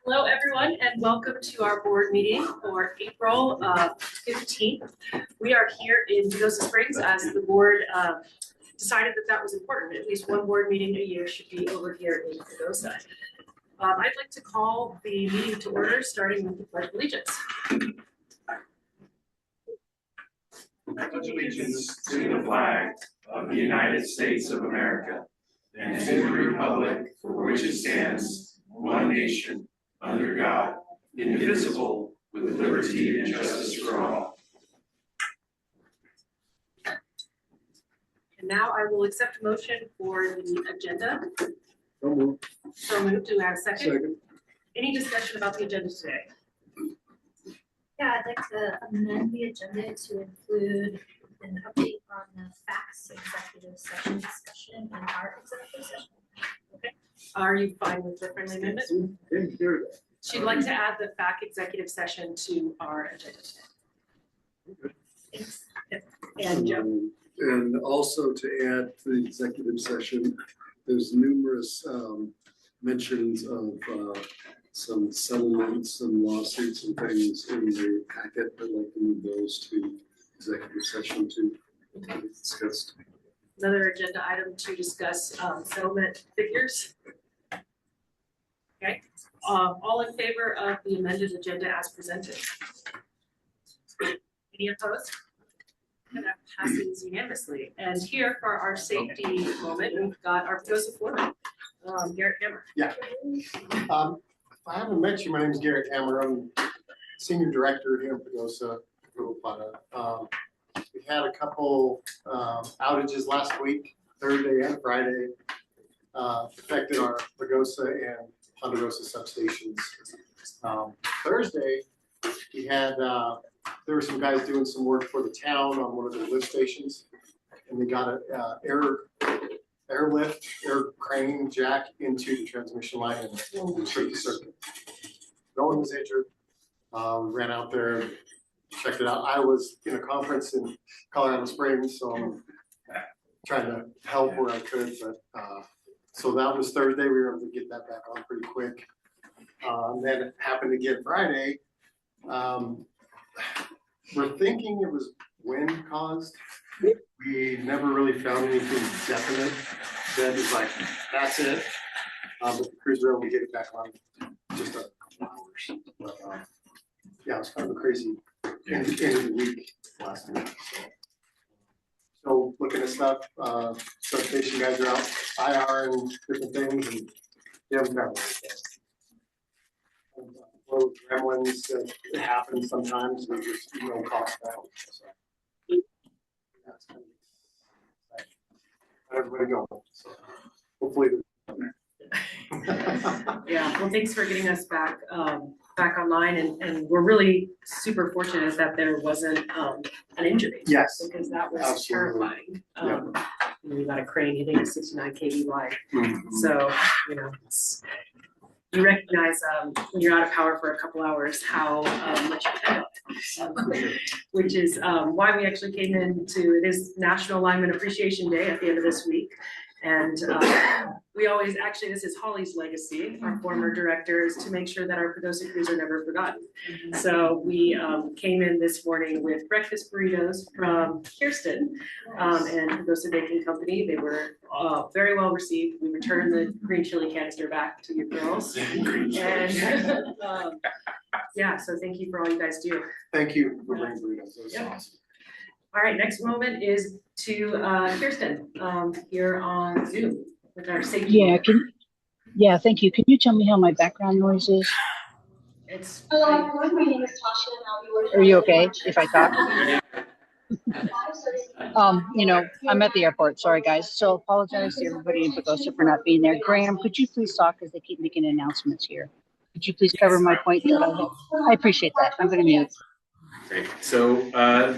Hello, everyone, and welcome to our board meeting for April 15th. We are here in Pagosa Springs as the board decided that that was important. At least one board meeting a year should be over here in Pagosa. I'd like to call the meeting to order, starting with the Pledge of Allegiance. I pledge allegiance to the flag of the United States of America and to the republic for which it stands, one nation, under God, indivisible, with liberty and justice for all. And now I will accept a motion for the agenda. So moved. So moved. Do I have a second? Second. Any discussion about the agenda today? Yeah, I'd like to amend the agenda to include an update on the facts executive session discussion in our executive session. Okay. Are you fine with the friendly amendment? She'd like to add the FAC executive session to our agenda today. Thanks. And Joe? And also to add to the executive session, there's numerous mentions of some settlements and lawsuits and things in the packet. I'd like to move those to executive session to be discussed. Another agenda item to discuss settlement figures. Okay, all in favor of the amended agenda as presented? Any opposed? And that passes unanimously. And here for our safety moment, we've got our Pagosa foreman, Garrett Hammer. Yeah. If I haven't met you, my name is Garrett Hammer. I'm Senior Director here in Pagosa. We had a couple outages last week, Thursday and Friday, affected our Pagosa and Ponderosa substations. Thursday, we had, there were some guys doing some work for the town on one of the lift stations, and they got an air crane jack into the transmission line and trip the circuit. No one was injured. Ran out there, checked it out. I was in a conference in Colorado Springs, so I'm trying to help where I could. But so that was Thursday. We were able to get that back on pretty quick. Then it happened again Friday. We're thinking it was wind caused. We never really found anything definite that is like, that's it. But the crews were able to get it back on just a couple hours. But, yeah, it was kind of a crazy end of the week last week. So looking at stuff, substation guys are out, IR and different things, and yeah, we got it. Little gremlins that happen sometimes, we just cost out. So that's kind of exciting. Everybody going. So hopefully. Yeah, well, thanks for getting us back online, and we're really super fortunate that there wasn't an injury. Yes, because that was absolutely terrifying. We got a crane hitting a 69 kV line. So you recognize when you're out of power for a couple hours how much you depend on it, which is why we actually came into it is National Lineman Appreciation Day at the end of this week. And we always, actually, this is Holly's legacy, our former director, is to make sure that our Pagosa crews are never forgotten. So we came in this morning with breakfast burritos from Kirsten and Pagosa Baking Company. They were very well received. We returned the green chili canister back to your girls. And yeah, so thank you for all you guys do. Thank you for bringing burritos. That was awesome. All right, next moment is to Kirsten here on Zoom with our safety. Yeah, thank you. Can you tell me how my background noise is? It's Hello, my name is Tasha, and I'll be working. Are you okay if I talk? I'm at the airport. Sorry, guys. So apologize to everybody in Pagosa for not being there. Graham, could you please talk because they keep making announcements here? Could you please cover my point that I have? I appreciate that. I'm going to mute. Great. So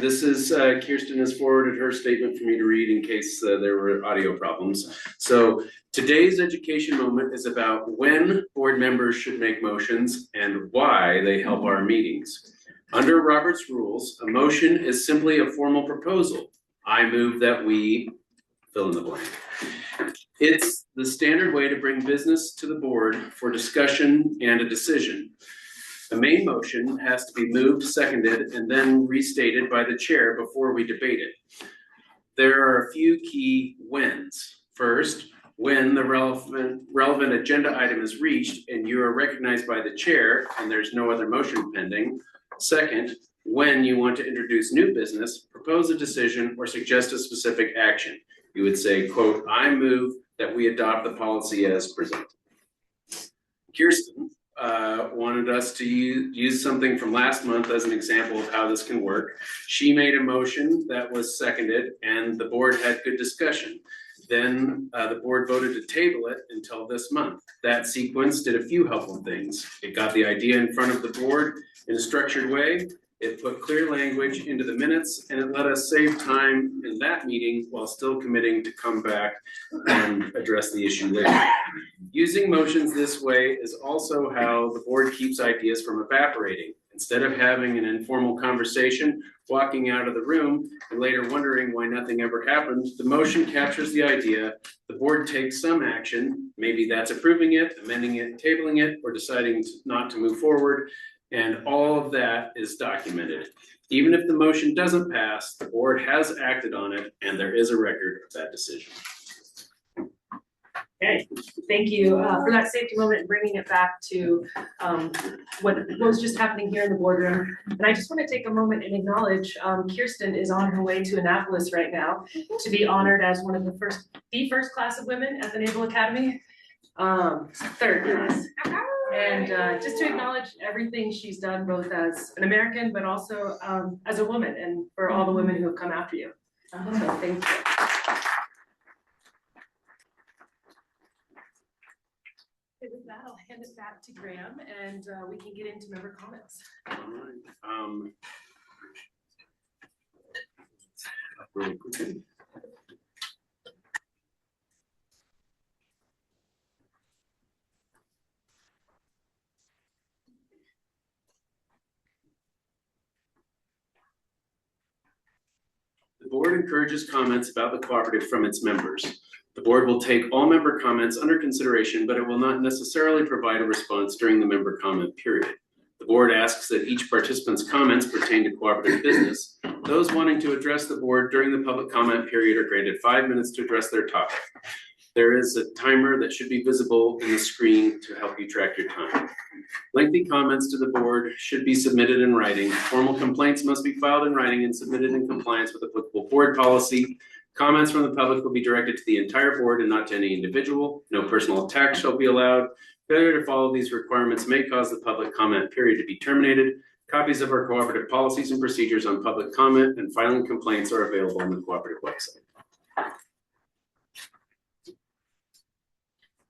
this is Kirsten has forwarded her statement for me to read in case there were audio problems. So today's education moment is about when board members should make motions and why they help our meetings. Under Robert's rules, a motion is simply a formal proposal. I move that we fill in the blank. It's the standard way to bring business to the board for discussion and a decision. The main motion has to be moved, seconded, and then restated by the chair before we debate it. There are a few key whens. First, when the relevant agenda item is reached and you are recognized by the chair and there's no other motion pending. Second, when you want to introduce new business, propose a decision, or suggest a specific action. You would say, quote, I move that we adopt the policy as presented. Kirsten wanted us to use something from last month as an example of how this can work. She made a motion that was seconded and the board had good discussion. Then the board voted to table it until this month. That sequence did a few helpful things. It got the idea in front of the board in a structured way. It put clear language into the minutes, and it let us save time in that meeting while still committing to come back and address the issue later. Using motions this way is also how the board keeps ideas from evaporating. Instead of having an informal conversation, walking out of the room, and later wondering why nothing ever happened, the motion captures the idea, the board takes some action, maybe that's approving it, amending it, tabling it, or deciding not to move forward, and all of that is documented. Even if the motion doesn't pass, the board has acted on it, and there is a record of that decision. Okay, thank you for that safety moment and bringing it back to what was just happening here in the boardroom. And I just want to take a moment and acknowledge Kirsten is on her way to Annapolis right now to be honored as one of the first class of women at the Naval Academy. Third class. And just to acknowledge everything she's done, both as an American, but also as a woman, and for all the women who have come after you. So thank you. Okay, with that, I'll hand it back to Graham, and we can get into member comments. All right. Really quickly. The board encourages comments about the cooperative from its members. The board will take all member comments under consideration, but it will not necessarily provide a response during the member comment period. The board asks that each participant's comments pertain to cooperative business. Those wanting to address the board during the public comment period are granted 5 minutes to address their topic. There is a timer that should be visible in the screen to help you track your time. Lengthy comments to the board should be submitted in writing. Formal complaints must be filed in writing and submitted in compliance with applicable board policy. Comments from the public will be directed to the entire board and not to any individual. No personal attacks shall be allowed. Failure to follow these requirements may cause the public comment period to be terminated. Copies of our cooperative policies and procedures on public comment and filing complaints are available on the cooperative website.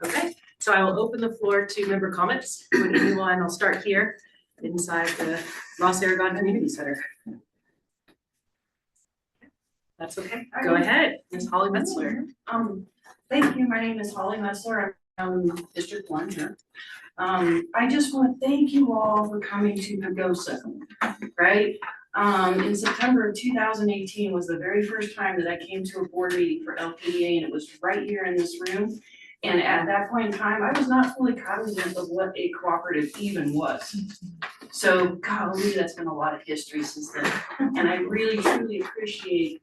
Okay, so I will open the floor to member comments. With anyone, I'll start here inside the Ross Aragon Community Center. That's okay. Go ahead, Ms. Holly Metzler. Thank you. My name is Holly Metzler. I'm from District 1 here. I just want to thank you all for coming to Pagosa, right? In September of 2018 was the very first time that I came to a board meeting for LPEA, and it was right here in this room. And at that point in time, I was not fully cognizant of what a cooperative even was. So golly, that's been a lot of history since then. And I really, truly appreciate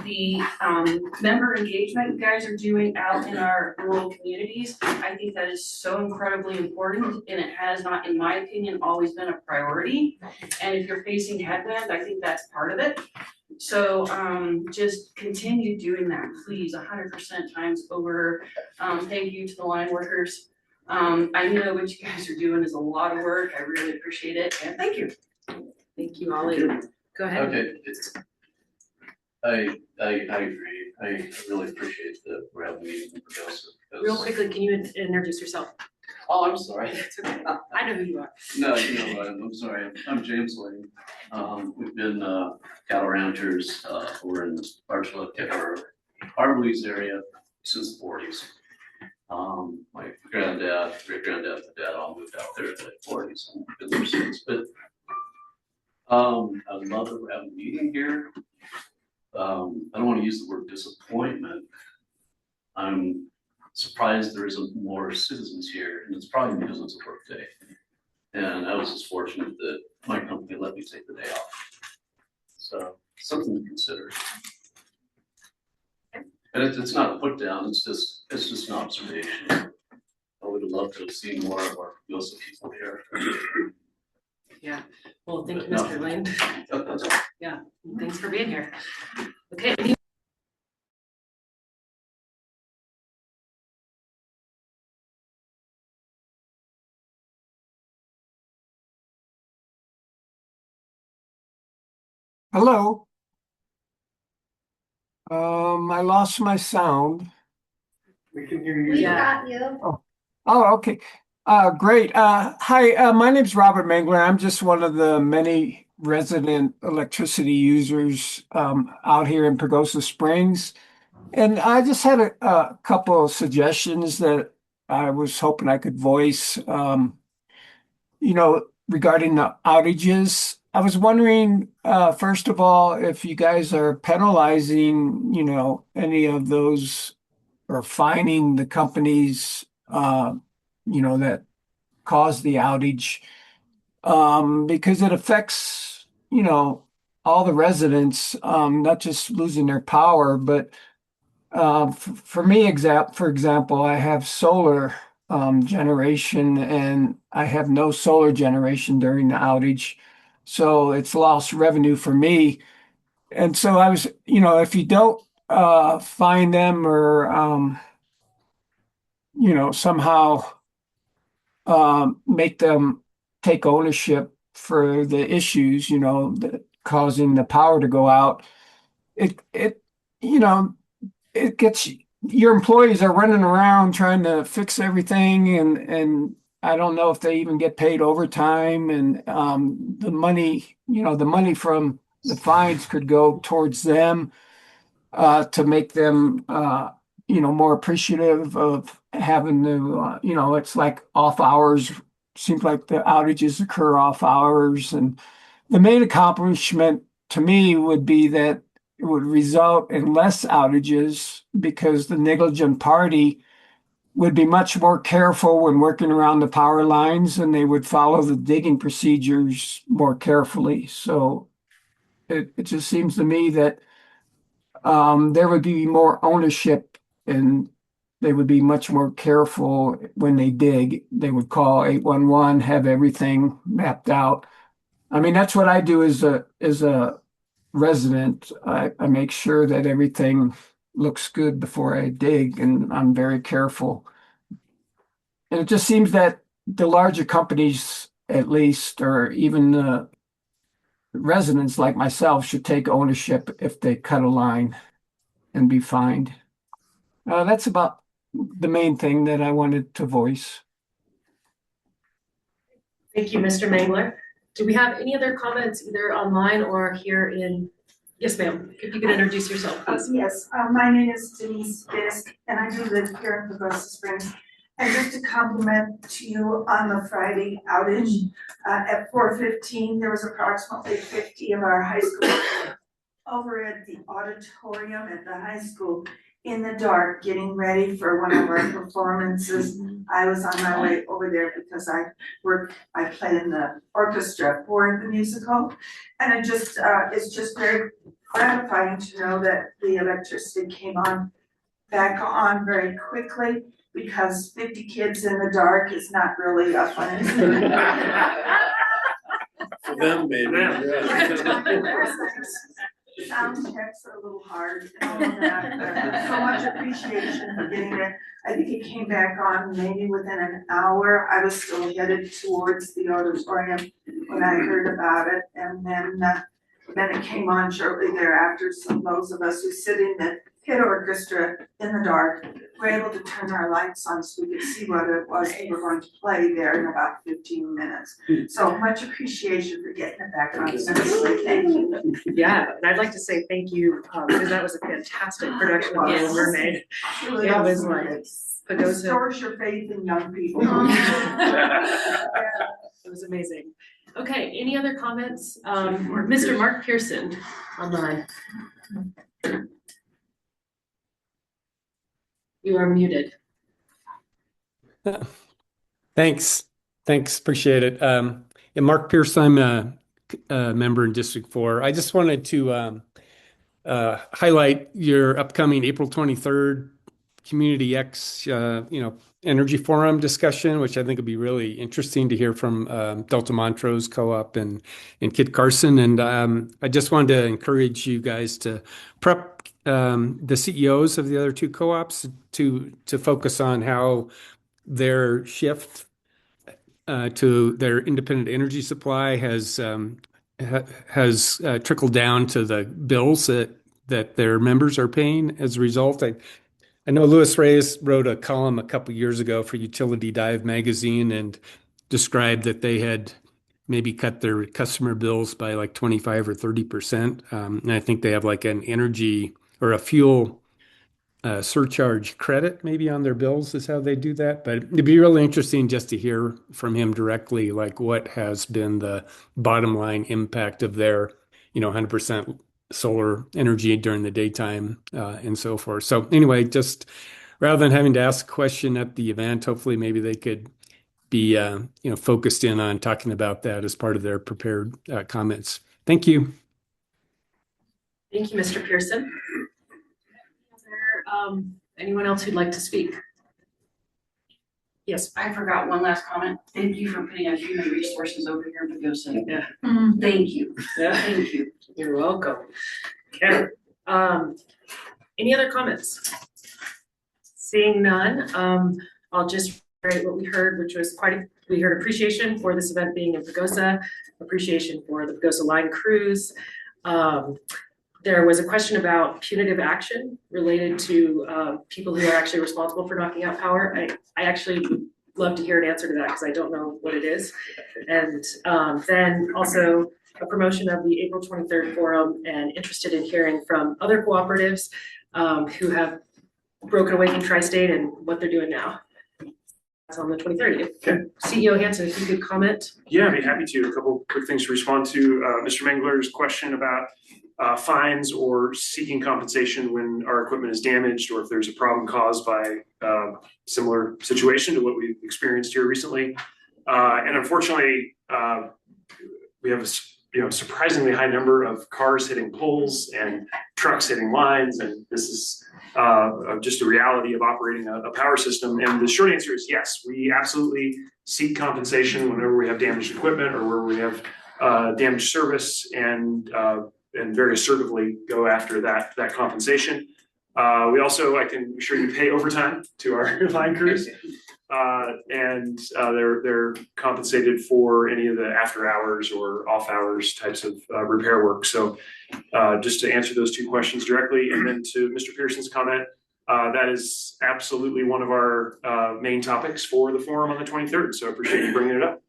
the member engagement you guys are doing out in our rural communities. I think that is so incredibly important, and it has not, in my opinion, always been a priority. And if you're facing headwinds, I think that's part of it. So just continue doing that, please, 100% times over. Thank you to the line workers. I know what you guys are doing is a lot of work. I really appreciate it, and thank you. Thank you, Holly. Go ahead. Okay, I agree. I really appreciate the round meeting with Pagosa. Real quickly, can you introduce yourself? Oh, I'm sorry. It's okay. I know who you are. No, you know, I'm sorry. I'm James Lane. We've been cattle ranchers over in Archland or Louise area since the 40s. My granddad, great granddad, and dad all moved out there in the late 40s. And I've been there since. But I love that we're having a meeting here. I don't want to use the word disappointment. I'm surprised there isn't more citizens here, and it's probably because it's a work day. And I was just fortunate that my company let me take the day off. So something to consider. And it's not a put down, it's just an observation. I would have loved to have seen more of our Wilson people here. Yeah, well, thank you, Mr. Lane. Yeah, thanks for being here. Okay. Hello. I lost my sound. We can hear you. We Yeah. got you. Oh, okay. Great. Hi, my name's Robert Mangler. I'm just one of the many resident electricity users out here in Pagosa Springs. And I just had a couple of suggestions that I was hoping I could voice, regarding the outages. I was wondering, first of all, if you guys are penalizing, any of those or fining the companies, that caused the outage, because it affects, all the residents, not just losing their power, but for me, for example, I have solar generation, and I have no solar generation during the outage. So it's lost revenue for me. And so I was, if you don't find them or, somehow make them take ownership for the issues, that causing the power to go out, it, you know, it gets your employees are running around trying to fix everything, and I don't know if they even get paid overtime, and the money, the money from the fines could go towards them to make them more appreciative of having to it's like off hours. Seems like the outages occur off hours, and the main accomplishment to me would be that it would result in less outages because the negligent party would be much more careful when working around the power lines, and they would follow the digging procedures more carefully. So it just seems to me that there would be more ownership, and they would be much more careful when they dig. They would call 811, have everything mapped out. I mean, that's what I do as a resident. I make sure that everything looks good before I dig, and I'm very careful. And it just seems that the larger companies, at least, or even the residents like myself, should take ownership if they cut a line and be fined. That's about the main thing that I wanted to voice. Thank you, Mr. Mangler. Do we have any other comments either online or here in? Yes, ma'am. If you could introduce yourself, please. Yes, my name is Denise Fisk, and I do live here in Pagosa Springs. And just to compliment to you on the Friday outage, at 4:15, there was approximately 50 of our high school over at the auditorium at the high school in the dark, getting ready for one of our performances. I was on my way over there because I play in the orchestra for the musical. And it's just very gratifying to know that the electricity came back on very quickly, because 50 kids in the dark is not really a fun. For them, maybe. Sound checks are a little hard and all of that, but so much appreciation for getting it. I think it came back on maybe within an hour. I was still headed towards the auditorium when I heard about it, and then it came on shortly thereafter. So those of us who sit in the pit orchestra in the dark were able to turn our lights on so we could see what it was we were going to play there in about 15 minutes. So much appreciation for getting it back on. Seriously, thank you. Yeah, and I'd like to say thank you, because that was a fantastic production of Little Mermaid. Truly It was awesome. like It Pagosa. restores your faith in young people. It was amazing. Okay, any other comments? Mr. Mark Pearson online. You are muted. Thanks. Appreciate it. And Mark Pierce, I'm a member in District 4. I just wanted to highlight your upcoming April 23rd Community X, Energy Forum discussion, which I think would be really interesting to hear from Delta Montrose Co-op and Kit Carson. And I just wanted to encourage you guys to prep the CEOs of the other two co-ops to focus on how their shift to their independent energy supply has trickled down to the bills that their members are paying as a result. I know Louis Reyes wrote a column a couple years ago for Utility Dive magazine and described that they had maybe cut their customer bills by like 25 or 30%. And I think they have like an energy or a fuel surcharge credit maybe on their bills is how they do that. But it'd be really interesting just to hear from him directly, like what has been the bottom line impact of their, 100% solar energy during the daytime and so forth. So anyway, just rather than having to ask a question at the event, hopefully maybe they could be, focused in on talking about that as part of their prepared comments. Thank you. Thank you, Mr. Pearson. Is there anyone else who'd like to speak? Yes. I forgot one last comment. Thank you for putting our human resources over here in Pagosa. Yeah. Thank you. Yeah. Thank you. You're welcome. Okay. Any other comments? Seeing none, I'll just reiterate what we heard, which was we heard appreciation for this event being in Pagosa, appreciation for the Pagosa Line crews. There was a question about punitive action related to people who are actually responsible for knocking out power. I actually would love to hear an answer to that because I don't know what it is. And then also a promotion of the April 23rd forum and interested in hearing from other cooperatives who have broken away from Tri-State and what they're doing now. That's on the 23rd. Okay. CEO Hanson, if you could comment. Yeah, I'd be happy to. A couple quick things to respond to Mr. Mengler's question about fines or seeking compensation when our equipment is damaged or if there's a problem caused by similar situation to what we've experienced here recently. And unfortunately, we have a surprisingly high number of cars hitting poles and trucks hitting lines, and this is just a reality of operating a power system. And the short answer is yes, we absolutely seek compensation whenever we have damaged equipment or where we have damaged service, and very assertively go after that compensation. We also, I can assure you, pay overtime to our line crews, and they're compensated for any of the after hours or off hours types of repair work. So just to answer those two questions directly, and then to Mr. Pearson's comment, that is absolutely one of our main topics for the forum on the 23rd. So I appreciate you bringing it up.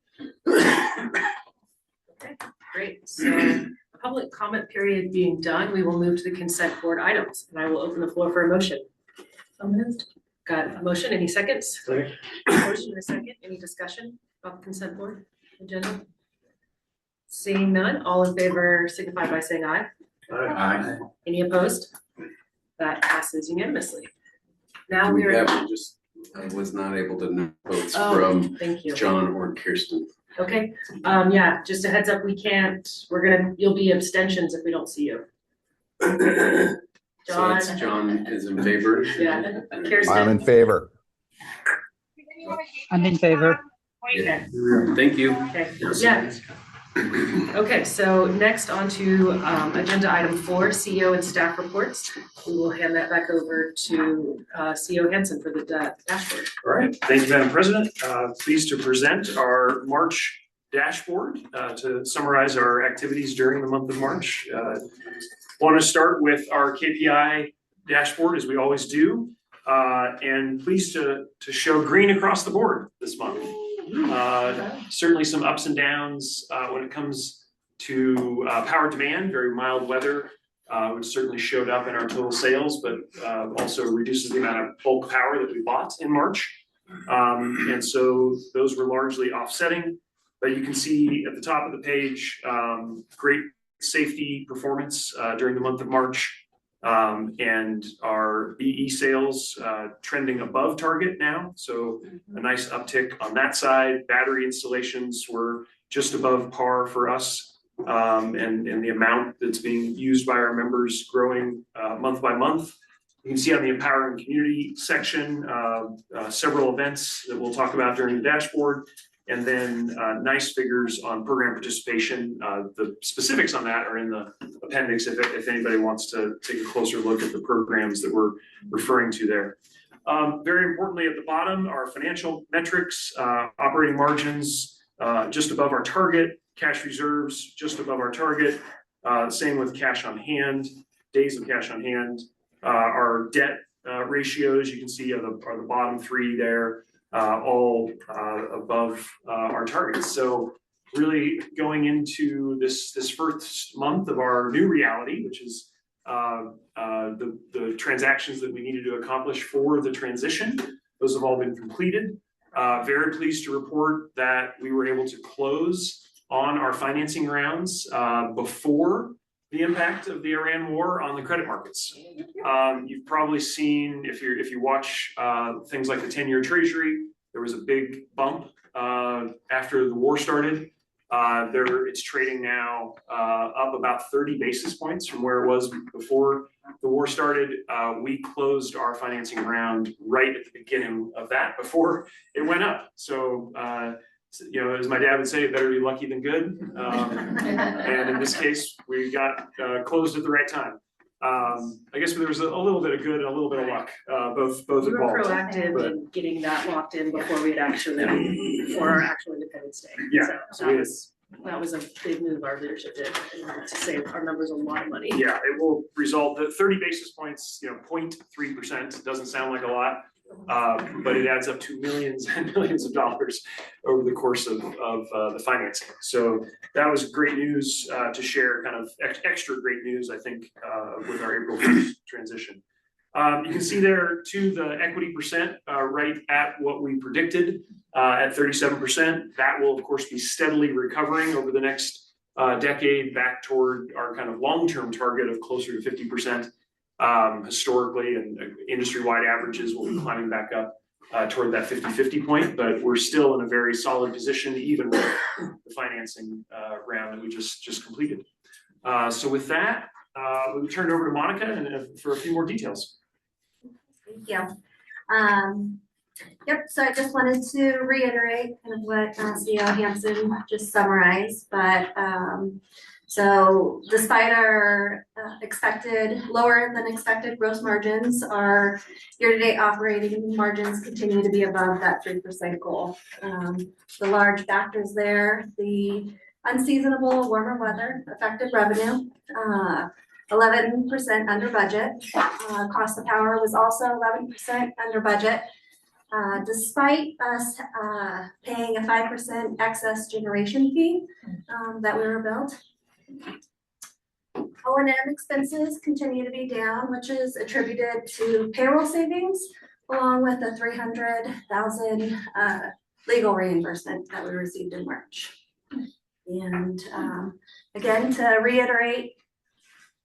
Okay, great. So public comment period being done, we will move to the consent board items, and I will open the floor for a motion. So moved. Got a motion? Any seconds? Second. Motion and a second. Any discussion about the consent board agenda? Seeing none, all in favor signify by saying aye. Aye. Any opposed? That passes unanimously. Now we are. I was not able to know votes from thank you. John or Kirsten. Okay, yeah, just a heads up, you'll be abstentions if we don't see you. So John is in favor? Yeah, Kirsten? I'm in favor. I'm in favor. Okay. Thank you. Okay, yeah. Okay, so next on to agenda item 4, CEO and staff reports. We will hand that back over to CEO Hanson for the dashboard. All right, thank you, Madam President. Pleased to present our March dashboard to summarize our activities during the month of March. Want to start with our KPI dashboard, as we always do, and pleased to show green across the board this month. Certainly some ups and downs when it comes to power demand. Very mild weather, which certainly showed up in our total sales, but also reduces the amount of bulk power that we bought in March. And so those were largely offsetting. But you can see at the top of the page, great safety performance during the month of March. And our BE sales trending above target now, so a nice uptick on that side. Battery installations were just above par for us, and the amount that's being used by our members growing month by month. You can see on the Empowering Community section several events that we'll talk about during the dashboard, and then nice figures on program participation. The specifics on that are in the appendix if anybody wants to take a closer look at the programs that we're referring to there. Very importantly, at the bottom, our financial metrics, operating margins just above our target, cash reserves just above our target, same with cash on hand, days of cash on hand. Our debt ratios, you can see are the bottom three there, all above our targets. So really going into this first month of our new reality, which is the transactions that we needed to accomplish for the transition. Those have all been completed. Very pleased to report that we were able to close on our financing rounds before the impact of the Iran war on the credit markets. You've probably seen, if you watch things like the 10-year treasury, there was a big bump after the war started. It's trading now up about 30 basis points from where it was before the war started. We closed our financing round right at the beginning of that before it went up. So, as my dad would say, better be lucky than good. And in this case, we got closed at the right time. I guess there was a little bit of good and a little bit of luck, both We were involved. proactive but- in getting that locked in before we'd actually, before our actual Independence Day. Yeah, So that was a big move our leadership did, to save our members a lot of money. Yeah, it will result that 30 basis points, 0.3% doesn't sound like a lot, but it adds up to millions and millions of dollars over the course of the financing. So that was great news to share, kind of extra great news, I think, with our April 1st transition. You can see there too the equity percent right at what we predicted at 37%. That will of course be steadily recovering over the next decade back toward our kind of long-term target of closer to 50%. Historically, and industry-wide averages will be climbing back up toward that 50-50 point, but we're still in a very solid position even with the financing round that we just completed. So with that, we'll turn it over to Monica for a few more details. Thank you. Yep, so I just wanted to reiterate kind of what CEO Hansen just summarized, but so despite our lower than expected gross margins, our year-to-date operating margins continue to be above that 3% goal. The large factors there, the unseasonable warmer weather affected revenue, 11% under budget. Cost of power was also 11% under budget. Despite us paying a 5% excess generation fee that we were billed. O&M expenses continue to be down, which is attributed to payroll savings, along with the $300,000 legal reimbursement that we received in March. And again, to reiterate,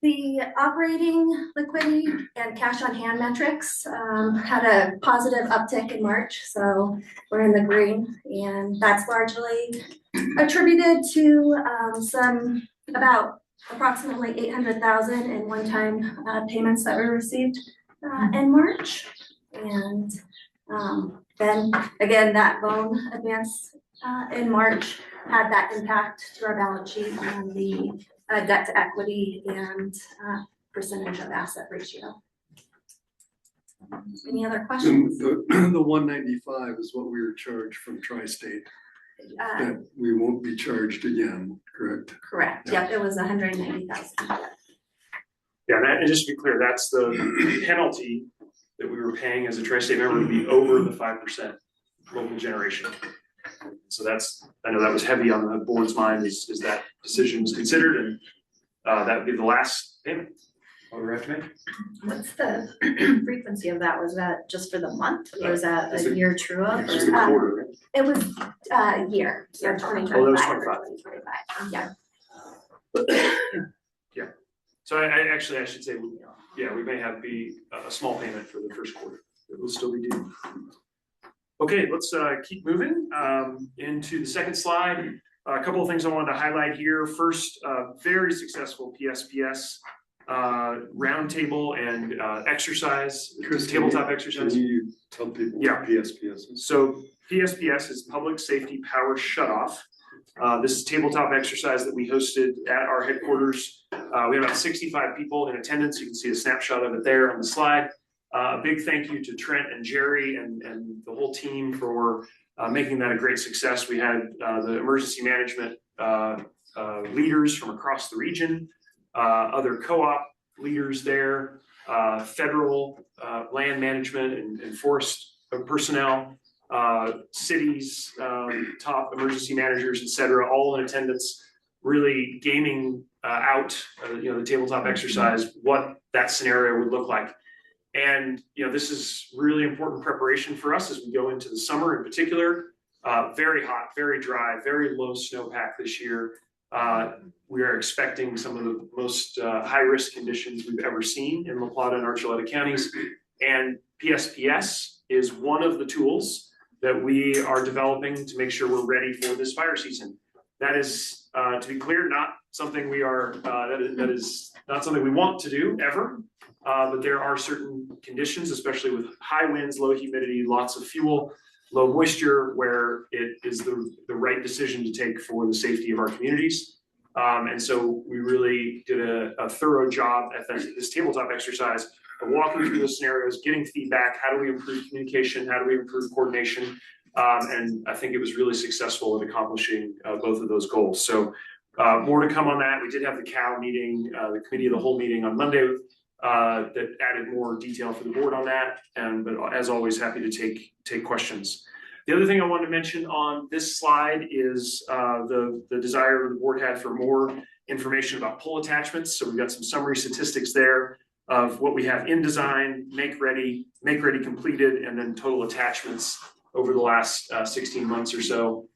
the operating liquidity and cash on hand metrics had a positive uptick in March, so we're in the green, and that's largely attributed to about approximately $800,000 in one-time payments that we received in March. And then again, that loan advance in March had that impact to our balance sheet on the debt to equity and percentage of asset ratio. Any other questions? And the 195 is what we were charged from Tri-State. That we won't be charged again, correct? Correct. Yep, it was 190,000. Yeah, and just to be clear, that's the penalty that we were paying as a Tri-State member to be over the 5% local generation. So I know that was heavy on the board's mind as that decision was considered, and that would be the last payment we would have to make. What's the frequency of that? Was that just for the month, or was that a year true up? Just the quarter, right? It was year, 2025. Oh, that was 2025. Yeah. Yeah. So I should say yeah, we may have be a small payment for the first quarter. It will still be due. Okay, let's keep moving into the second slide. A couple of things I wanted to highlight here. First, very successful PSPS roundtable and exercise, Chris, tabletop Can exercise. you tell people Yeah. what PSPS is? So PSPS is Public Safety Power Shutoff. This is tabletop exercise that we hosted at our headquarters. We had about 65 people in attendance. You can see a snapshot of it there on the slide. A big thank you to Trent and Jerry and the whole team for making that a great success. We had the emergency management leaders from across the region, other co-op leaders there, federal land management and forest personnel, cities, top emergency managers, et cetera, all in attendance, really gaming out, the tabletop exercise, what that scenario would look like. And, this is really important preparation for us as we go into the summer in particular. Very hot, very dry, very low snowpack this year. We are expecting some of the most high-risk conditions we've ever seen in La Plata and Archuleta counties. And PSPS is one of the tools that we are developing to make sure we're ready for this fire season. That is, to be clear, not something we are, that is not something we want to do ever. But there are certain conditions, especially with high winds, low humidity, lots of fuel, low moisture, where it is the right decision to take for the safety of our communities. And so we really did a thorough job at this tabletop exercise of walking through the scenarios, getting feedback. How do we improve communication? How do we improve coordination? And I think it was really successful at accomplishing both of those goals. So more to come on that. We did have the COW meeting, the committee of the whole meeting on Monday that added more detail for the board on that. But as always, happy to take questions. The other thing I wanted to mention on this slide is the desire the board had for more information about pole attachments. So we've got some summary statistics there of what we have in design, make ready completed, and then total attachments over the last 16 months or so.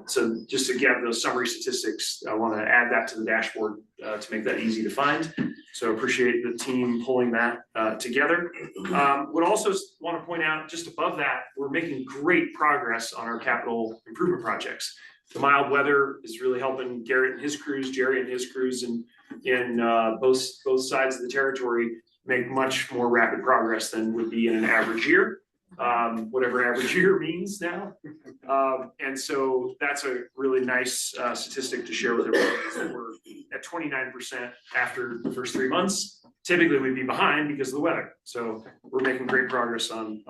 So just to get those summary statistics, I want to add that to the dashboard to make that easy to find. So appreciate the team pulling that together. Would also want to point out just above that, we're making great progress on our capital improvement projects. The mild weather is really helping Garrett and his crews, Jerry and his crews in both sides of the territory make much more rapid progress than would be in an average year. Whatever average year means now. And so that's a really nice statistic to share with everyone, is that we're at 29% after the first 3 months. Typically we'd be behind because of the weather. So we're making great progress on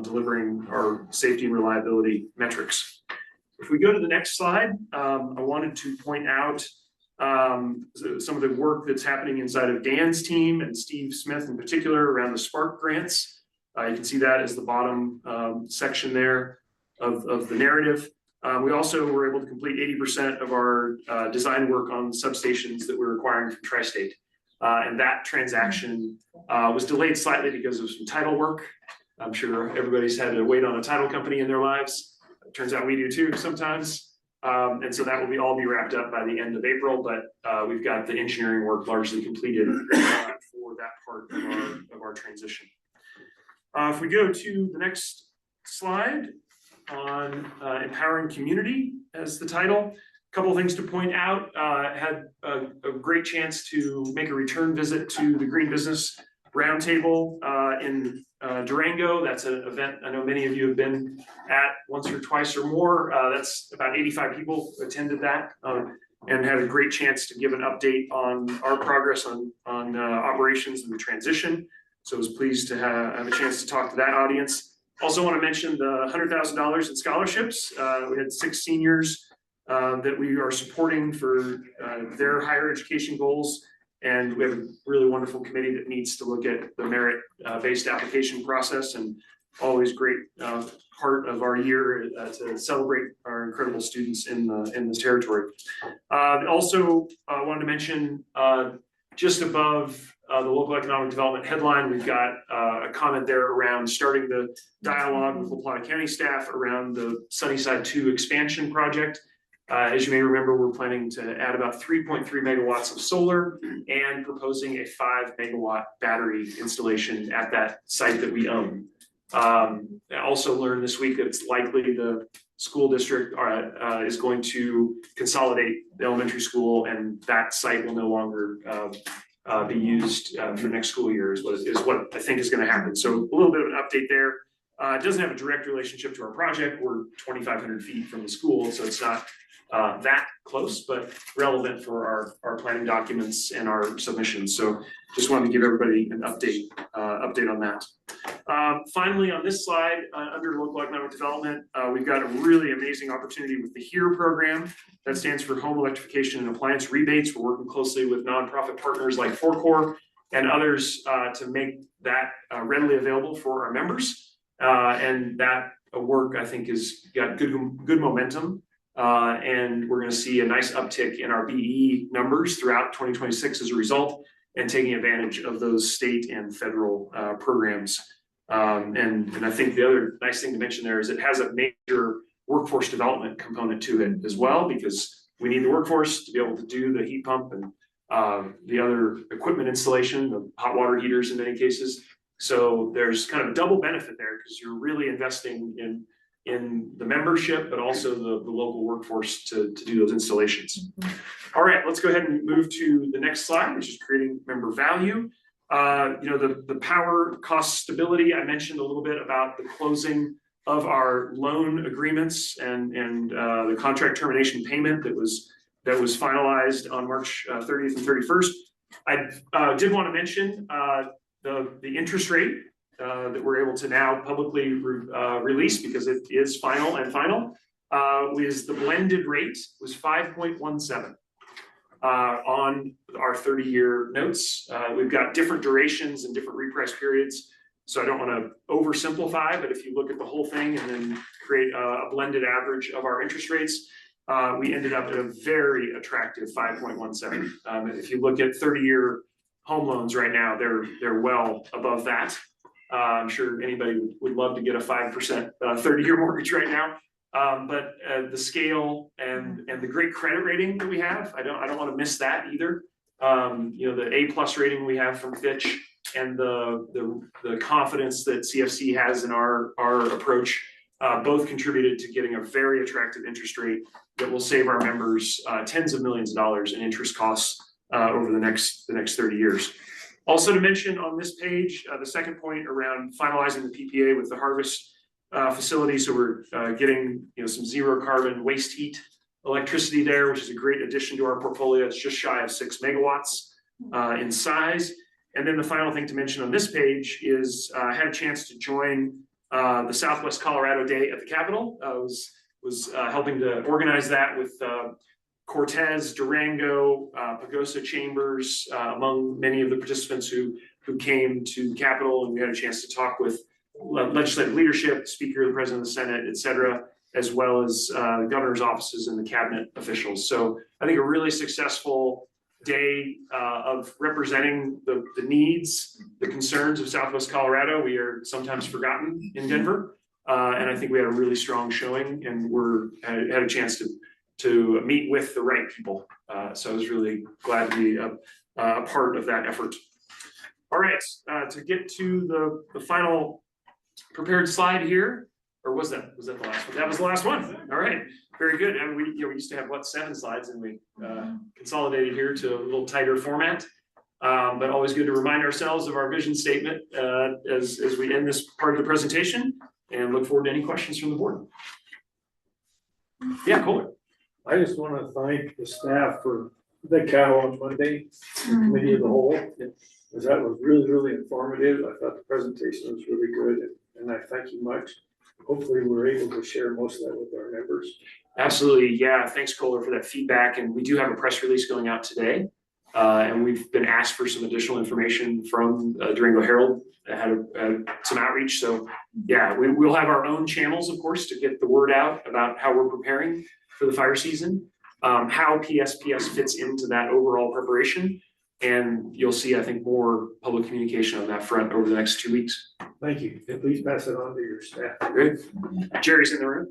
delivering our safety and reliability metrics. If we go to the next slide, I wanted to point out some of the work that's happening inside of Dan's team and Steve Smith in particular around the Spark grants. You can see that as the bottom section there of the narrative. We also were able to complete 80% of our design work on substations that we're requiring from Tri-State. And that transaction was delayed slightly because of some title work. I'm sure everybody's had to wait on a title company in their lives. It turns out we do too sometimes. And so that will all be wrapped up by the end of April, but we've got the engineering work largely completed for that part of our transition. If we go to the next slide on empowering community as the title, a couple of things to point out. Had a great chance to make a return visit to the Green Business Roundtable in Durango. That's an event I know many of you have been at once or twice or more. That's about 85 people attended that and had a great chance to give an update on our progress on operations and the transition. So I was pleased to have a chance to talk to that audience. Also want to mention the $100,000 in scholarships. We had 6 seniors that we are supporting for their higher education goals. And we have a really wonderful committee that needs to look at the merit-based application process, and always great part of our year to celebrate our incredible students in this territory. Also wanted to mention just above the local economic development headline, we've got a comment there around starting the dialogue with La Plata County staff around the Sunnyside 2 expansion project. As you may remember, we're planning to add about 3.3 megawatts of solar and proposing a 5 megawatt battery installation at that site that we own. I also learned this week that it's likely the school district is going to consolidate the elementary school, and that site will no longer be used for next school year is what I think is going to happen. So a little bit of an update there. It doesn't have a direct relationship to our project. We're 2,500 feet from the school, so it's not that close, but relevant for our planning documents and our submissions. So just wanted to give everybody an update on that. Finally, on this slide, under local economic development, we've got a really amazing opportunity with the HERE program. That stands for Home Electrification and Appliance Rebates. We're working closely with nonprofit partners like FERC and others to make that readily available for our members. And that work, I think, has got good momentum. And we're going to see a nice uptick in our BE numbers throughout 2026 as a result, and taking advantage of those state and federal programs. And I think the other nice thing to mention there is it has a major workforce development component to it as well, because we need the workforce to be able to do the heat pump and the other equipment installation, the hot water heaters in many cases. So there's kind of a double benefit there, because you're really investing in the membership, but also the local workforce to do those installations. All right, let's go ahead and move to the next slide, which is creating member value. The power cost stability, I mentioned a little bit about the closing of our loan agreements and the contract termination payment that was finalized on March 30th and 31st. I did want to mention the interest rate that we're able to now publicly release, because it is final, was the blended rate was 5.17 on our 30-year notes. We've got different durations and different reprice periods, so I don't want to oversimplify, but if you look at the whole thing and then create a blended average of our interest rates, we ended up at a very attractive 5.17. If you look at 30-year home loans right now, they're well above that. I'm sure anybody would love to get a 5% 30-year mortgage right now. But the scale and the great credit rating that we have, I don't want to miss that either. The A+ rating we have from Fitch and the confidence that CFC has in our approach both contributed to getting a very attractive interest rate that will save our members tens of millions of dollars in interest costs over the next 30 years. Also to mention on this page, the second point around finalizing the PPA with the Harvest facility. So we're getting some zero carbon waste heat electricity there, which is a great addition to our portfolio. It's just shy of 6 megawatts in size. And then the final thing to mention on this page is I had a chance to join the Southwest Colorado Day at the Capitol. Was helping to organize that with Cortez, Durango, Pagosa Chambers, among many of the participants who came to the Capitol, and we had a chance to talk with legislative leadership, Speaker, the President of the Senate, et cetera, as well as the governor's offices and the cabinet officials. So I think a really successful day of representing the needs, the concerns of Southwest Colorado. We are sometimes forgotten in Denver, and I think we had a really strong showing, and had a chance to meet with the right people. So I was really glad to be a part of that effort. All right, to get to the final prepared slide here, or was that the last one? That was the last one. All right, very good. And we used to have 7 slides, and we consolidated here to a little tighter format. But always good to remind ourselves of our vision statement as we end this part of the presentation, and look forward to any questions from the board. Yeah, Kohler. I just want to thank the staff for the cow on Monday, the committee of the whole, because that was really, really informative. I thought the presentation was really good, and I thank you much. Hopefully we're able to share most of that with our members. Absolutely, yeah. Thanks, Kohler, for that feedback. And we do have a press release going out today. And we've been asked for some additional information from Durango Herald that had some outreach. So yeah, we'll have our own channels, of course, to get the word out about how we're preparing for the fire season, how PSPS fits into that overall preparation. And you'll see, I think, more public communication on that front over the next 2 weeks. Thank you. Please pass it on to your staff. Great. Jerry's in the room.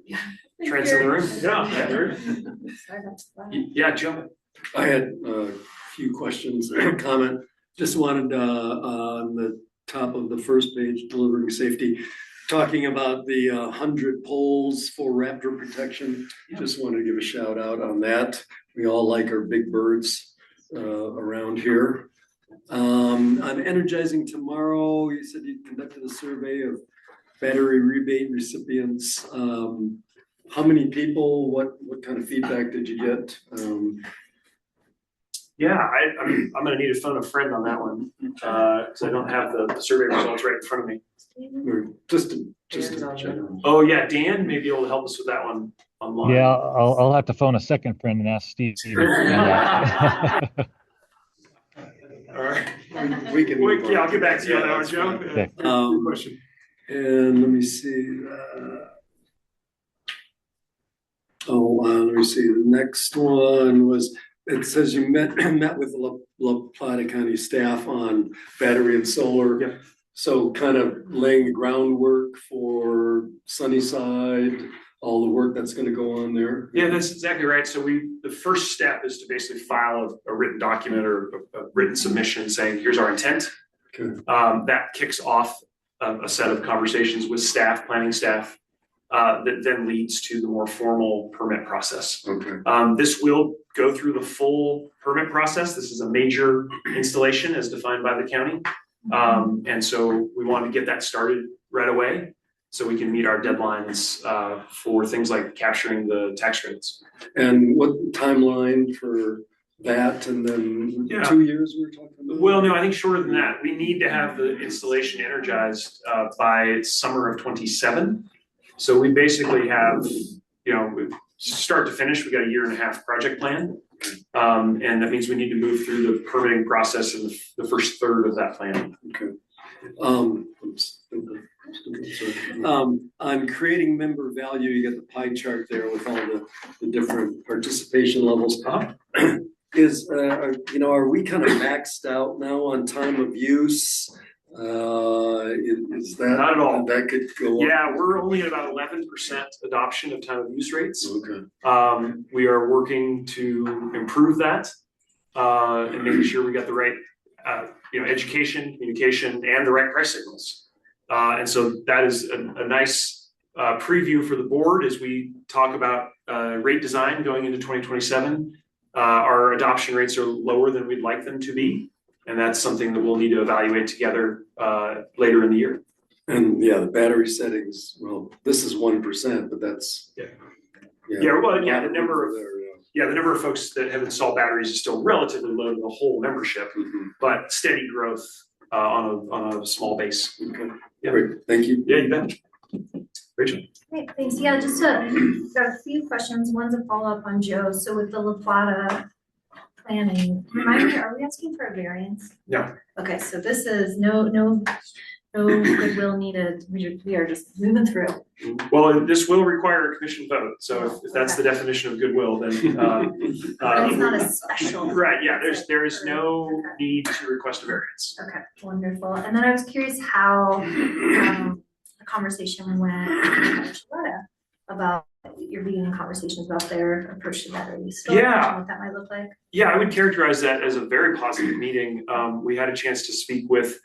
Trent's in the room. Yeah, there. Yeah, Joe. I had a few questions and comment. Just wanted, on the top of the first page, delivering safety, talking about the 100 poles for raptor protection. Just wanted to give a shout out on that. We all like our big birds around here. On Energizing Tomorrow, you said you conducted a survey of battery rebate recipients. How many people, what kind of feedback did you get? Yeah, I mean, I'm gonna need to phone a friend on that one, because I don't have the survey results right in front of me. Or just to check. Oh, yeah, Dan may be able to help us with that one online. Yeah, I'll have to phone a second friend and ask Steve. All right. We can. Yeah, I'll get back to you on that one, Joe. Okay. Good question. And let me see. Let me see. The next one was, it says you met with La Plata County staff on battery and solar. Yep. So kind of laying the groundwork for Sunnyside, all the work that's gonna go on there. Yeah, that's exactly right. So the first step is to basically file a written document or a written submission saying, here's our intent. Okay. That kicks off a set of conversations with staff, planning staff, that then leads to the more formal permit process. Okay. This will go through the full permit process. This is a major installation as defined by the county. And so we wanted to get that started right away so we can meet our deadlines for things like capturing the tax credits. And what timeline for that, and then 2 years we were talking about? Well, no, I think shorter than that. We need to have the installation energized by summer of 27. So we basically have, start to finish, we got a 1.5-year project plan. And that means we need to move through the permitting process in the first third of that plan. Okay. On creating member value, you got the pie chart there with all the different participation levels. Are we kind of maxed out now on time of use? Is that? Not at all. That could go up? Yeah, we're only at about 11% adoption of time of use rates. Okay. We are working to improve that and making sure we got the right, education, communication, and the right price signals. And so that is a nice preview for the board as we talk about rate design going into 2027. Our adoption rates are lower than we'd like them to be. And that's something that we'll need to evaluate together later in the year. And the battery settings, well, this is 1%, but that's. The number of folks that have installed batteries is still relatively low to the whole membership, but steady growth on a small base. Okay. Yeah. Great. Thank you. Yeah, you bet. Rachel. Great, thanks. Yeah, just got a few questions. One's a follow-up on Joe. So with the La Plata planning, remind me, are we asking for a variance? No. Okay, so this is no goodwill needed. We are just moving through. Well, this will require a commission vote. So if that's the definition of goodwill, then but it's not a special. Right. Yeah. There is no need to request a variance. Okay, wonderful. And then I was curious how the conversation went with Charlotta about you're beginning conversations about their approach to battery storage and what that might look like. Yeah, I would characterize that as a very positive meeting. We had a chance to speak with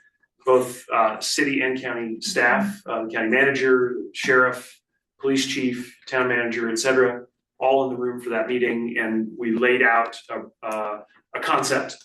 both city and county staff, county manager, sheriff, police chief, town manager, et cetera, all in the room for that meeting. And we laid out a concept,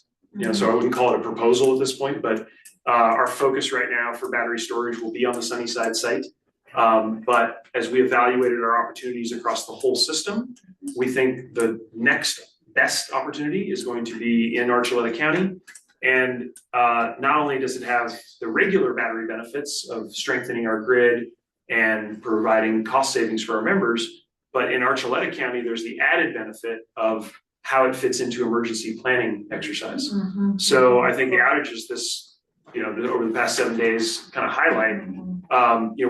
so I wouldn't call it a proposal at this point, but our focus right now for battery storage will be on the Sunnyside site. But as we evaluated our opportunities across the whole system, we think the next best opportunity is going to be in Archuleta County. And not only does it have the regular battery benefits of strengthening our grid and providing cost savings for our members, but in Archuleta County, there's the added benefit of how it fits into emergency planning exercise. So I think the outages this, over the past 7 days kind of highlight,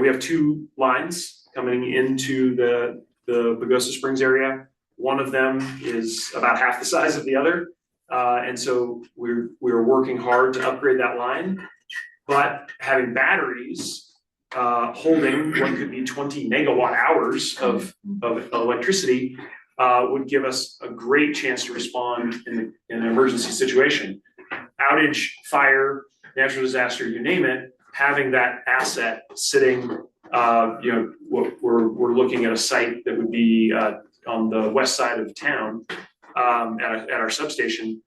we have 2 lines coming into the Pagosa Springs area. One of them is about half the size of the other. And so we're working hard to upgrade that line, but having batteries holding what could be 20 megawatt hours of electricity would give us a great chance to respond in an emergency situation. Outage, fire, natural disaster, you name it, having that asset sitting, we're looking at a site that would be on the west side of town at our substation.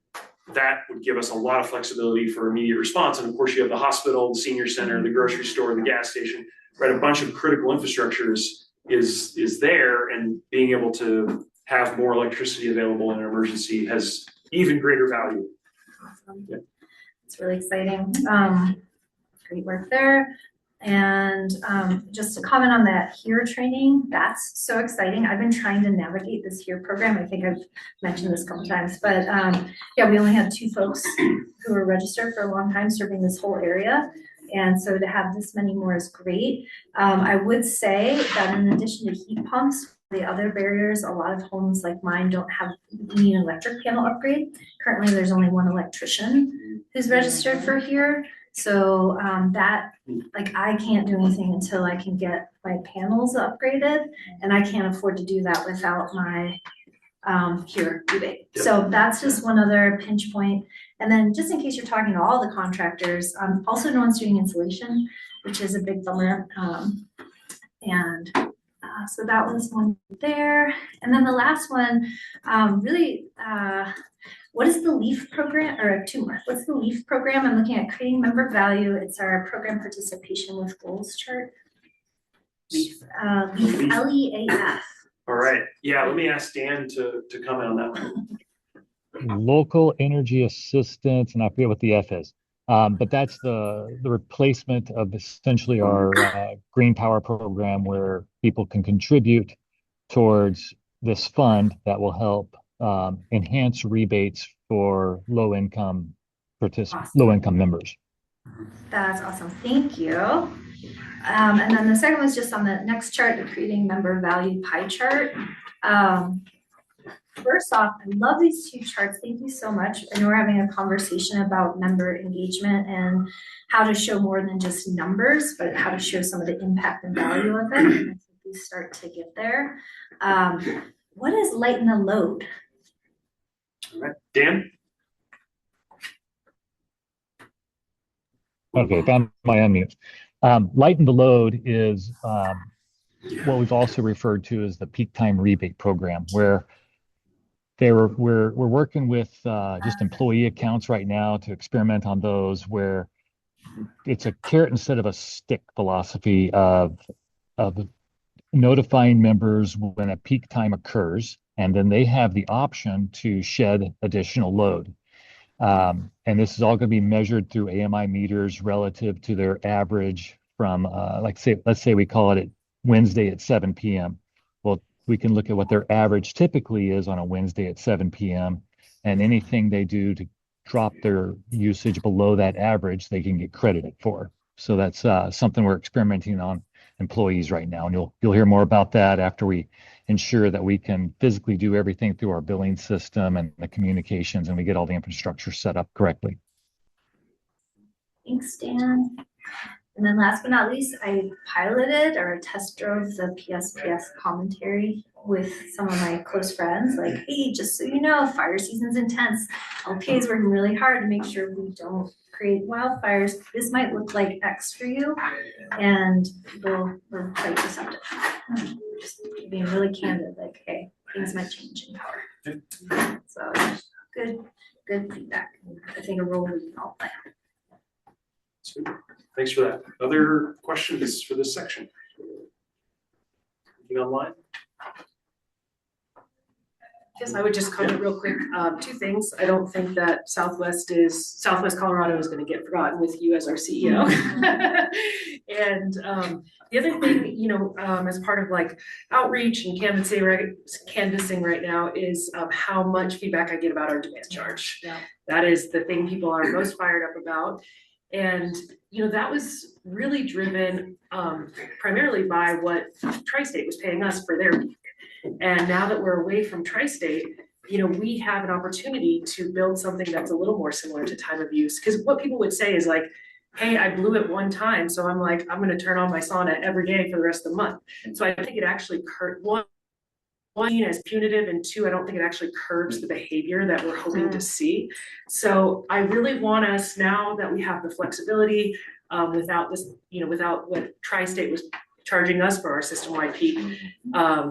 That would give us a lot of flexibility for immediate response. And of course, you have the hospital, the senior center, the grocery store, the gas station, right? A bunch of critical infrastructure is there, and being able to have more electricity available in an emergency has even greater value. Awesome. Yeah. It's really exciting. Great work there. And just to comment on that HERE training, that's so exciting. I've been trying to navigate this HERE program. I think I've mentioned this a couple times, but yeah, we only had 2 folks who were registered for a long time serving this whole area. And so to have this many more is great. I would say that in addition to heat pumps, the other barriers, a lot of homes like mine don't need an electric panel upgrade. Currently, there's only 1 electrician who's registered for HERE. So I can't do anything until I can get my panels upgraded, and I can't afford to do that without my HERE rebate. So that's just one other pinch point. And then just in case you're talking to all the contractors, also no one's doing insulation, which is a big bummer. So that was one there. And then the last one, what is the LEAF program, or 2 more? What's the LEAF program? I'm looking at creating member value. It's our program participation with goals chart. LEAF, LEAF. All right. Yeah, let me ask Dan to comment on that one. Local energy assistance, and I forget what the F is. But that's the replacement of essentially our green power program, where people can contribute towards this fund that will help enhance rebates for low-income members. That's awesome. Thank you. And then the second was just on the next chart, the creating member value pie chart. First off, I love these 2 charts. Thank you so much. I know we're having a conversation about member engagement and how to show more than just numbers, but how to show some of the impact and value of it. And I think we start to get there. What is lighten the load? All right, Dan? Okay, found my unmute. Lighten the load is what we've also referred to as the peak time rebate program, where we're working with just employee accounts right now to experiment on those, where it's a carrot instead of a stick philosophy of notifying members when a peak time occurs, and then they have the option to shed additional load. And this is all going to be measured through AMI meters relative to their average from, let's say we call it Wednesday at 7 p.m. Well, we can look at what their average typically is on a Wednesday at 7 p.m. and anything they do to drop their usage below that average, they can get credited for. So that's something we're experimenting on employees right now. And you'll hear more about that after we ensure that we can physically do everything through our billing system and the communications, and we get all the infrastructure set up correctly. Thanks, Dan. And then last but not least, I piloted or test drove the PSPS commentary with some of my close friends. Like, hey, just so you know, fire season's intense. LPEA is working really hard to make sure we don't create wildfires. This might look like X for you, and people were quite receptive. Just being really candid, like, hey, things might change in power. So good feedback. I think a role we can all play. Sweet. Thanks for that. Other questions for this section? Anything online? I guess I would just comment real quick, 2 things. I don't think that Southwest Colorado is going to get forgotten with you as our CEO. And the other thing, as part of like outreach and canvassing right now is how much feedback I get about our demand charge. Yeah. That is the thing people are most fired up about. And, that was really driven primarily by what Tri-State was paying us for their peak. And now that we're away from Tri-State, we have an opportunity to build something that's a little more similar to time of use. Because what people would say is like, hey, I blew it one time, so I'm like, I'm gonna turn on my sauna every day for the rest of the month. So I think it actually one is punitive, and two, I don't think it actually curbs the behavior that we're hoping to see. So I really want us, now that we have the flexibility, without this, without what Tri-State was charging us for our system-wide peak,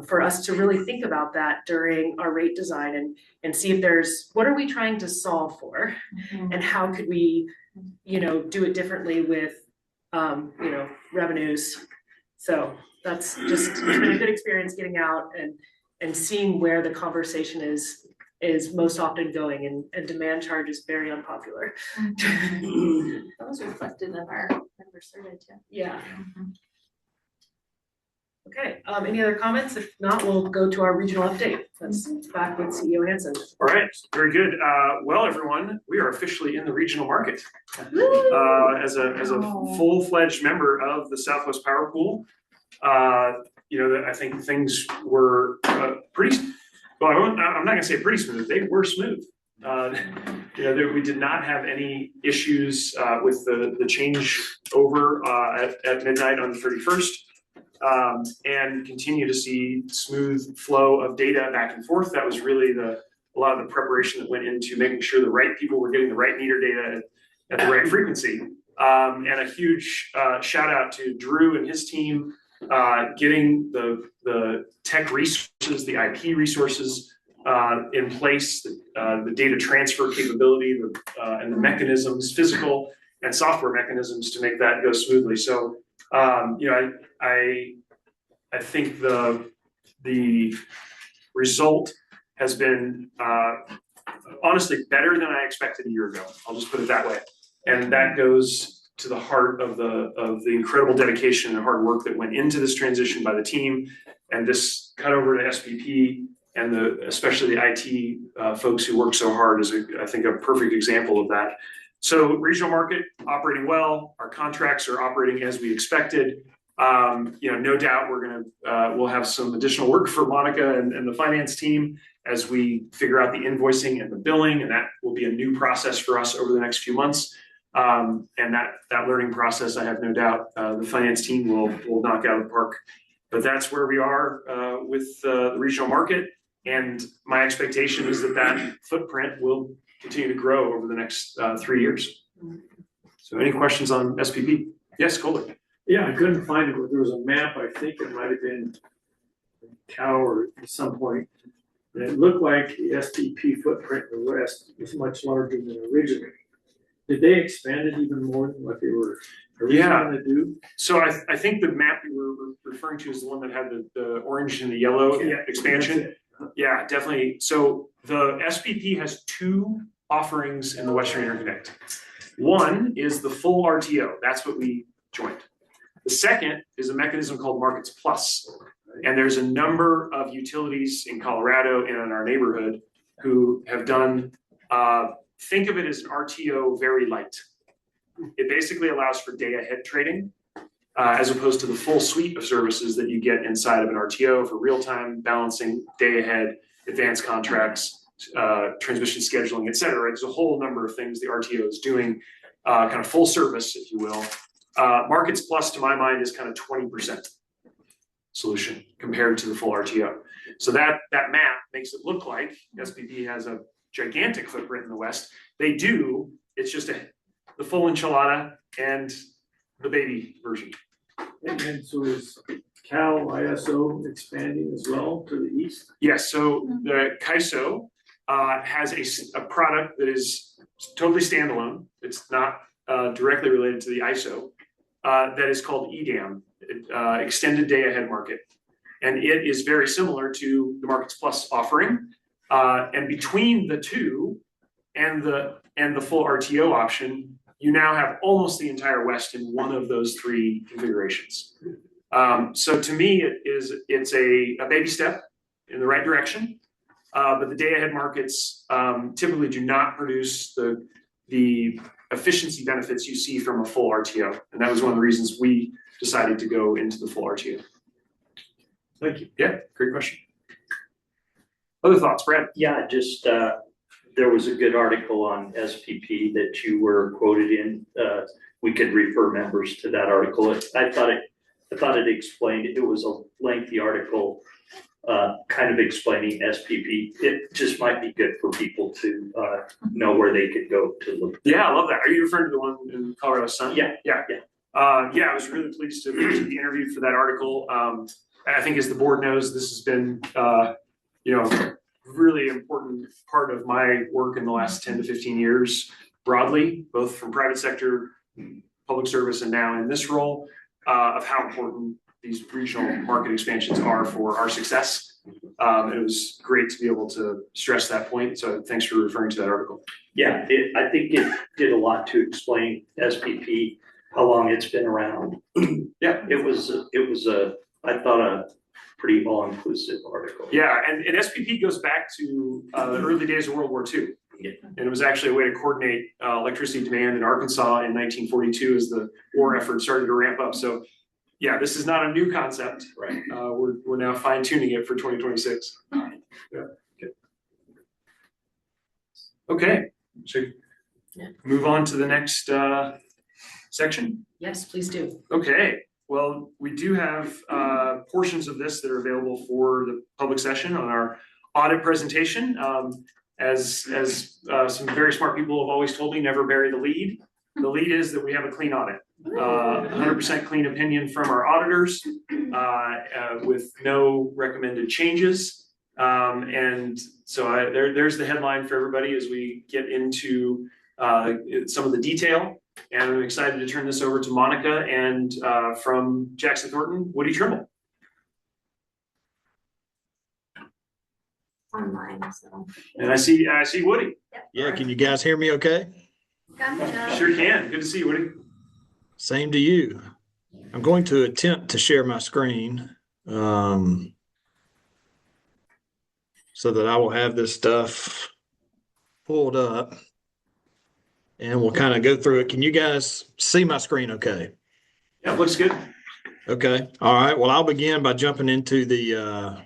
for us to really think about that during our rate design and see if what are we trying to solve for, and how could we, do it differently with, revenues. So that's just, it's been a good experience getting out and seeing where the conversation is most often going, and demand charge is very unpopular. That was reflected in our member survey too. Yeah. Okay, any other comments? If not, we'll go to our regional update. That's back with CEO Hansen. All right, very good. Well, everyone, we are officially in the regional market. As a full-fledged member of the Southwest Power Pool, I think things were pretty, well, I'm not gonna say pretty smooth, they were smooth. We did not have any issues with the change over at midnight on the 31st. And continue to see smooth flow of data back and forth. That was really a lot of the preparation that went into making sure the right people were getting the right meter data at the right frequency. And a huge shout out to Drew and his team, getting the tech resources, the IP resources in place, the data transfer capability, and the mechanisms, physical and software mechanisms to make that go smoothly. So, I think the result has been honestly better than I expected a year ago. I'll just put it that way, and that goes to the heart of the incredible dedication and hard work that went into this transition by the team, and this cut over to SPP and especially the IT folks who worked so hard is I think a perfect example of that. So regional market operating well, our contracts are operating as we expected. No doubt we'll have some additional work for Monica and the finance team as we figure out the invoicing and the billing, and that will be a new process for us over the next few months. And that learning process, I have no doubt, the finance team will knock out of the park. But that's where we are with the regional market, and my expectation is that footprint will continue to grow over the next 3 years. So any questions on SPP? Yes, Kohler. Yeah, I couldn't find it, but there was a map, I think it might have been Cal or at some point. And it looked like the SPP footprint in the west was much larger than originally. Did they expand it even more than what they were originally going to do? So I think the map you were referring to is the one that had the orange and the yellow expansion. Yeah, definitely. So the SPP has 2 offerings in the Western Interconnect. One is the full RTO. That's what we joined. The second is a mechanism called Markets Plus. And there's a number of utilities in Colorado and in our neighborhood who have done, think of it as an RTO very light. It basically allows for day ahead trading, as opposed to the full suite of services that you get inside of an RTO for real-time balancing, day ahead, advanced contracts, transmission scheduling, et cetera. There's a whole number of things the RTO is doing, kind of full service, if you will. Markets Plus, to my mind, is kind of 20% solution compared to the full RTO. So that map makes it look like SPP has a gigantic footprint in the West. They do, it's just the full enchilada and the baby version. And so is Cal ISO expanding as well to the east? Yes, so the CAISO has a product that is totally standalone. It's not directly related to the ISO. That is called EDAM, Extended Day Ahead Market. And it is very similar to the Markets Plus offering. And between the two and the full RTO option, you now have almost the entire West in one of those 3 configurations. So to me, it's a baby step in the right direction. But the day ahead markets typically do not produce the efficiency benefits you see from a full RTO. And that was one of the reasons we decided to go into the full RTO. Thank you. Yeah, great question. Other thoughts, Brad? Yeah, just there was a good article on SPP that you were quoted in we could refer members to that article. I thought it explained, it was a lengthy article, kind of explaining SPP. It just might be good for people to know where they could go to look. Yeah, I love that. Are you referring to the one in Colorado Sun? Yeah. Yeah, I was really pleased to be interviewed for that article. I think as the board knows, this has been, really important part of my work in the last 10 to 15 years broadly, both from private sector, public service, and now in this role, of how important these regional market expansions are for our success. It was great to be able to stress that point. So thanks for referring to that article. Yeah, I think it did a lot to explain SPP, how long it's been around. Yeah, it was I thought a pretty all-inclusive article. Yeah, and SPP goes back to the early days of World War II. Yeah. And it was actually a way to coordinate electricity demand in Arkansas in 1942 as the war effort started to ramp up. So yeah, this is not a new concept. Right. We're now fine-tuning it for 2026. Yeah. Okay. So move on to the next section. Yes, please do. Okay. Well, we do have portions of this that are available for the public session on our audit presentation. As some very smart people have always told me, never bury the lead. The lead is that we have a clean audit, 100% clean opinion from our auditors with no recommended changes. And so there's the headline for everybody as we get into some of the detail. And I'm excited to turn this over to Monica and from Jackson Thornton, Woody Trimble. Online, so. And I see Woody. Yeah, can you guys hear me okay? Gotcha. Sure can. Good to see you, Woody. Same to you. I'm going to attempt to share my screen so that I will have this stuff pulled up and we'll kind of go through it. Can you guys see my screen okay? Yeah, looks good. Okay. All right. Well, I'll begin by jumping into the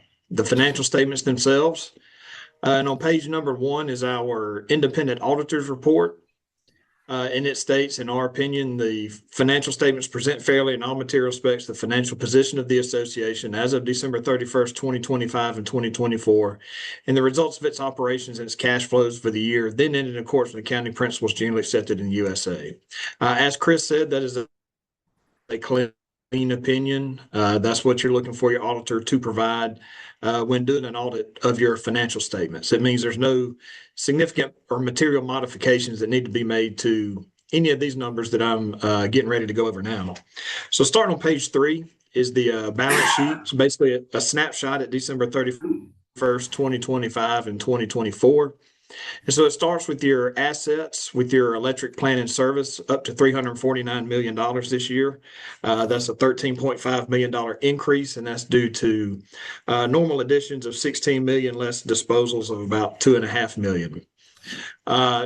financial statements themselves. And on page number 1 is our independent auditor's report. And it states, in our opinion, the financial statements present fairly in all material respects the financial position of the association as of December 31st, 2025 and 2024, and the results of its operations and its cash flows for the year, then ended in accordance with accounting principles generally accepted in the USA. As Chris said, that is a clean opinion. That's what you're looking for your auditor to provide when doing an audit of your financial statements. It means there's no significant or material modifications that need to be made to any of these numbers that I'm getting ready to go over now. So starting on page 3 is the balance sheet. It's basically a snapshot at December 31st, 2025 and 2024. And so it starts with your assets, with your electric plant and service up to $349 million this year. That's a $13.5 million increase, and that's due to normal additions of $16 million, less disposals of about $2.5 million.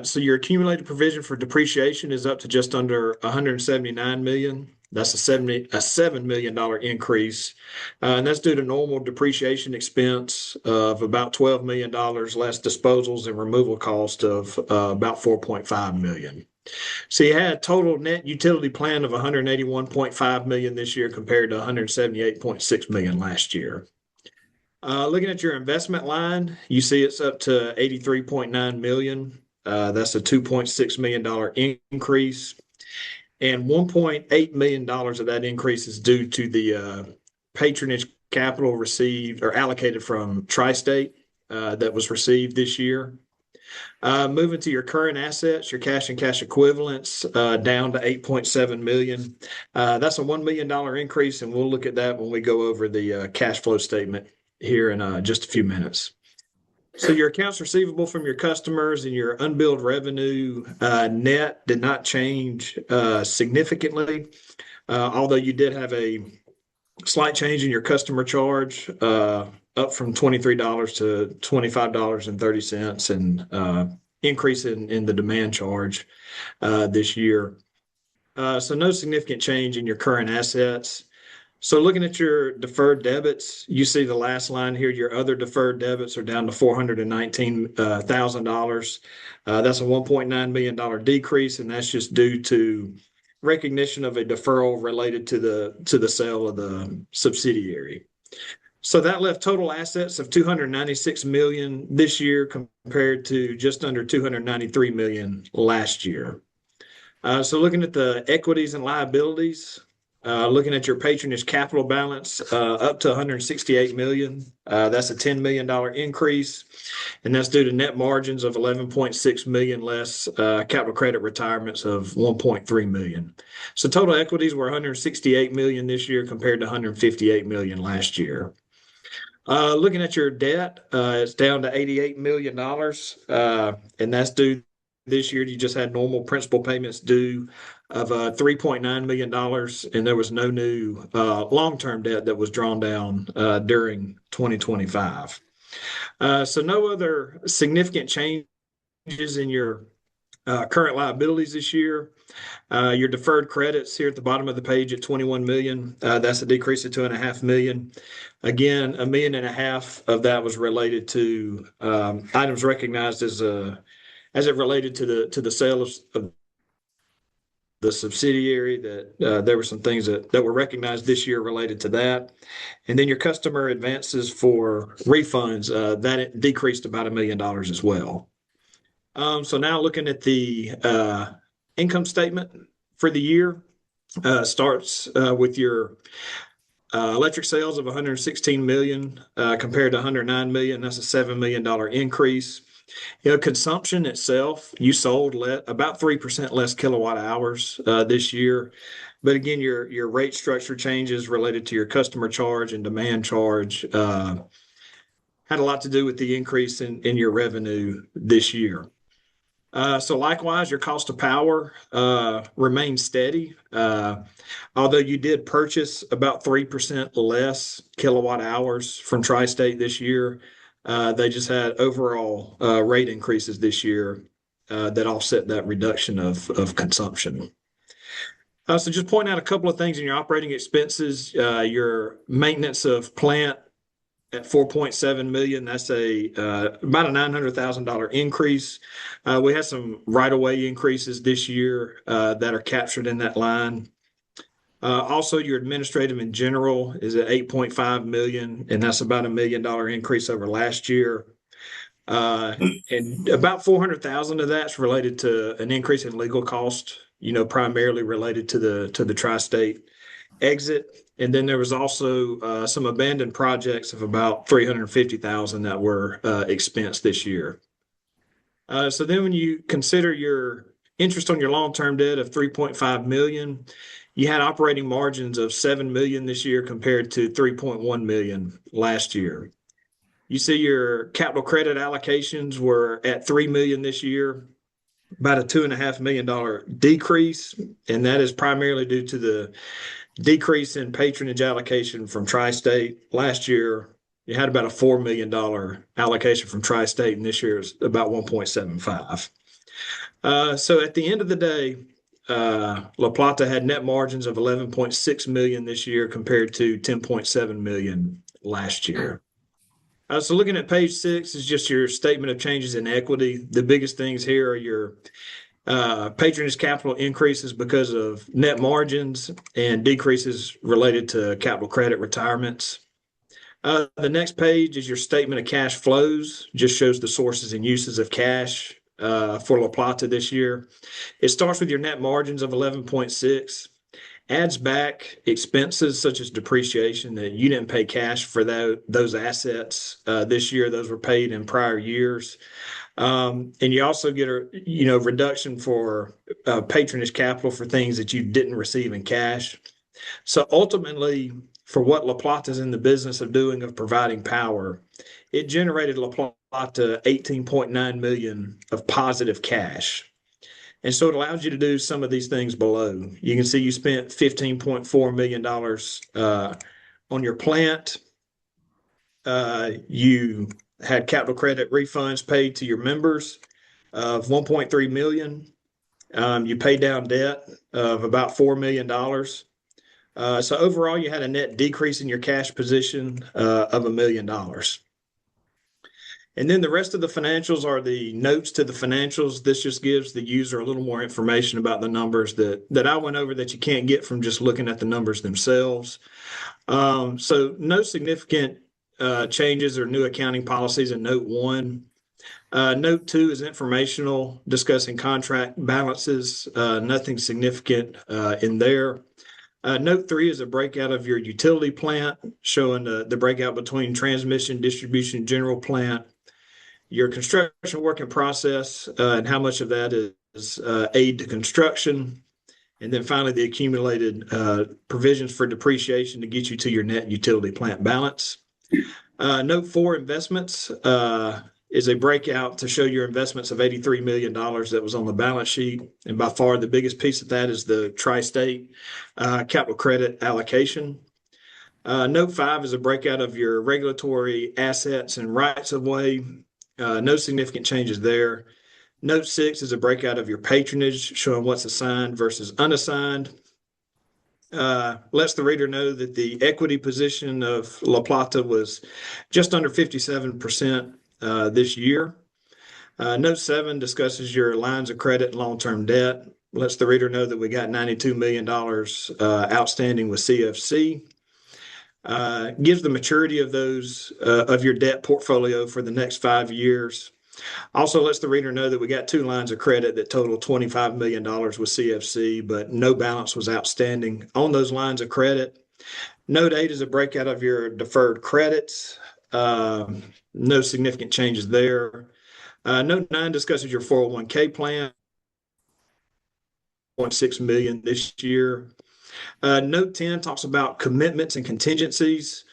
So your accumulated provision for depreciation is up to just under $179 million. That's a $7 million increase. And that's due to normal depreciation expense of about $12 million, less disposals and removal cost of about $4.5 million. So you had a total net utility plan of $181.5 million this year compared to $178.6 million last year. Looking at your investment line, you see it's up to $83.9 million. That's a $2.6 million increase. And $1.8 million of that increase is due to the patronage capital received or allocated from Tri-State that was received this year. Moving to your current assets, your cash and cash equivalents down to $8.7 million. That's a $1 million increase, and we'll look at that when we go over the cash flow statement here in just a few minutes. So your accounts receivable from your customers and your unbilled revenue net did not change significantly, although you did have a slight change in your customer charge up from $23 to $25.30 and increase in the demand charge this year. So no significant change in your current assets. So looking at your deferred debits, you see the last line here, your other deferred debits are down to $419,000. That's a $1.9 million decrease, and that's just due to recognition of a deferral related to the sale of the subsidiary. So that left total assets of 296 million this year compared to just under 293 million last year. So looking at the equities and liabilities, looking at your patronage capital balance, up to 168 million. That's a $10 million increase, and that's due to net margins of 11.6 million less capital credit retirements of 1.3 million. So total equities were 168 million this year compared to 158 million last year. Looking at your debt, it's down to $88 million, and that's due this year. You just had normal principal payments due of $3.9 million, and there was no new long-term debt that was drawn down during 2025. So no other significant changes in your current liabilities this year. Your deferred credits here at the bottom of the page at 21 million. That's a decrease of 2.5 million. Again, 1.5 million of that was related to items recognized as it related to the sale of the subsidiary. That there were some things that were recognized this year related to that. And then your customer advances for refunds, that it decreased about $1 million as well. So now looking at the income statement for the year, starts with your electric sales of 116 million compared to 109 million. That's a $7 million increase. Consumption itself, you sold about 3% less kilowatt hours this year. But again, your rate structure changes related to your customer charge and demand charge had a lot to do with the increase in your revenue this year. So likewise, your cost of power remained steady. Although you did purchase about 3% less kilowatt hours from Tri-State this year, they just had overall rate increases this year that offset that reduction of consumption. So just point out a couple of things in your operating expenses. Your maintenance of plant at 4.7 million, that's about a $900,000 increase. We had some right-of-way increases this year that are captured in that line. Also, your administrative and general is at 8.5 million, and that's about $1 million increase over last year. And about 400,000 of that's related to an increase in legal cost, primarily related to the Tri-State exit. And then there was also some abandoned projects of about 350,000 that were expensed this year. So then when you consider your interest on your long-term debt of 3.5 million, you had operating margins of 7 million this year compared to 3.1 million last year. You see your capital credit allocations were at 3 million this year, about a $2.5 million decrease, and that is primarily due to the decrease in patronage allocation from Tri-State. Last year, you had about a $4 million allocation from Tri-State, and this year is about 1.75. So at the end of the day, La Plata had net margins of 11.6 million this year compared to 10.7 million last year. So looking at page 6 is just your statement of changes in equity. The biggest things here are your patronage capital increases because of net margins and decreases related to capital credit retirements. The next page is your statement of cash flows, just shows the sources and uses of cash for La Plata this year. It starts with your net margins of 11.6, adds back expenses such as depreciation that you didn't pay cash for those assets this year. Those were paid in prior years. And you also get a reduction for patronage capital for things that you didn't receive in cash. So ultimately, for what La Plata is in the business of doing, of providing power, it generated La Plata 18.9 million of positive cash. And so it allows you to do some of these things below. You can see you spent $15.4 million on your plant. You had capital credit refunds paid to your members of 1.3 million. You paid down debt of about $4 million. So overall, you had a net decrease in your cash position of $1 million. And then the rest of the financials are the notes to the financials. This just gives the user a little more information about the numbers that I went over that you can't get from just looking at the numbers themselves. So no significant changes or new accounting policies in note 1. Note 2 is informational, discussing contract balances, nothing significant in there. Note 3 is a breakout of your utility plant, showing the breakout between transmission, distribution, general plant, your construction work in process, and how much of that is aid to construction. And then finally, the accumulated provisions for depreciation to get you to your net utility plant balance. Note 4, investments, is a breakout to show your investments of $83 million that was on the balance sheet. And by far the biggest piece of that is the tri-state capital credit allocation. Note 5 is a breakout of your regulatory assets and rights of way. No significant changes there. Note 6 is a breakout of your patronage, showing what's assigned versus unassigned. Lets the reader know that the equity position of La Plata was just under 57% this year. Note 7 discusses your lines of credit and long-term debt. Lets the reader know that we got $92 million outstanding with CFC. Gives the maturity of those of your debt portfolio for the next 5 years. Also lets the reader know that we got 2 lines of credit that total $25 million with CFC, but no balance was outstanding on those lines of credit. Note 8 is a breakout of your deferred credits. No significant changes there. Note 9 discusses your 401k plan, $0.6 million this year. Note 10 talks about commitments and contingencies.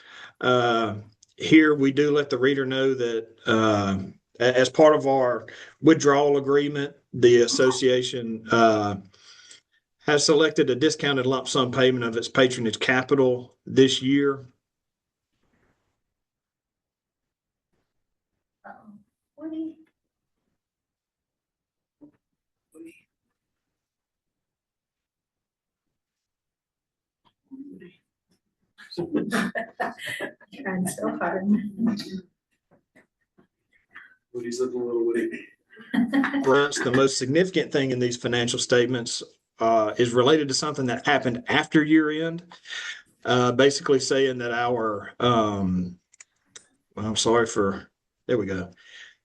Here we do let the reader know that as part of our withdrawal agreement, the association has selected a discounted lump sum payment of its patronage capital this year. Trying so hard. Woody's looking a little witty. Perhaps the most significant thing in these financial statements is related to something that happened after year end. Basically saying that our, there we go.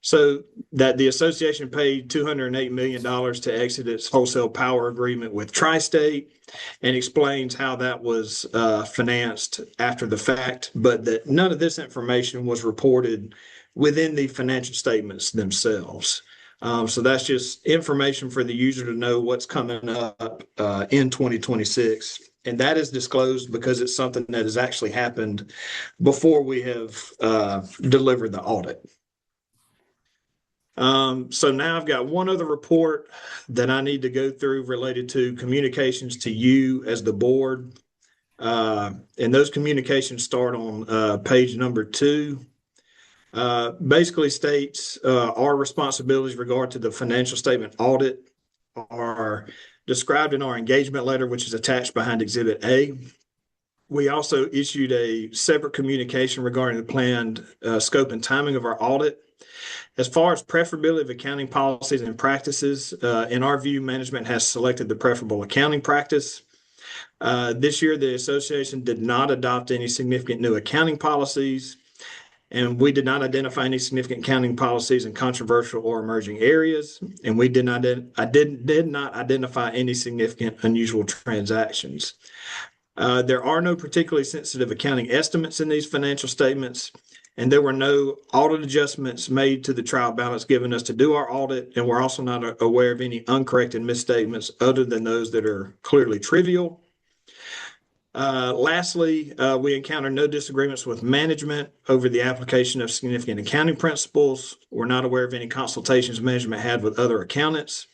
So that the association paid $208 million to exit its wholesale power agreement with Tri-State, and explains how that was financed after the fact, but that none of this information was reported within the financial statements themselves. So that's just information for the user to know what's coming up in 2026. And that is disclosed because it's something that has actually happened before we have delivered the audit. So now I've got one other report that I need to go through related to communications to you as the board. And those communications start on page number 2. Basically states our responsibilities regard to the financial statement audit are described in our engagement letter, which is attached behind Exhibit A. We also issued a separate communication regarding the planned scope and timing of our audit. As far as preferability of accounting policies and practices, in our view, management has selected the preferable accounting practice. This year, the association did not adopt any significant new accounting policies, and we did not identify any significant accounting policies in controversial or emerging areas, and we did not identify any significant unusual transactions. There are no particularly sensitive accounting estimates in these financial statements, and there were no audit adjustments made to the trial balance given us to do our audit, and we're also not aware of any uncorrected misstatements other than those that are clearly trivial. Lastly, we encountered no disagreements with management over the application of significant accounting principles. We're not aware of any consultations management had with other accountants.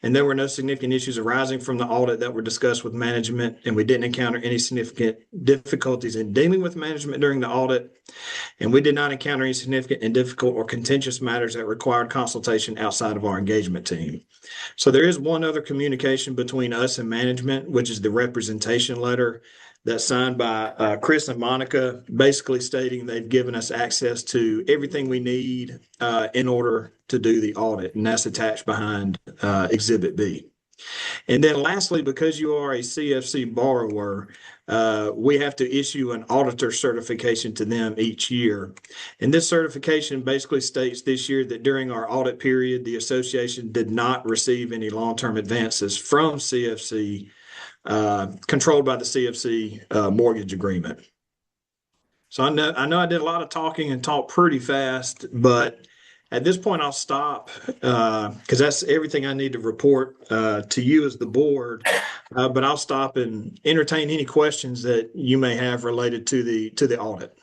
And there were no significant issues arising from the audit that were discussed with management, and we didn't encounter any significant difficulties in dealing with management during the audit. And we did not encounter any significant and difficult or contentious matters that required consultation outside of our engagement team. So there is one other communication between us and management, which is the representation letter. that's signed by Chris and Monica, basically stating they've given us access to everything we need in order to do the audit, and that's attached behind Exhibit B. And then lastly, because you are a CFC borrower, we have to issue an auditor certification to them each year. And this certification basically states this year that during our audit period, the association did not receive any long-term advances from CFC, controlled by the CFC mortgage agreement. So I know I did a lot of talking and talked pretty fast, but at this point I'll stop because that's everything I need to report to you as the board. But I'll stop and entertain any questions that you may have related to the audit.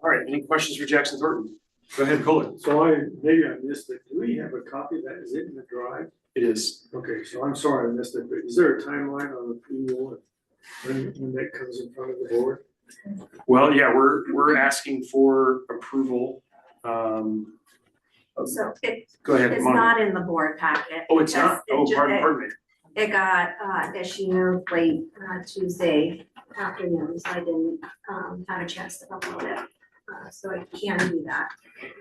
All right, any questions for Jackson Thornton? Go ahead, Colin. So maybe I missed it. Do we have a copy of that? Is it in the drive? It is. Okay, so I'm sorry I missed it, but is there a timeline on the approval when that comes in front of the board? Well, yeah, we're asking for approval. So Go ahead, it's Monica. not in the board packet. Oh, it's because not? Oh, pardon me. It got issued late Tuesday afternoon, so I didn't have a chance to upload it. So I can do that.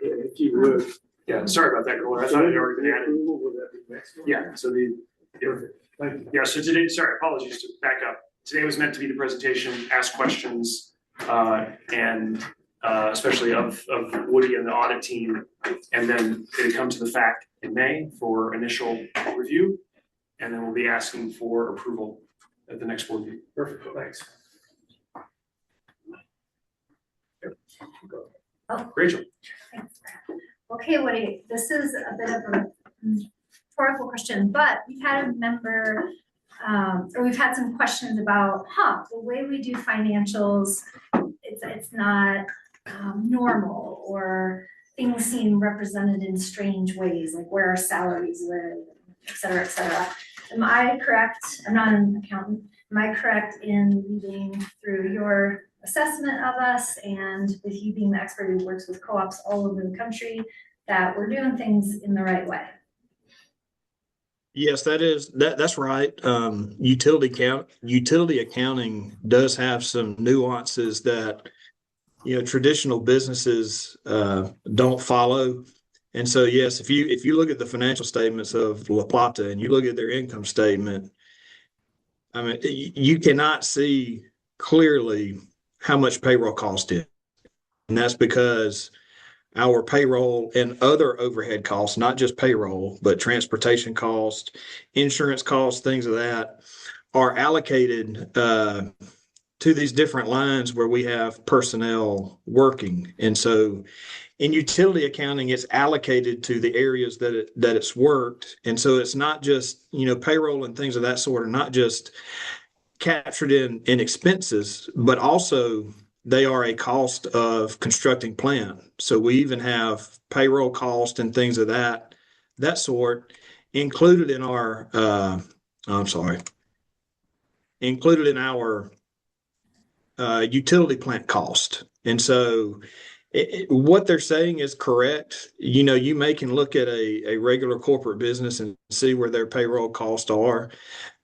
If you would. Yeah, sorry about that, Colin. I thought it had already been added. Approval, would that be next one? Yeah, so Thank you. yeah, so today, sorry, apologies to back up. Today was meant to be the presentation, ask questions, and especially of Woody and the audit team. And then it come to the fact in May for initial review. And then we'll be asking for approval at the next board meeting. Perfect, thanks. Oh. Rachel. Thanks. Okay, Woody, this is a bit of a rhetorical question, but we've had a member, or we've had some questions about, the way we do financials, it's not normal, or things seem represented in strange ways, like where our salaries live, et cetera, et cetera. Am I correct? I'm not an accountant. Am I correct in reading through your assessment of us, and with you being the expert who works with co-ops all over the country, that we're doing things in the right way? Yes, that's right. Utility accounting does have some nuances that traditional businesses don't follow. And so yes, if you look at the financial statements of La Plata and you look at their income statement, I mean, you cannot see clearly how much payroll cost is. And that's because our payroll and other overhead costs, not just payroll, but transportation costs, insurance costs, things of that, are allocated to these different lines where we have personnel working. And so in utility accounting, it's allocated to the areas that it's worked. And so it's not just, payroll and things of that sort are not just captured in expenses, but also they are a cost of constructing plant. So we even have payroll cost and things of that sort included in our utility plant cost. And so what they're saying is correct. You can look at a regular corporate business and see where their payroll costs are.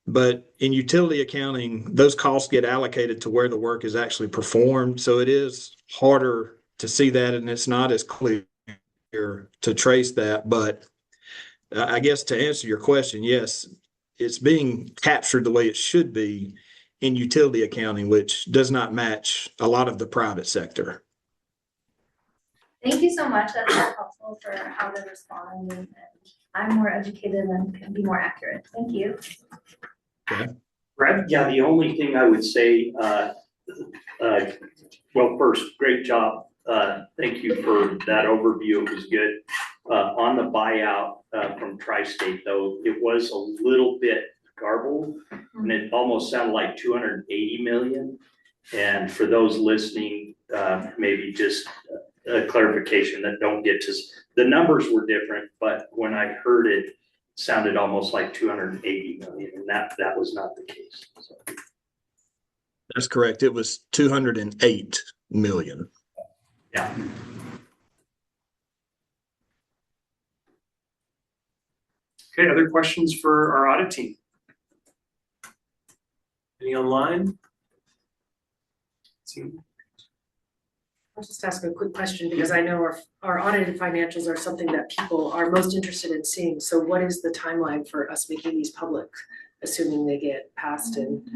But in utility accounting, those costs get allocated to where the work is actually performed. So it is harder to see that, and it's not as clear to trace that. But I guess to answer your question, yes, it's being captured the way it should be in utility accounting, which does not match a lot of the private sector. Thank you so much. That's very helpful for how to respond, and I'm more educated and can be more accurate. Thank you. Okay. Brad? Yeah, the only thing I would say, well, first, great job. Thank you for that overview. It was good. On the buyout from Tri-State, though, it was a little bit garbled, and it almost sounded like 280 million. And for those listening, maybe just a clarification that don't get to, the numbers were different, but when I heard it, sounded almost like 280 million, and that was not the case. So. That's correct. It was 208 million. Yeah. Okay, other questions for our audit team? Any online? See? I'll just ask a quick question because I know our audited financials are something that people are most interested in seeing. So what is the timeline for us making these public, assuming they get passed and?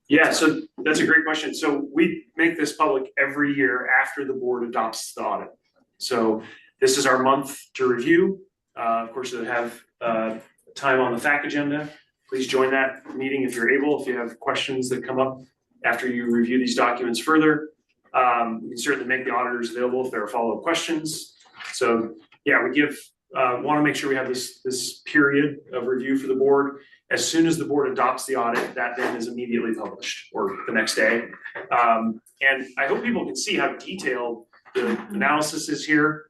Yeah, so that's a great question. So we make this public every year after the board adopts the audit. So this is our month to review. Of course, they have time on the FAC agenda. Please join that meeting if you're able. If you have questions that come up after you review these documents further. We can certainly make the auditors available if there are follow-up questions. So yeah, we want to make sure we have this period of review for the board. As soon as the board adopts the audit, that then is immediately published or the next day. And I hope people can see how detailed the analysis is here.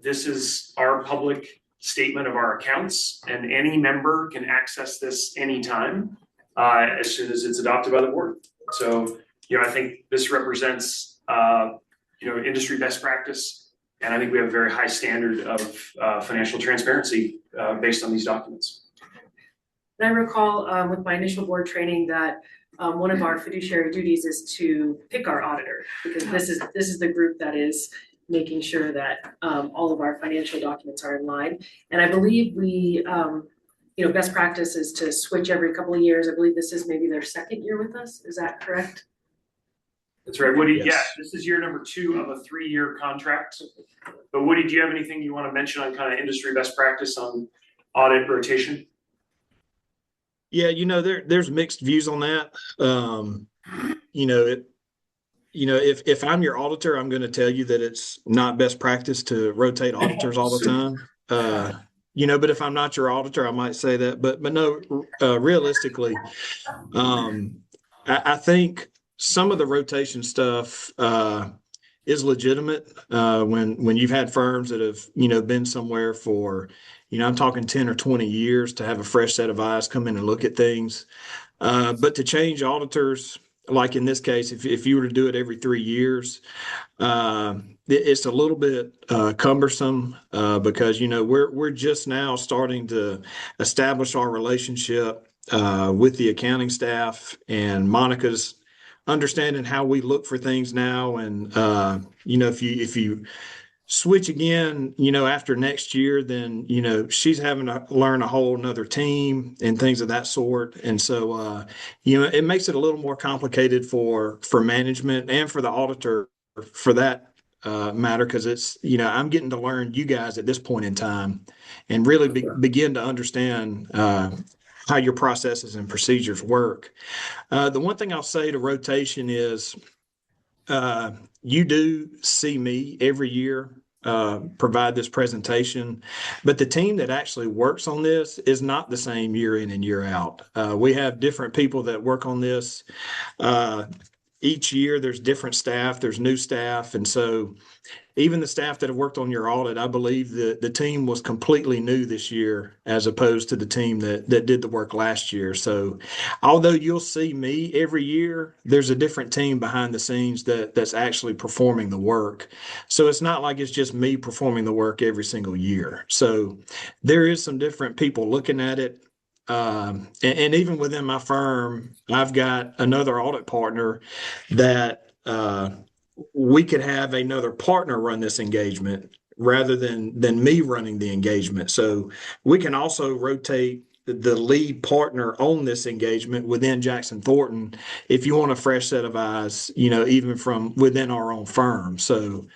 This is our public statement of our accounts, and any member can access this anytime as soon as it's adopted by the board. So I think this represents, industry best practice, and I think we have a very high standard of financial transparency based on these documents. And I recall with my initial board training that one of our fiduciary duties is to pick our auditor, because this is the group that is making sure that all of our financial documents are in line. And I believe we, best practice is to switch every couple of years. I believe this is maybe their second year with us. Is that correct? That's right, Woody. Yes. Yeah, this is year number 2 of a 3-year contract. But Woody, do you have anything you want to mention on kind of industry best practice on audit rotation? Yeah, there's mixed views on that. If I'm your auditor, I'm going to tell you that it's not best practice to rotate auditors all the time. But if I'm not your auditor, I might say that. But no, realistically, I think some of the rotation stuff is legitimate when you've had firms that have been somewhere for I'm talking 10 or 20 years to have a fresh set of eyes come in and look at things. But to change auditors, like in this case, if you were to do it every 3 years, it's a little bit cumbersome because we're just now starting to establish our relationship with the accounting staff, and Monica's understanding how we look for things now. And if you switch again, after next year, then, she's having to learn a whole nother team and things of that sort. And so, it makes it a little more complicated for management and for the auditor for that matter, because it's, I'm getting to learn you guys at this point in time and really begin to understand how your processes and procedures work. The one thing I'll say to rotation is, you do see me every year provide this presentation, but the team that actually works on this is not the same year in and year out. We have different people that work on this. Each year there's different staff, there's new staff, and so even the staff that have worked on your audit, I believe that the team was completely new this year as opposed to the team that did the work last year. So although you'll see me every year, there's a different team behind the scenes that's actually performing the work. So it's not like it's just me performing the work every single year. So there is some different people looking at it. And even within my firm, I've got another audit partner that we could have another partner run this engagement rather than me running the engagement. So we can also rotate the lead partner on this engagement within Jackson Thornton if you want a fresh set of eyes, even from within our own firm. So,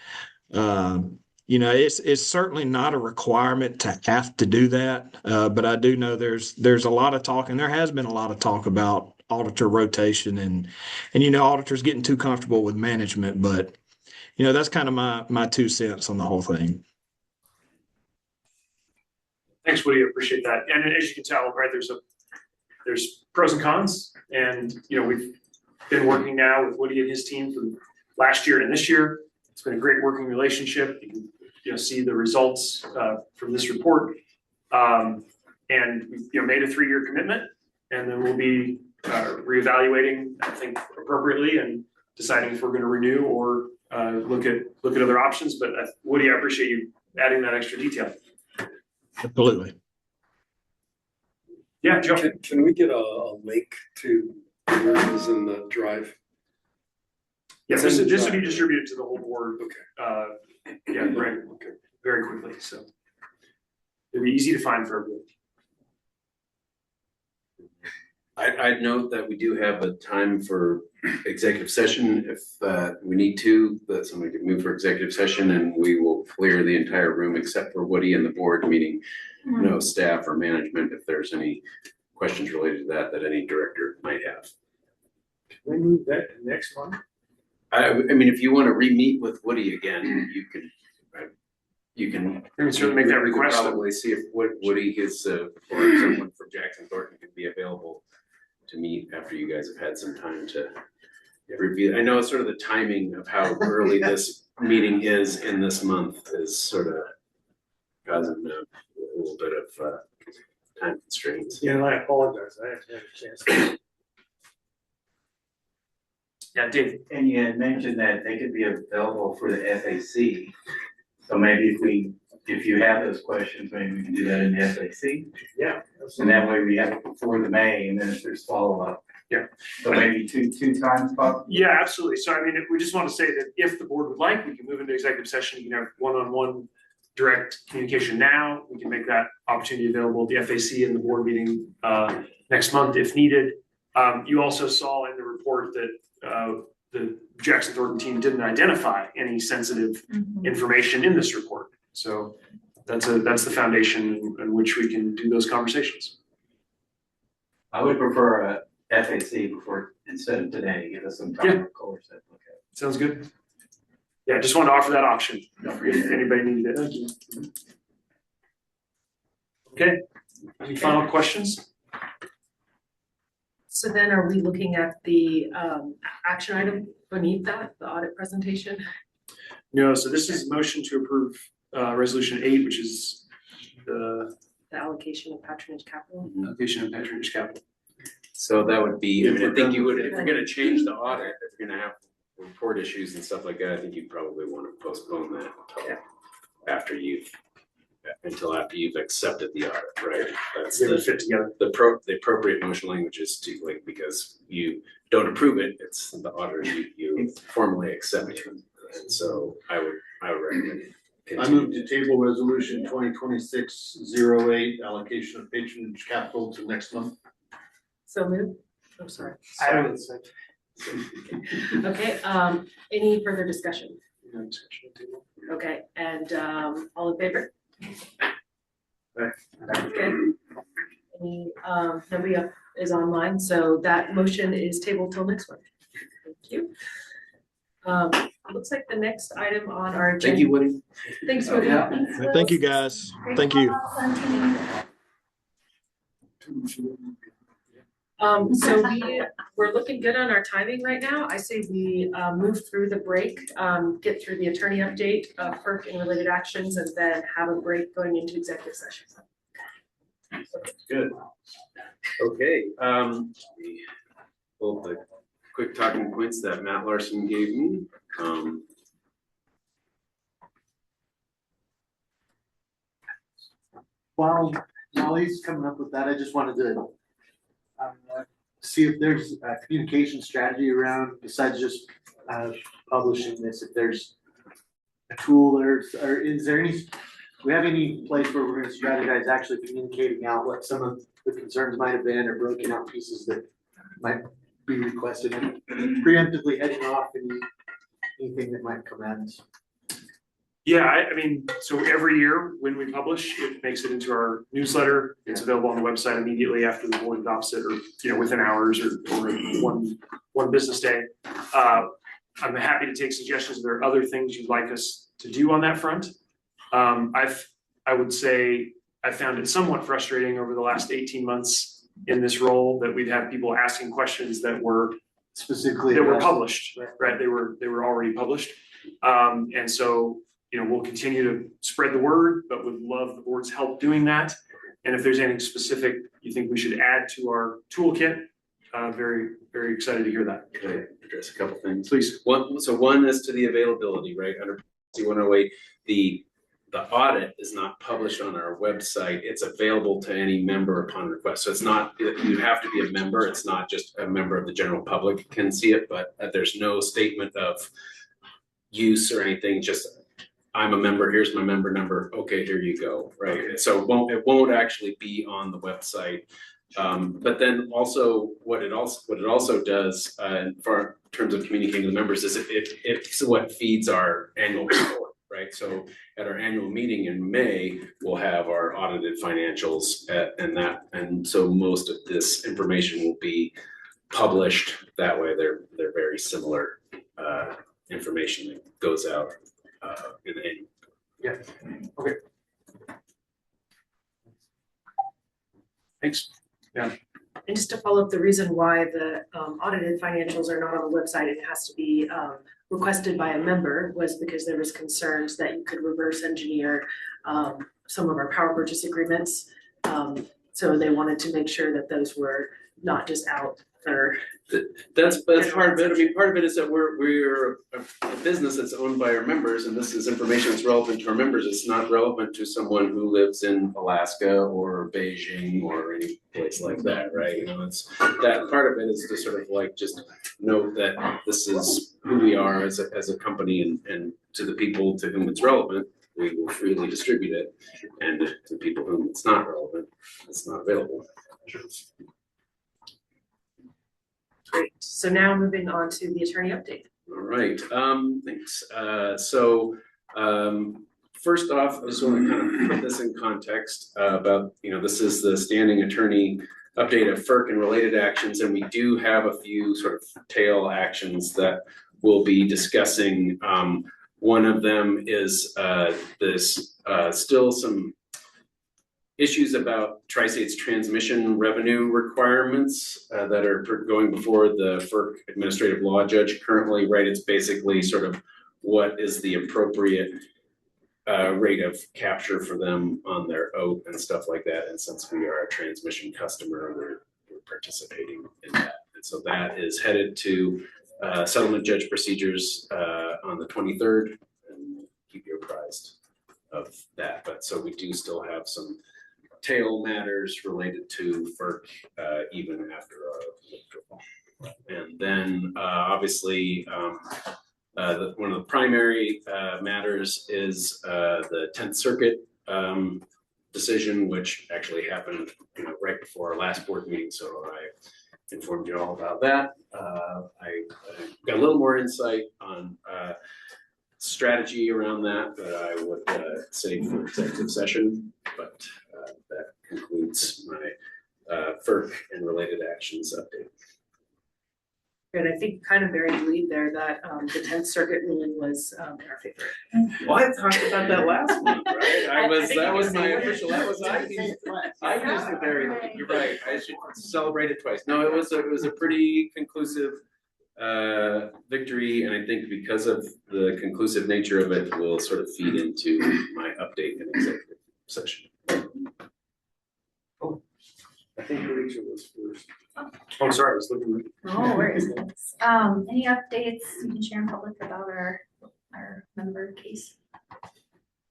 it's certainly not a requirement to have to do that. But I do know there's a lot of talk, and there has been a lot of talk about auditor rotation and auditors getting too comfortable with management, but that's kind of my 2 cents on the whole thing. Thanks, Woody. I appreciate that. And as you can tell, right, there's pros and cons, and we've been working now with Woody and his team from last year and this year. It's been a great working relationship. You can see the results from this report, and we made a 3-year commitment, and then we'll be reevaluating, I think, appropriately and deciding if we're going to renew or look at other options. But Woody, I appreciate you adding that extra detail. Absolutely. Yeah, Joe. Can we get a link to where it is in the drive? Yes, It's in the this would be drive. distributed to the whole board. Okay. Yeah, right, Okay. very quickly, so. It'd be easy to find for everyone. I'd note that we do have a time for executive session if we need to, that somebody could move for executive session and we will clear the entire room except for Woody and the board, meaning no staff or management, if there's any questions related to that any director might have. Can we move that to next month? I mean, if you want to re-meet with Woody again, you can. Certainly make that we could request. Probably see if Woody is, or someone from Jackson Thornton can be available to meet after you guys have had some time to review. I know it's sort of the timing of how early this meeting is in this month is sort of causing a little bit of time constraints. Yeah, and I apologize, I haven't had a chance. Yeah, Dave. And you had mentioned that they could be available for the FAC. So maybe if you have those questions, maybe we can do that in the FAC. Yeah. And that way we have it before the May, and then if there's follow-up. Yeah. So maybe two times, Bob? Yeah, absolutely. So I mean, we just want to say that if the board would like, we can move into executive session. You can have one-on-one direct communication now. We can make that opportunity available at the FAC in the board meeting next month if needed. You also saw in the report that the Jackson Thornton team didn't identify any sensitive information in this report. So that's the foundation in which we can do those conversations. I would prefer a FAC instead of today, give us some time to color set. Okay. Sounds good. Yeah, just wanted to offer that option. Don't forget if anybody needed it. Thank you. Okay, any final questions? So then are we looking at the action item beneath that, the audit presentation? No, so this is a motion to approve resolution 8, which is the allocation of patronage capital? Allocation of patronage capital. So that would be, I mean, I think you would, if you're gonna change the audit, if you're gonna have report issues and stuff like that, I think you probably want to postpone that until after you've accepted the audit, right? That's fit together. The appropriate motion language is to, like, because you don't approve it, it's the auditor you formally accept it. And so I would recommend it. I move to table resolution 2026-08, allocation of patronage capital to next month. So moved. I'm sorry. I would say. Okay, any further discussion? Okay, and all in favor? Okay. Any, nobody up is online, so that motion is tabled till next month. Thank you. Looks like the next item on our agenda. Thank you, Woody. Thanks, Woody. Thank you, guys. Thank you. So we're looking good on our timing right now. I say we move through the break, get through the attorney update, FERC and related actions, and then have a break going into executive session. Good. Okay, well, the quick talking points that Matt Larson gave me. While he's coming up with that, I just wanted to see if there's a communication strategy around, besides just publishing this, if there's a tool or is there any, do we have any place where we're gonna strategize actually communicating out what some of the concerns might have been, or broken out pieces that might be requested, and preemptively heading off anything that might come at us? Yeah, I mean, so every year when we publish, it makes it into our newsletter. It's available on the website immediately after the board adopts it, or within hours, or one business day. I'm happy to take suggestions if there are other things you'd like us to do on that front. I would say I found it somewhat frustrating over the last 18 months in this role that we'd have people asking questions that were specifically published, right? They were already published, and so. We'll continue to spread the word, but would love the board's help doing that. And if there's anything specific you think we should add to our toolkit, very, very excited to hear that. Can I address a couple things? Please. One is to the availability, right? Under policy 108, the audit is not published on our website. It's available to any member upon request. So it's not, you have to be a member. It's not just a member of the general public can see it, but there's no statement of use or anything, just I'm a member, here's my member number, okay, here you go, right? So it won't actually be on the website. But then also what it also does for in terms of communicating to the members is it's what feeds our annual report, right? So at our annual meeting in May, we'll have our audited financials and so most of this information will be published that way. They're very similar information that goes out in the annual. Yeah, okay. Thanks. Yeah. And just to follow up, the reason why the audited financials are not on the website, it has to be requested by a member, was because there was concerns that you could reverse engineer some of our power purchase agreements. So they wanted to make sure that those were not just out for. That's part of it. I mean, part of it is that we're a business that's owned by our members, and this is information that's relevant to our members. It's not relevant to someone who lives in Alaska or Beijing or any place like that, right? You know, it's that part of it is to sort of like just note that this is who we are as a company, and to the people to whom it's relevant, we will freely distribute it, and to people whom it's not relevant, it's not available. Great. So now moving on to the attorney update. All right. Thanks. First off, I just want to kind of put this in context about, this is the standing attorney update of FERC and related actions, and we do have a few sort of tail actions that we'll be discussing. One of them is still some issues about Tri-State's transmission revenue requirements that are going before the FERC administrative law judge currently, right? It's basically sort of what is the appropriate rate of capture for them on their OAT and stuff like that. And since we are a transmission customer, we're participating in that. And so that is headed to settlement judge procedures on the 23rd, and keep you apprised of that. But so we do still have some tail matters related to FERC even after our withdrawal. And then obviously one of the primary matters is the 10th Circuit decision, which actually happened right before our last board meeting. So I informed you all about that. I got a little more insight on strategy around that I would save for executive session, but that concludes my FERC and related actions update. And I think kind of buried the lead there that the 10th Circuit ruling was in our favor. Well, I talked about that last month, right? I used the buried lead. You're right. I should celebrate it twice. No, it was a pretty conclusive victory, and I think because of the conclusive nature of it, will sort of feed into my update in executive session. I think Rachel was first. Oh, sorry, I was looking. No worries. Any updates you can share in public about our member case?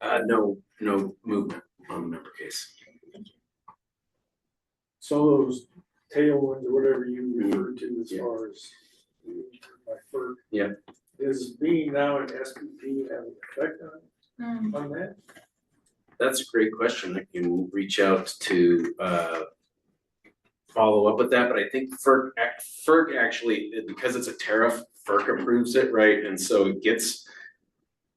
No movement on the member case. So those tailwinds or whatever you referred to as far as my FERC. Yeah. Is being now an SPP have an effect on that? That's a great question. I can reach out to follow up with that, but I think FERC actually, because it's a tariff, FERC approves it, right? And so it gets,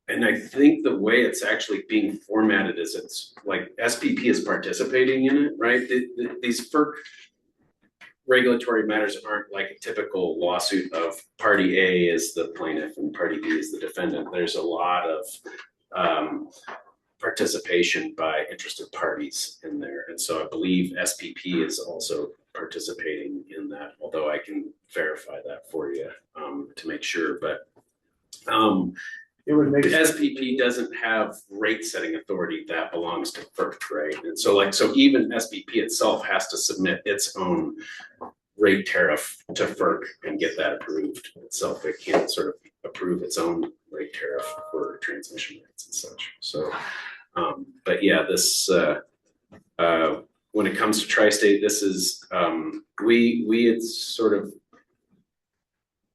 and I think the way it's actually being formatted is it's like SPP is participating in it, right? These FERC regulatory matters aren't like a typical lawsuit of party A is the plaintiff and party B is the defendant. There's a lot of participation by interested parties in there. And so I believe SPP is also participating in that, although I can verify that for you to make sure. But it would make SPP doesn't have rate setting authority, that belongs to FERC, right? And so even SPP itself has to submit its own rate tariff to FERC and get that approved itself. It can't sort of approve its own rate tariff for transmission rates and such. So But yeah, this, when it comes to Tri-State, this is, we had sort of,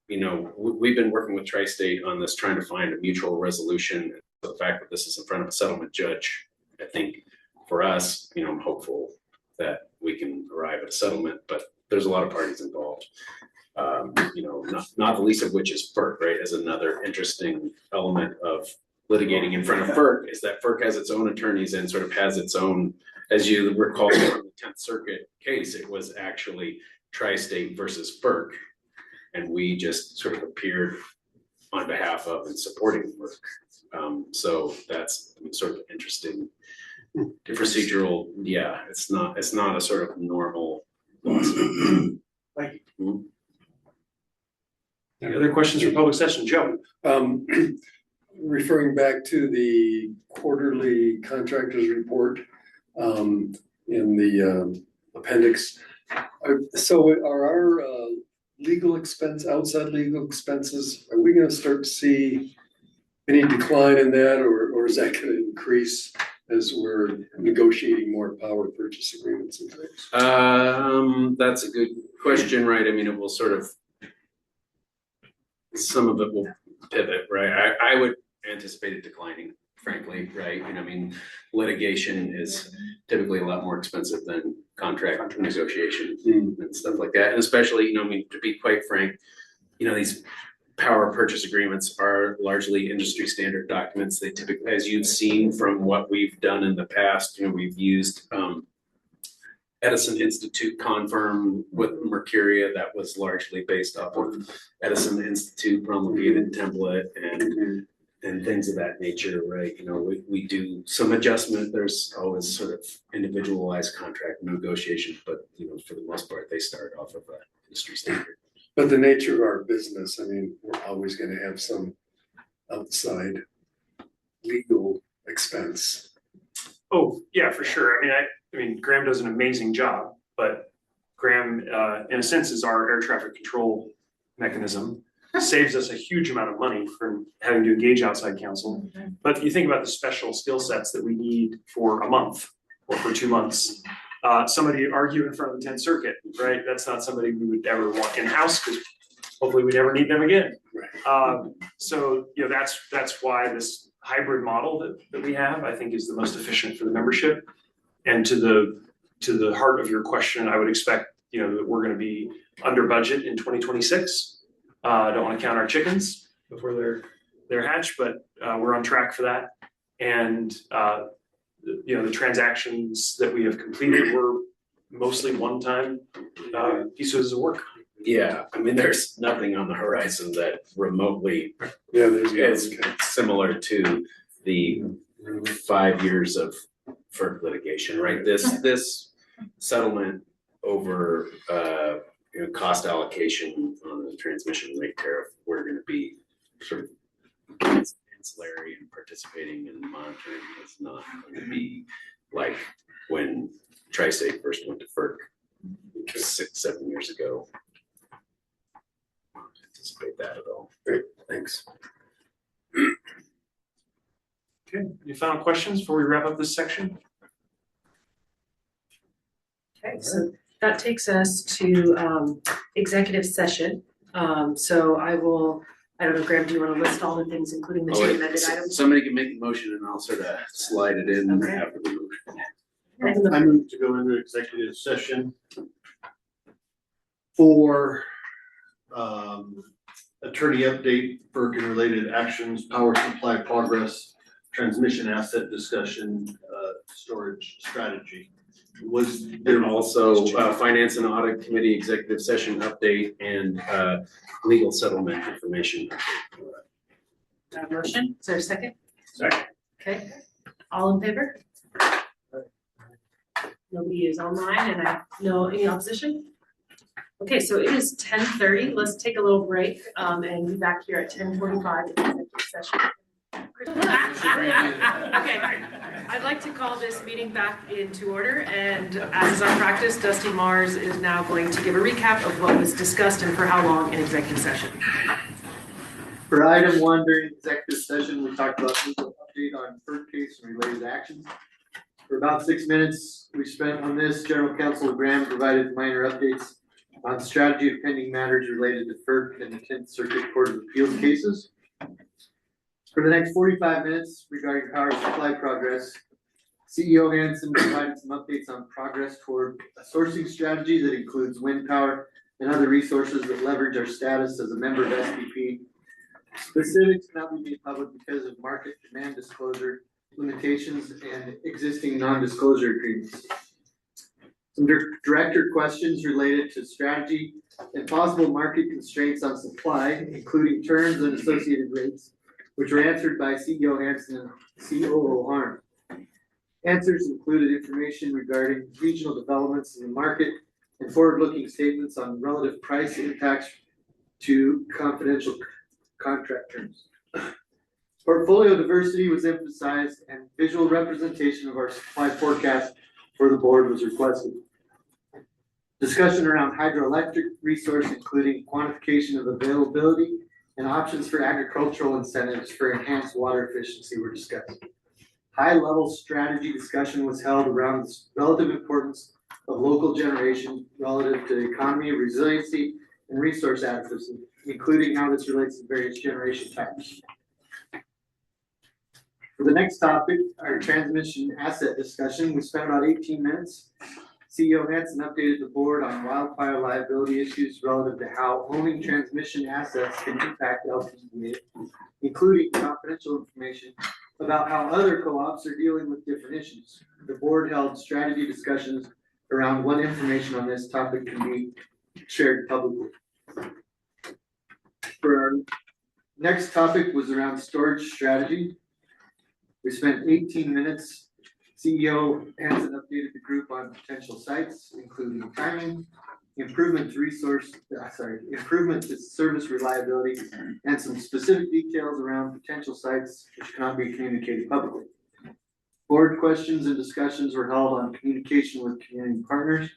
you know, we've been working with Tri-State on this, trying to find a mutual resolution. The fact that this is in front of a settlement judge, I think for us, you know, I'm hopeful that we can arrive at a settlement, but there's a lot of parties involved. You know, not the least of which is FERC, right? As another interesting element of litigating in front of FERC is that FERC has its own attorneys and sort of has its own, as you recall from the 10th Circuit case, it was actually Tri-State versus FERC. And we just sort of appeared on behalf of and supporting FERC. So that's sort of interesting procedural. Yeah, it's not a sort of normal lawsuit. Thank you. Any other questions for public session? Joe? Referring back to the quarterly contractors report in the appendix. So are our outside legal expenses, are we gonna start to see any decline in that, or is that gonna increase as we're negotiating more power purchase agreements and things? That's a good question, right? I mean, it will sort of, some of it will pivot, right? I would anticipate it declining, frankly, right? You know, I mean, litigation is typically a lot more expensive than contract negotiation and stuff like that. And especially, you know, I mean, to be quite frank, you know, these power purchase agreements are largely industry standard documents. They typically, as you've seen from what we've done in the past, you know, we've used Edison Institute confirm with Mercuria that was largely based off of Edison Institute promulgated template and things of that nature, right? You know, we do some adjustment. There's always sort of individualized contract negotiation, but you know, for the most part, they start off of an industry standard. But the nature of our business, I mean, we're always going to have some outside legal expense. Oh, yeah, for sure. I mean, Graham does an amazing job, but Graham, in a sense, is our air traffic control mechanism. Saves us a huge amount of money from having to engage outside counsel. But you think about the special skill sets that we need for a month or for 2 months. Somebody argue in front of the 10th Circuit, right? That's not somebody we would ever want in-house because hopefully we never need them again. So, you know, that's why this hybrid model that we have, I think, is the most efficient for the membership. And to the heart of your question, I would expect, you know, that we're going to be under budget in 2026. I don't want to count our chickens before they're hatched, but we're on track for that. And you know, the transactions that we have completed were mostly one-time pieces of work. Yeah, I mean, there's nothing on the horizon that remotely is similar to the 5 years of FERC litigation, right? This settlement over you know, cost allocation on the transmission rate tariff, we're going to be sort of ancillary and participating in monitoring. Is not going to be like when Tri-State first went to FERC 6-7 years ago. I don't anticipate that at all. Great, thanks. Okay, any final questions before we wrap up this section? Okay, so that takes us to executive session. So I don't know, Graham, do you want to list all the things, including the two amended items? Somebody can make the motion and I'll sort of slide it in after the motion. I move to go into executive session for attorney update, FERC and related actions, power supply progress, transmission asset discussion, storage strategy. Was there also finance and audit committee executive session update and legal settlement information. Motion, is there a second? Second. Okay, all in favor? Nobody is online and I know any opposition? Okay, so it is 10:30. Let's take a little break and be back here at 10:45 in the executive session. Okay, I'd like to call this meeting back into order, and as is our practice, Dusty Mars is now going to give a recap of what was discussed and for how long in executive session. For item one during executive session, we talked about legal update on FERC case and related actions. For about 6 minutes we spent on this, General Counsel Graham provided minor updates on strategy of pending matters related to FERC and the 10th Circuit Court of Appeals cases. For the next 45 minutes regarding power supply progress, CEO Hansen provided some updates on progress toward a sourcing strategy that includes wind power and other resources that leverage our status as a member of SPP. Specifics cannot be made public because of market demand disclosure limitations and existing non-disclosure agreements. Some director questions related to strategy and possible market constraints on supply, including terms and associated rates, which were answered by CEO Hansen and COO Harm. Answers included information regarding regional developments in the market and forward-looking statements on relative price impacts to confidential contract terms. Portfolio diversity was emphasized and visual representation of our supply forecast for the board was requested. Discussion around hydroelectric resource, including quantification of availability and options for agricultural incentives for enhanced water efficiency were discussed. High-level strategy discussion was held around the relative importance of local generation relative to economy, resiliency, and resource adequacy, including how this relates to various generation types. For the next topic, our transmission asset discussion, we spent about 18 minutes. CEO Hansen updated the board on wildfire liability issues relative to how owning transmission assets can impact LPEA, including confidential information about how other co-ops are dealing with different issues. The board held strategy discussions around what information on this topic can be shared publicly. For our next topic was around storage strategy. We spent 18 minutes. CEO Hansen updated the group on potential sites, including timing, improvement to service reliability, and some specific details around potential sites which cannot be communicated publicly. Board questions and discussions were held on communication with community partners.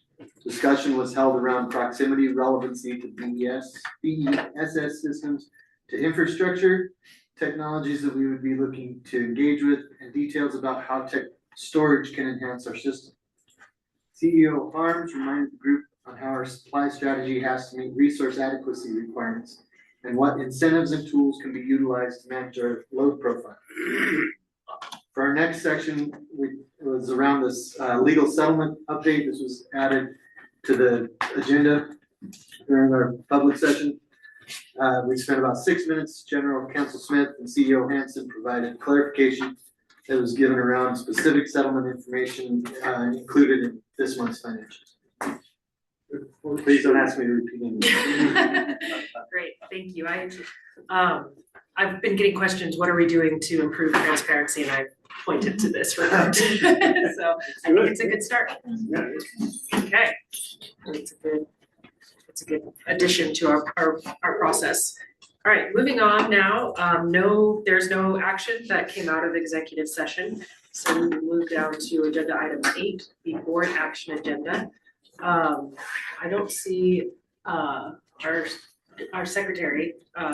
Discussion was held around proximity, relevancy to BESS systems, to infrastructure, technologies that we would be looking to engage with, and details about how storage can enhance our system. CEO Harms reminded the group on how our supply strategy has to meet resource adequacy requirements and what incentives and tools can be utilized to manage our load profile. For our next section, it was around this legal settlement update. This was added to the agenda during our public session. We spent about 6 minutes. General Counsel Smith and CEO Hansen provided clarification that was given around specific settlement information included in this month's financials. Please don't ask me to repeat anything. Great, thank you. I've been getting questions, what are we doing to improve transparency? And I pointed to this report. So I think it's a good start. Okay, it's a good addition to our process. All right, moving on now. There's no action that came out of executive session. So we will move down to agenda item 8, the board action agenda. I don't see our secretary,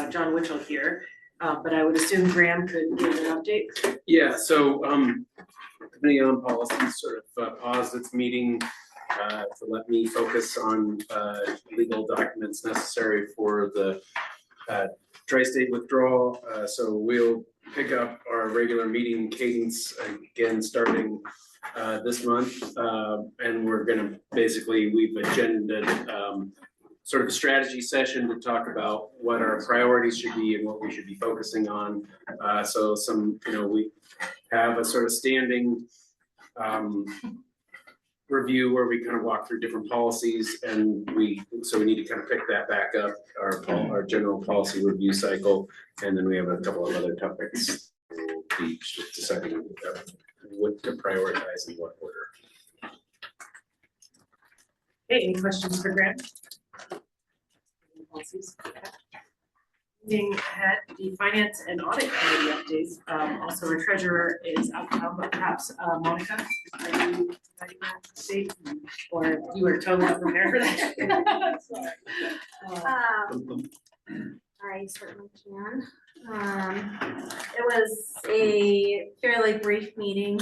John Witchell here, but I would assume Graham could give an update. Yeah, so Committee on Policy sort of paused its meeting to let me focus on legal documents necessary for the tri-state withdrawal. So we'll pick up our regular meeting cadence again starting this month, and we're gonna we've agendaed sort of a strategy session to talk about what our priorities should be and what we should be focusing on. So we have a sort of standing review where we kind of walk through different policies, and we need to kind of pick that back up, our general policy review cycle, and then we have a couple of other topics. We'll be deciding what to prioritize in what order. Hey, any questions for Graham? Policies. Moving ahead, the Finance and Audit Committee updates. Also, our treasurer is out of town, but perhaps Monica, are you providing that update, or you are totally unprepared for that? I certainly can. It was a fairly brief meeting.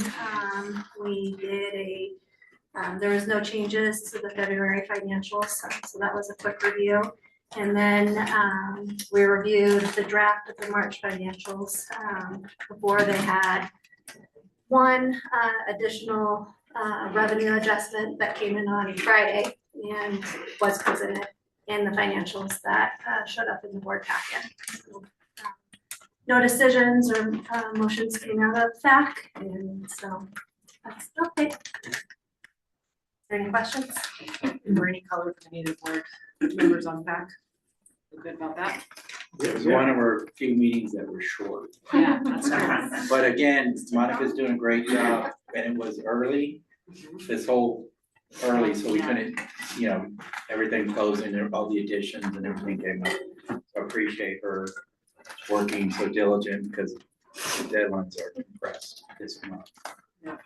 We did there was no changes to the February financials, so that was a quick review. And then we reviewed the draft of the March financials before they had one additional revenue adjustment that came in on Friday and was presented in the financials that showed up in the board packet. So, no decisions or motions came out of FAC, and so that's okay. Is there any questions? Or any color from any of the board members on FAC? Feel good about that? It was one of our few meetings that were short. Yeah, that's right. But again, Monica's doing a great job, and it was early, this whole early, so we couldn't, you know, everything closing, all the additions and everything came up. So I appreciate her working so diligent because the deadlines are compressed this month. Yeah.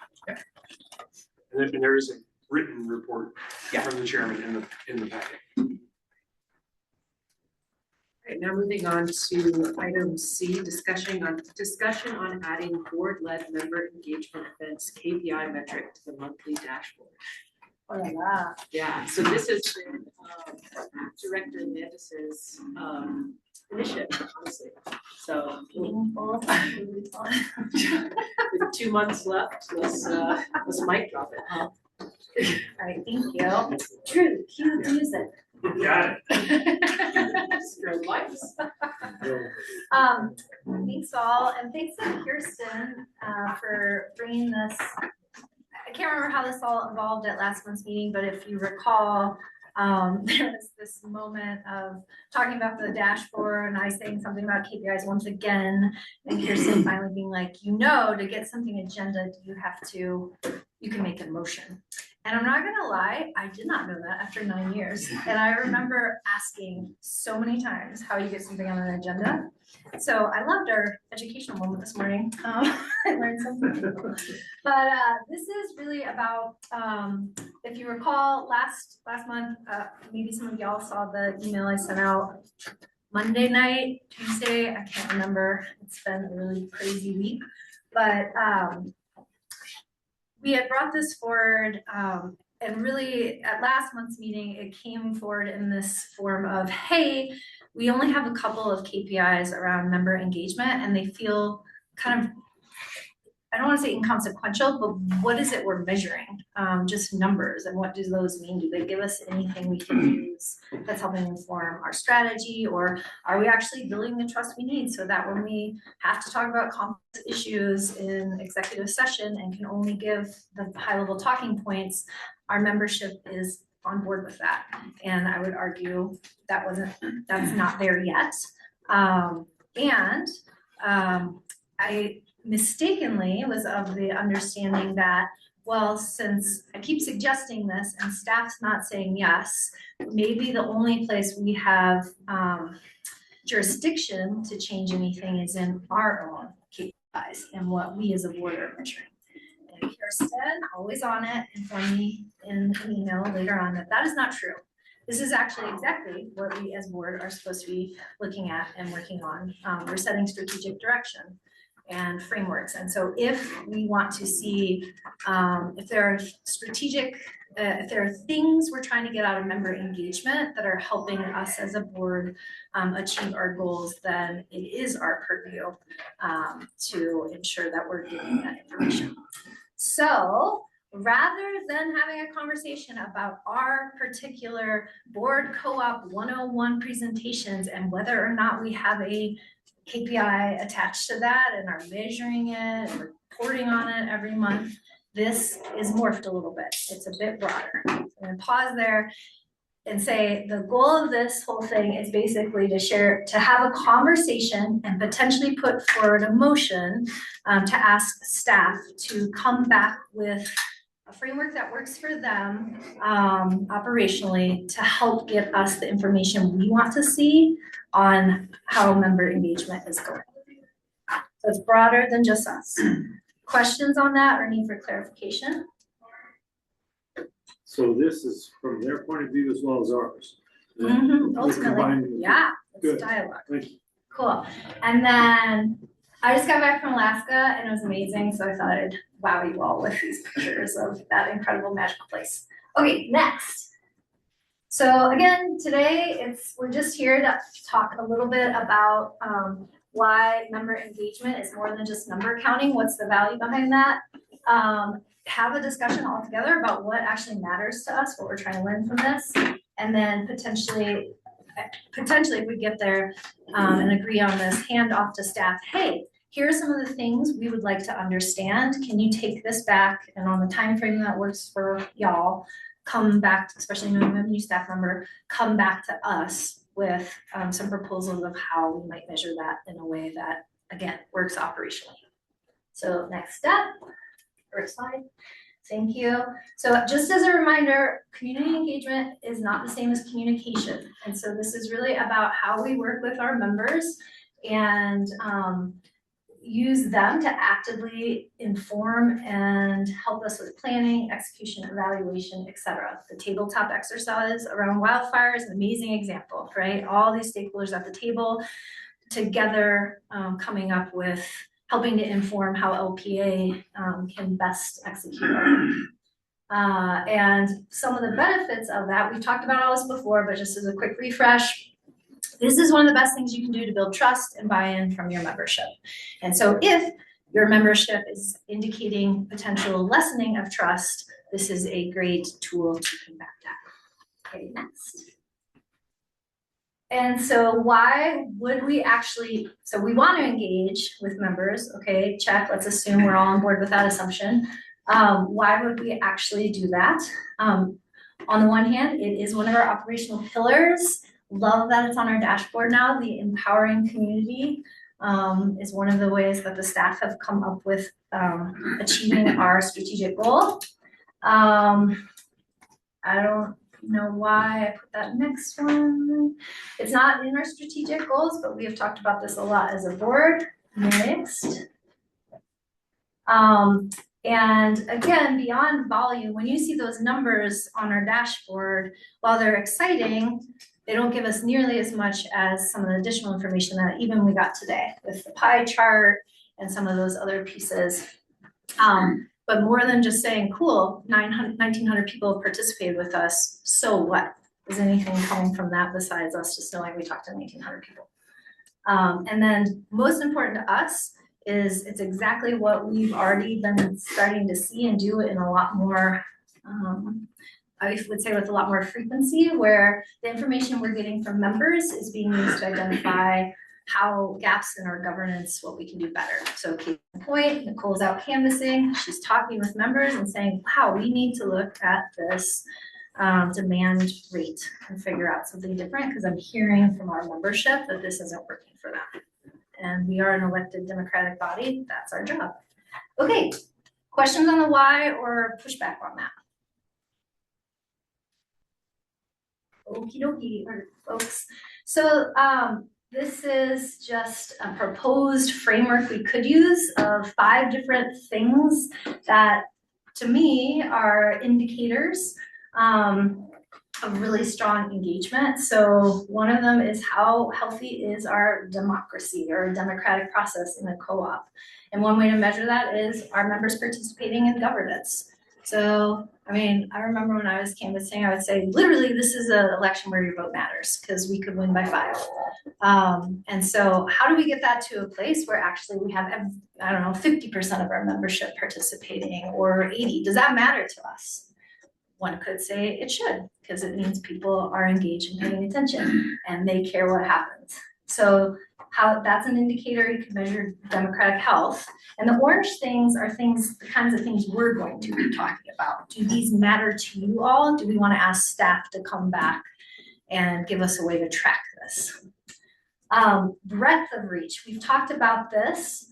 And there is a written report from the chairman in the packet. Right, now moving on to item C, discussion on adding board-led member engagement events KPI metric to the monthly dashboard. Oh, yeah. Yeah, so this is Director Landis's initiative, honestly. So with 2 months left, let's mic drop it, huh? All right, thank you. True, cue music. Got it. Strobe lights. Thanks all, and thanks to Kirsten for bringing this. I can't remember how this all evolved at last month's meeting, but if you recall, there was this moment of talking about the dashboard and I saying something about KPIs once again, and Kirsten finally being like, to get something agenda, you can make a motion. And I'm not gonna lie, I did not know that after 9 years. And I remember asking so many times how you get something on an agenda. So I loved our educational moment this morning. I learned something. But this is really about, if you recall, last month, maybe some of y'all saw the email I sent out Monday night, Tuesday, I can't remember. It's been a really crazy week. But we had brought this forward, and really at last month's meeting, it came forward in this form of, hey, we only have a couple of KPIs around member engagement and they feel kind of, I don't want to say inconsequential, but what is it we're measuring? Just numbers, and what do those mean? Do they give us anything we can use that's helping inform our strategy, or are we actually building the trust we need so that when we have to talk about complex issues in executive session and can only give the high level talking points, our membership is on board with that? And I would argue that's not there yet. I mistakenly was of the understanding that, well, since I keep suggesting this and staff's not saying yes, maybe the only place we have jurisdiction to change anything is in our own KPIs and what we as a board are measuring. And Kirsten, always on it, informed me in an email later on that is not true. This is actually exactly what we as board are supposed to be looking at and working on. We're setting strategic direction and frameworks. And so if we want to see if there are if there are things we're trying to get out of member engagement that are helping us as a board achieve our goals, then it is our purview to ensure that we're getting that information. So rather than having a conversation about our particular board co-op 101 presentations and whether or not we have a KPI attached to that and are measuring it and reporting on it every month, this is morphed a little bit. It's a bit broader. I'm going to pause there and say the goal of this whole thing is basically to have a conversation and potentially put forward a motion to ask staff to come back with a framework that works for them operationally to help get us the information we want to see on how member engagement is going. So it's broader than just us. Questions on that or need for clarification? So this is from their point of view as well as ours. Ultimately, yeah, it's dialogue. Thank you. Cool. And then I just got back from Alaska and it was amazing. So I thought I'd wow you all with these pictures of that incredible magical place. Okay, next. So again, today we're just here to talk a little bit about why member engagement is more than just number counting. What's the value behind that? Have a discussion all together about what actually matters to us, what we're trying to learn from this, and then potentially if we get there and agree on this, hand off to staff. Hey, here are some of the things we would like to understand. Can you take this back and on the time frame that works for y'all? Come back, especially when we have a new staff member, come back to us with some proposals of how we might measure that in a way that, again, works operationally. So next step, first slide. Thank you. So just as a reminder, community engagement is not the same as communication. And so this is really about how we work with our members and use them to actively inform and help us with planning, execution, evaluation, etc. The tabletop exercise around wildfire is an amazing example, right? All these stakeholders at the table together coming up with helping to inform how LPEA can best execute and some of the benefits of that, we've talked about all this before, but just as a quick refresh, this is one of the best things you can do to build trust and buy-in from your membership. And so if your membership is indicating potential lessening of trust, this is a great tool to combat that. Okay, next. And so why would we actually, so we want to engage with members, okay, check, let's assume we're all on board with that assumption. Why would we actually do that? On the one hand, it is one of our operational pillars. Love that it's on our dashboard now. The empowering community is one of the ways that the staff have come up with achieving our strategic goal. I don't know why I put that next one. It's not in our strategic goals, but we have talked about this a lot as a board. Next. And again, beyond volume, when you see those numbers on our dashboard, while they're exciting, they don't give us nearly as much as some of the additional information that even we got today with the pie chart and some of those other pieces. But more than just saying, cool, 1,900 people have participated with us, so what? Is anything coming from that besides us just knowing we talked to 1,900 people? And then most important to us is it's exactly what we've already been starting to see and do in a lot more, I would say with a lot more frequency, where the information we're getting from members is being used to identify how gaps in our governance, what we can do better. So case in point, Nicole's out canvassing, she's talking with members and saying, wow, we need to look at this demand rate and figure out something different because I'm hearing from our membership that this isn't working for them. And we are an elected democratic body, that's our job. Okay, questions on the why or pushback on that? Okie dokie, folks. So this is just a proposed framework we could use of 5 different things that to me are indicators of really strong engagement. So one of them is how healthy is our democracy or democratic process in a co-op. And one way to measure that is are members participating in governance. So, I mean, I remember when I was canvassing, I would say, literally, this is an election where your vote matters because we could win by 5. And so how do we get that to a place where actually we have, I don't know, 50% of our membership participating or 80? Does that matter to us? One could say it should, because it means people are engaged and paying attention and they care what happens. So how that's an indicator you can measure democratic health. And the orange things are things, the kinds of things we're going to be talking about. Do these matter to you all? Do we want to ask staff to come back and give us a way to track this? Breadth of reach. We've talked about this.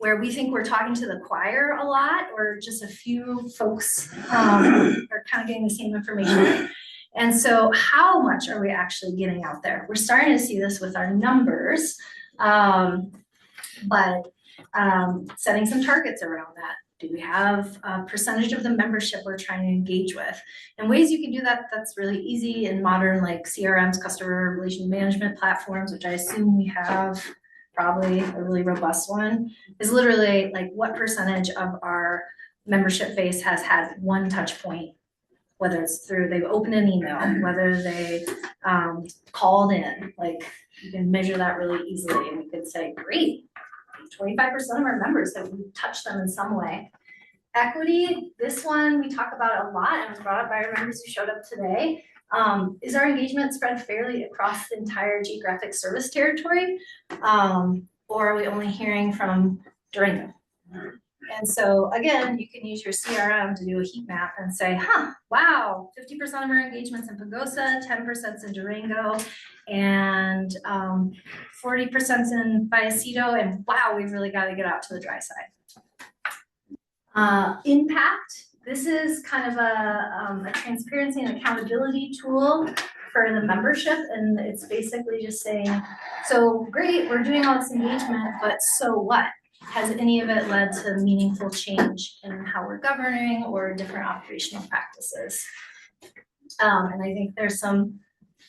Where we think we're talking to the choir a lot, or just a few folks are kind of getting the same information. And so how much are we actually getting out there? We're starting to see this with our numbers, but setting some targets around that. Do we have a percentage of the membership we're trying to engage with? And ways you can do that, that's really easy in modern like CRMs, customer relation management platforms, which I assume we have probably a really robust one, is literally like what percentage of our membership base has had one touch point, whether it's through they've opened an email, whether they called in, like you can measure that really easily. And we could say, great, 25% of our members have touched them in some way. Equity, this one we talk about a lot and was brought up by our members who showed up today. Is our engagement spread fairly across the entire geographic service territory? Or are we only hearing from Durango? And so again, you can use your CRM to do a heat map and say, wow, 50% of our engagements in Pagosa, 10% in Durango, and 40% in Vallecito, and wow, we've really got to get out to the dry side. Impact, this is kind of a transparency and accountability tool for the membership, and it's basically just saying, so great, we're doing all this engagement, but so what? Has any of it led to meaningful change in how we're governing or different operational practices? And I think there's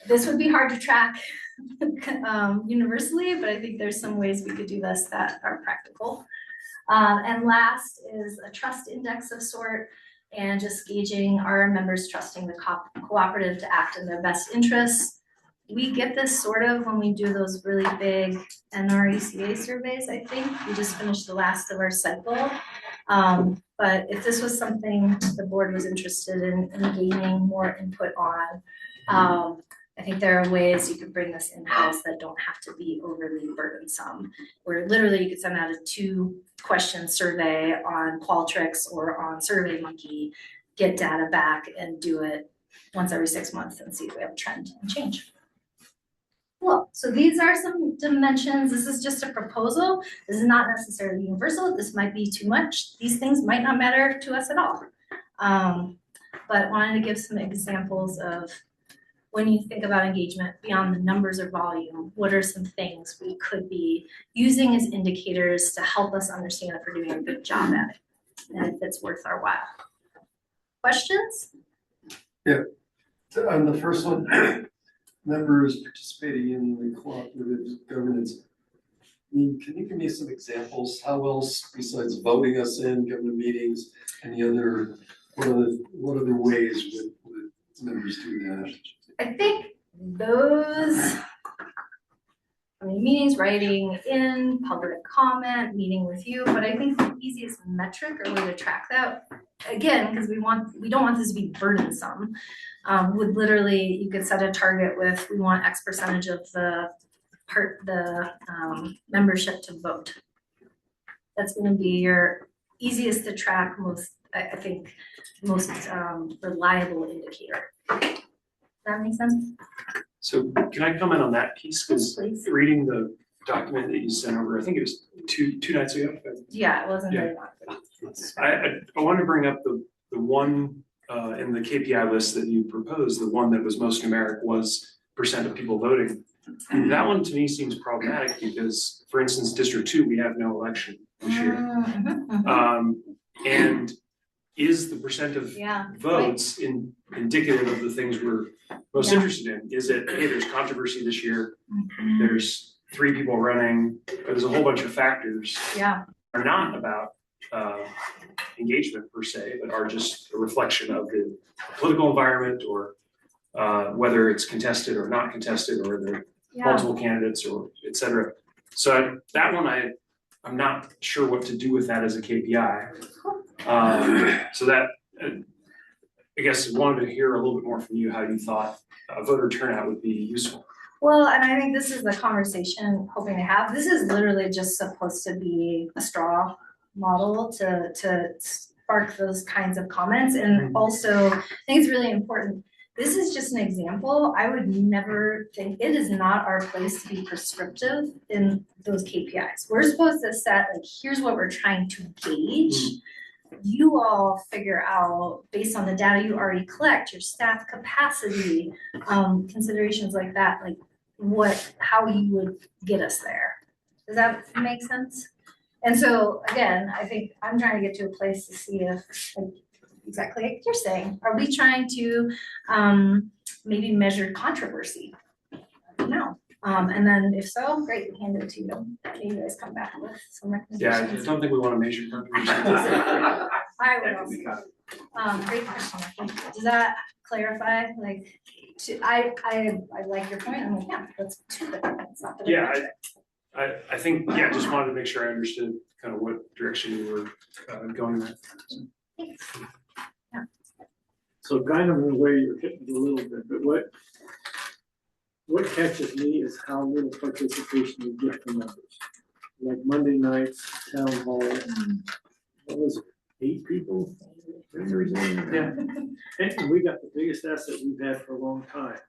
this would be hard to track universally, but I think there's some ways we could do this that are practical. And last is a trust index of sort, and just gauging our members trusting the cooperative to act in their best interests. We get this sort of when we do those really big NRECA surveys, I think. We just finished the last of our cycle. But if this was something the board was interested in gaining more input on, I think there are ways you could bring this in-house that don't have to be overly burdensome, where literally you could send out a 2-question survey on Qualtrics or on SurveyMonkey, get data back and do it once every 6 months and see if we have a trend and change. Cool, so these are some dimensions. This is just a proposal. This is not necessarily universal. This might be too much. These things might not matter to us at all. But wanted to give some examples of when you think about engagement beyond the numbers or volume, what are some things we could be using as indicators to help us understand if we're doing a good job at it and if it's worth our while. Questions? Yeah, on the first one, members participating in the cooperative governance. I mean, can you give me some examples? How else, besides voting us in, going to meetings, any other, what other ways would members do that? I think those, meetings, writing in, public comment, meeting with you, but I think the easiest metric or way to track that, again, because we don't want this to be burdensome, would literally, you could set a target with, we want X percentage of the membership to vote. That's going to be your easiest to track, most reliable indicator. Does that make sense? So can I comment on that piece? Because reading the document that you sent over, I think it was two nights ago. Yeah, it wasn't very long. I want to bring up the one in the KPI list that you proposed, the one that was most numeric was % of people voting. That one to me seems problematic because, for instance, District 2, we have no election this year. And is the % of votes indicative of the things we're most interested in? Is it, hey, there's controversy this year, there's 3 people running, but there's a whole bunch of factors are not about engagement per se, but are just a reflection of the political environment or whether it's contested or not contested or there are multiple candidates or et cetera. So that one, I'm not sure what to do with that as a KPI. So that, I guess, wanted to hear a little bit more from you how you thought voter turnout would be useful. Well, and I think this is the conversation I'm hoping to have. This is literally just supposed to be a straw model to spark those kinds of comments. And also, I think it's really important. This is just an example. I would never think, it is not our place to be prescriptive in those KPIs. We're supposed to set, like, here's what we're trying to gauge. You all figure out, based on the data you already collect, your staff capacity, considerations like that, like how you would get us there. Does that make sense? And so, again, I think I'm trying to get to a place to see if, like, exactly like you're saying, are we trying to maybe measure controversy? No. And then if so, great, we hand it to you. Maybe you guys come back with some Yeah, I recommendations. don't think we want to measure controversy. I would also. Great question. I think. Does that clarify? Like, I like your point. I'm like, yeah, that's two different things. Not the Yeah, I think, yeah, just wanted to make sure I understood kind of what direction you were going with. So kind of in a way you're hitting it a little bit, but what catches me is how little participation you get from members. Like Monday nights, town hall, what was it, 8 people? Members in there. And we got the biggest asset we've had for a long time,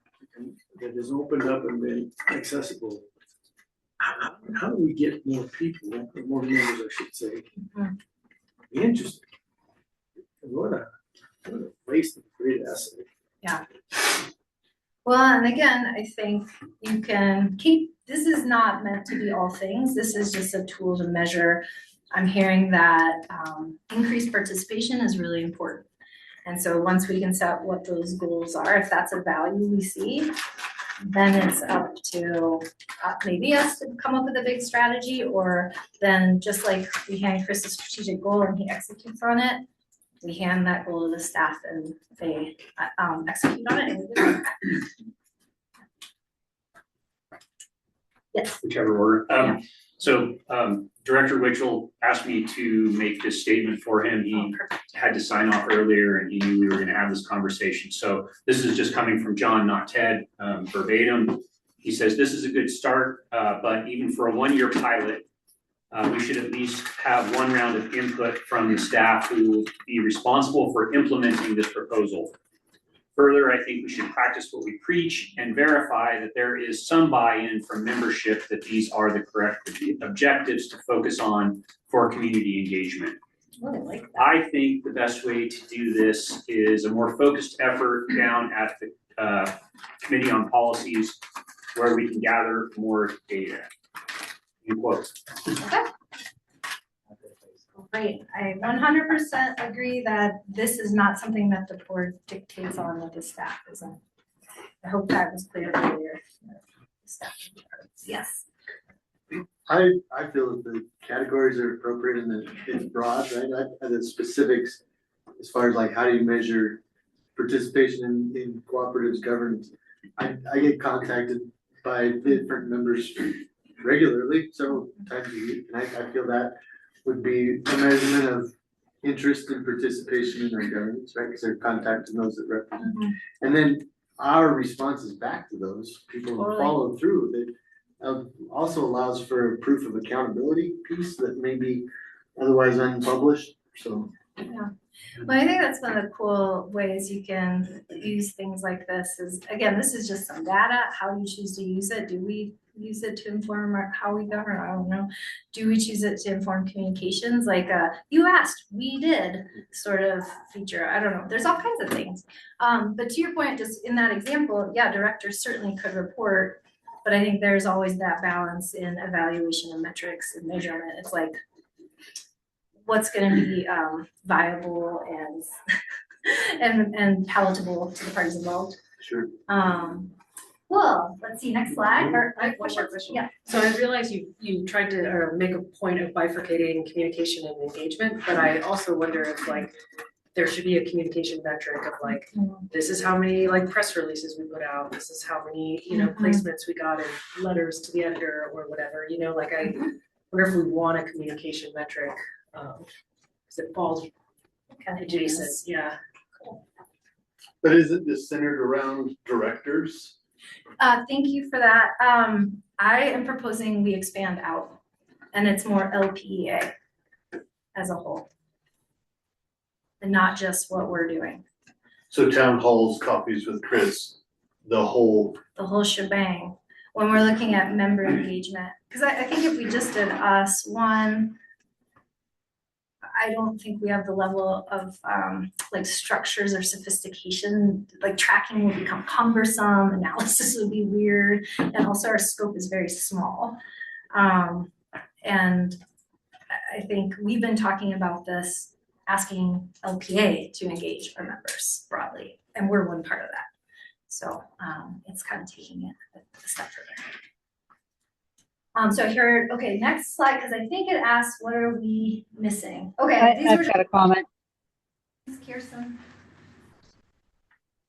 that has opened up and been accessible. How do we get more people, or more members, I should say, interested? What a waste of great asset. Yeah. Well, and again, I think you can keep, this is not meant to be all things. This is just a tool to measure. I'm hearing that increased participation is really important. And so once we can set what those goals are, if that's a value we see, then it's up to maybe us to come up with a big strategy, or then just like we hand Chris a strategic goal and he executes on it, we hand that goal to the staff and they execute on it. Yes. Whichever order. So Director Witchell asked me to make this statement for him. He had to sign off earlier and he knew we were going to have this conversation. So this is just coming from John, not Ted, verbatim. He says, this is a good start, but even for a one-year pilot, we should at least have one round of input from the staff who will be responsible for implementing this proposal. Further, I think we should practice what we preach and verify that there is some buy-in from membership that these are the correct objectives to focus on for community engagement. I think the best way to do this is a more focused effort down at the Committee on Policies where we can gather more data. End quote. Okay. Great. I 100% agree that this is not something that the board dictates on with the staff, isn't it? I hope that was clear earlier. Yes. I feel that the categories are appropriate and that it's broad, right? The specifics, as far as like how do you measure participation in cooperatives governance. I get contacted by different members regularly, several times a week, and I feel that would be a measurement of interest and participation in their governance, right? Because they're contacting those that represent. And then our responses back to those people who follow through with it also allows for a proof of accountability piece that may be otherwise unpublished. So yeah. Well, I think that's one of the cool ways you can use things like this is, again, this is just some data. How do you choose to use it? Do we use it to inform how we govern? I don't know. Do we choose it to inform communications? Like you asked, we did sort of feature. I don't know. There's all kinds of things. But to your point, just in that example, yeah, directors certainly could report, but I think there's always that balance in evaluation and metrics and measurement. It's like, what's going to be viable and palatable to the parties involved. Sure. Well, let's see, next slide. Or, I have one more question. Yeah. So I realize you tried to make a point of bifurcating communication and engagement, but I also wonder if like there should be a communication metric of like, this is how many like press releases we put out. This is how many, placements we got in letters to the editor or whatever, like I wonder if we want a communication metric. Because it falls kind of adjacent, yeah. But isn't this centered around directors? Thank you for that. I am proposing we expand out, and it's more LPEA as a whole, and not just what we're doing. So town halls, coffees with Chris, the whole shebang. When we're looking at member engagement, because I think if we just did us one. I don't think we have the level of like structures or sophistication, like tracking will become cumbersome, analysis would be weird, and also our scope is very small. And I think we've been talking about this, asking LPA to engage our members broadly, and we're one part of that. So it's kind of taking it a step further. So here, okay, next slide, because I think it asks, what are we missing? Okay, I've got a comment. Kirsten,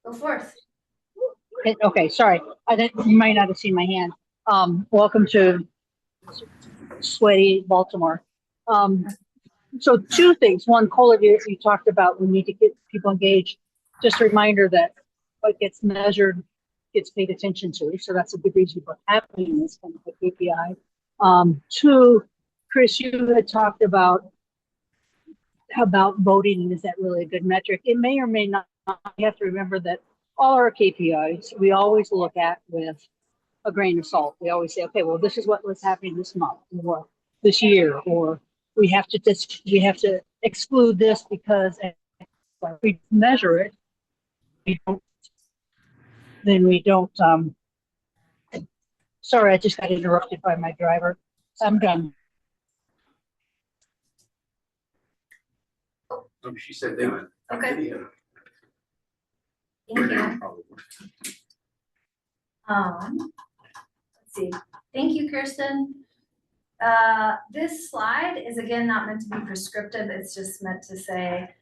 go forth. Okay, sorry. You might not have seen my hand. Welcome to sweaty Baltimore. So two things. One, Kohler, you talked about we need to get people engaged. Just a reminder that what gets measured gets paid attention to. So that's a good reason for having this kind of a KPI. Two, Chris, you had talked about voting, and is that really a good metric? It may or may not. You have to remember that all our KPIs, we always look at with a grain of salt. We always say, okay, well, this is what was happening this month or this year, or we have to exclude this because if we measure it, we don't. Sorry, I just got interrupted by my driver. I'm done. Oh, she said they went. Okay. Thank you. Let's see. Thank you, Kirsten. This slide is again not meant to be prescriptive. It's just meant to say,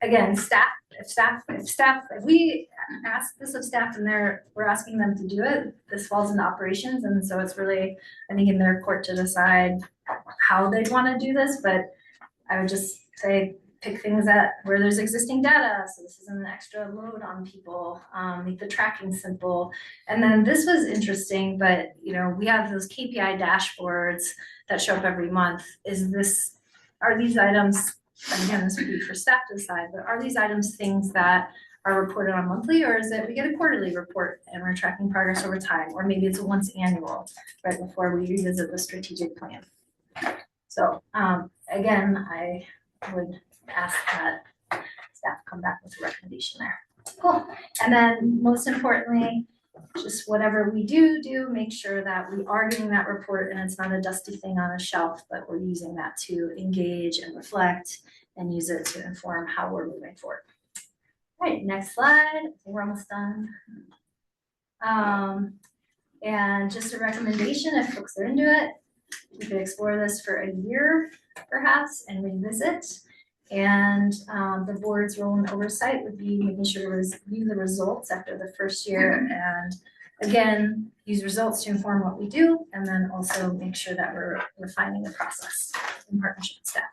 again, if we ask this of staff and we're asking them to do it, this falls into operations, and so it's really, I think, in their court to decide how they'd want to do this. But I would just say, pick things where there's existing data, so this isn't an extra load on people. Make the tracking simple. And then this was interesting, but we have those KPI dashboards that show up every month. Are these items, and again, this would be for staff to decide, but are these items things that are reported on monthly, or is it we get a quarterly report and we're tracking progress over time, or maybe it's once annual, right before we revisit the strategic plan. So again, I would ask that staff come back with a recommendation there. Cool. And then most importantly, just whatever we do, make sure that we are getting that report and it's not a dusty thing on a shelf, but we're using that to engage and reflect and use it to inform how we're moving forward. All right, next slide. I think we're almost done. And just a recommendation, if folks are into it, we could explore this for a year perhaps and revisit. And the board's role and oversight would be making sure to review the results after the first year, and again, use results to inform what we do, and then also make sure that we're refining the process in partnership with staff.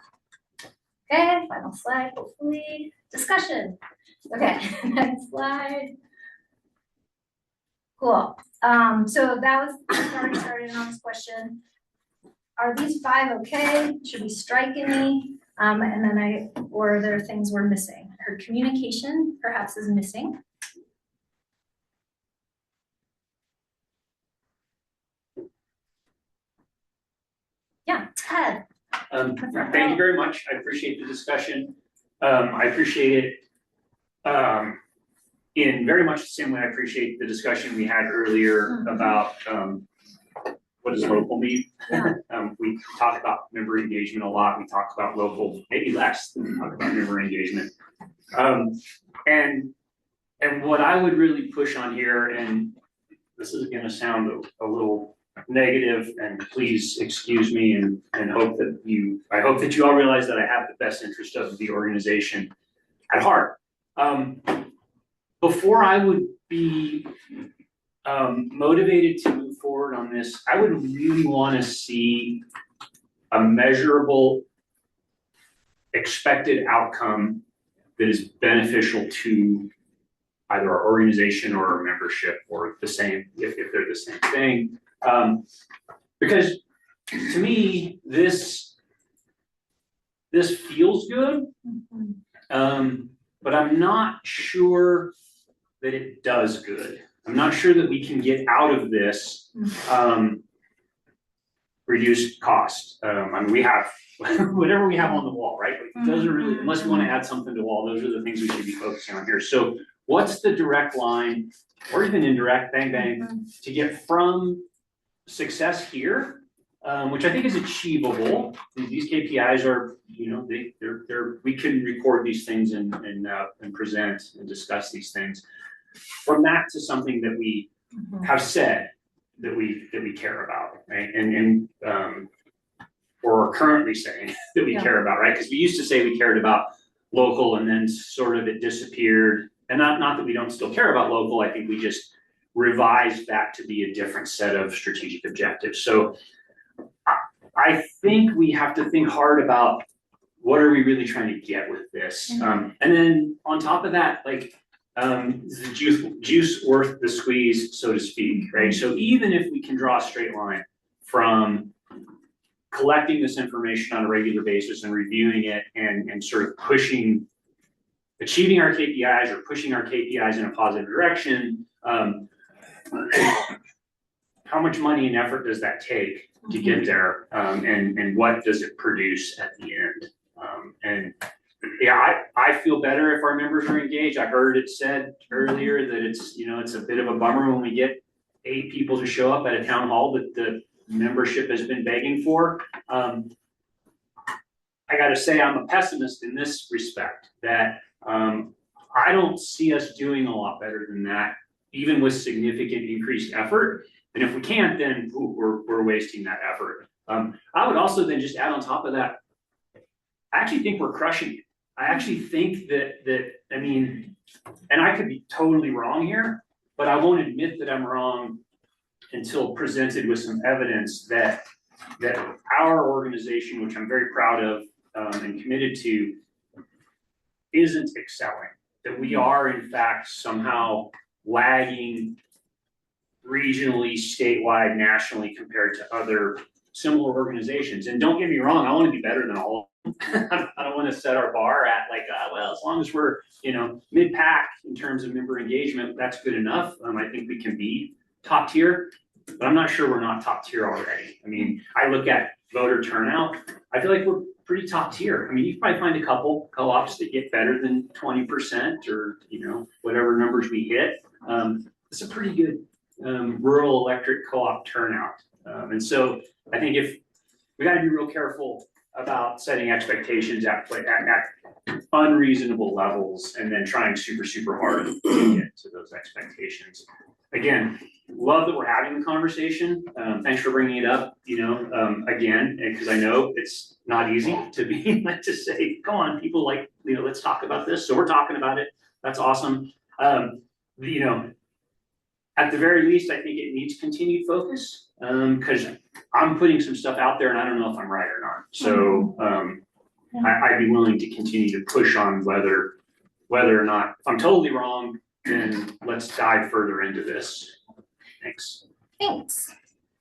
Okay, final slide, hopefully. Discussion. Okay, next slide. Cool. So that was already started on this question. Are these 5 okay? Should we strike any? And then or are there things we're missing? I heard communication perhaps is missing. Yeah, Ted. Thank you very much. I appreciate the discussion. I appreciate it in very much the same way I appreciate the discussion we had earlier about what does local mean? Yeah. We talk about member engagement a lot. We talk about local, maybe less than we talk about member engagement. And what I would really push on here, and this is going to sound a little negative, and please excuse me, and I hope that you all realize that I have the best interest of the organization at heart. Before I would be motivated to move forward on this, I would really want to see a measurable expected outcome that is beneficial to either our organization or our membership, or the same, if they're the same thing. Because to me, this feels good, but I'm not sure that it does good. I'm not sure that we can get out of this reduced cost. I mean, we have whatever we have on the wall, right? Like, those are really, unless we want to add something to the wall, those are the things we should be focusing on here. So what's the direct line, or even indirect, bang, bang, to get from success here which I think is achievable. These KPIs are, we can record these things and present and discuss these things. From that to something that we have said that we care about, right? Or are currently saying that we care about, right? Because we used to say we cared about local and then sort of it disappeared. And not that we don't still care about local, I think we just revised that to be a different set of strategic objectives. So I think we have to think hard about what are we really trying to get with this? And then on top of that, like, is the juice worth the squeeze, so to speak, right? So even if we can draw a straight line from collecting this information on a regular basis and reviewing it and sort of achieving our KPIs or pushing our KPIs in a positive direction, how much money and effort does that take to get there? And what does it produce at the end? And yeah, I feel better if our members are engaged. I heard it said earlier that it's a bit of a bummer when we get 8 people to show up at a town hall that the membership has been begging for. I gotta say, I'm a pessimist in this respect, that I don't see us doing a lot better than that, even with significant increased effort. And if we can't, then we're wasting that effort. I would also then just add on top of that, I actually think we're crushing it. I actually think that I mean, and I could be totally wrong here, but I won't admit that I'm wrong until presented with some evidence that our organization, which I'm very proud of and committed to, isn't excelling. That we are in fact somehow lagging regionally, statewide, nationally compared to other similar organizations. And don't get me wrong, I want to be better than all of them. I don't want to set our bar at like, well, as long as we're, mid-pack in terms of member engagement, that's good enough. I think we can be top tier, but I'm not sure we're not top tier already. I mean, I look at voter turnout, I feel like we're pretty top tier. I mean, you can probably find a couple co-ops that get better than 20% or, whatever numbers we hit. It's a pretty good rural electric co-op turnout. And so I think if we got to be real careful about setting expectations at unreasonable levels and then trying super hard to get to those expectations. Again, love that we're having the conversation. Thanks for bringing it up, again, because I know it's not easy to be to say, come on, people, like, let's talk about this. So we're talking about it. That's awesome. At the very least, I think it needs continued focus because I'm putting some stuff out there and I don't know if I'm right or not. So I'd be willing to continue to push on whether or not, if I'm totally wrong, then let's dive further into this. Thanks. Thanks.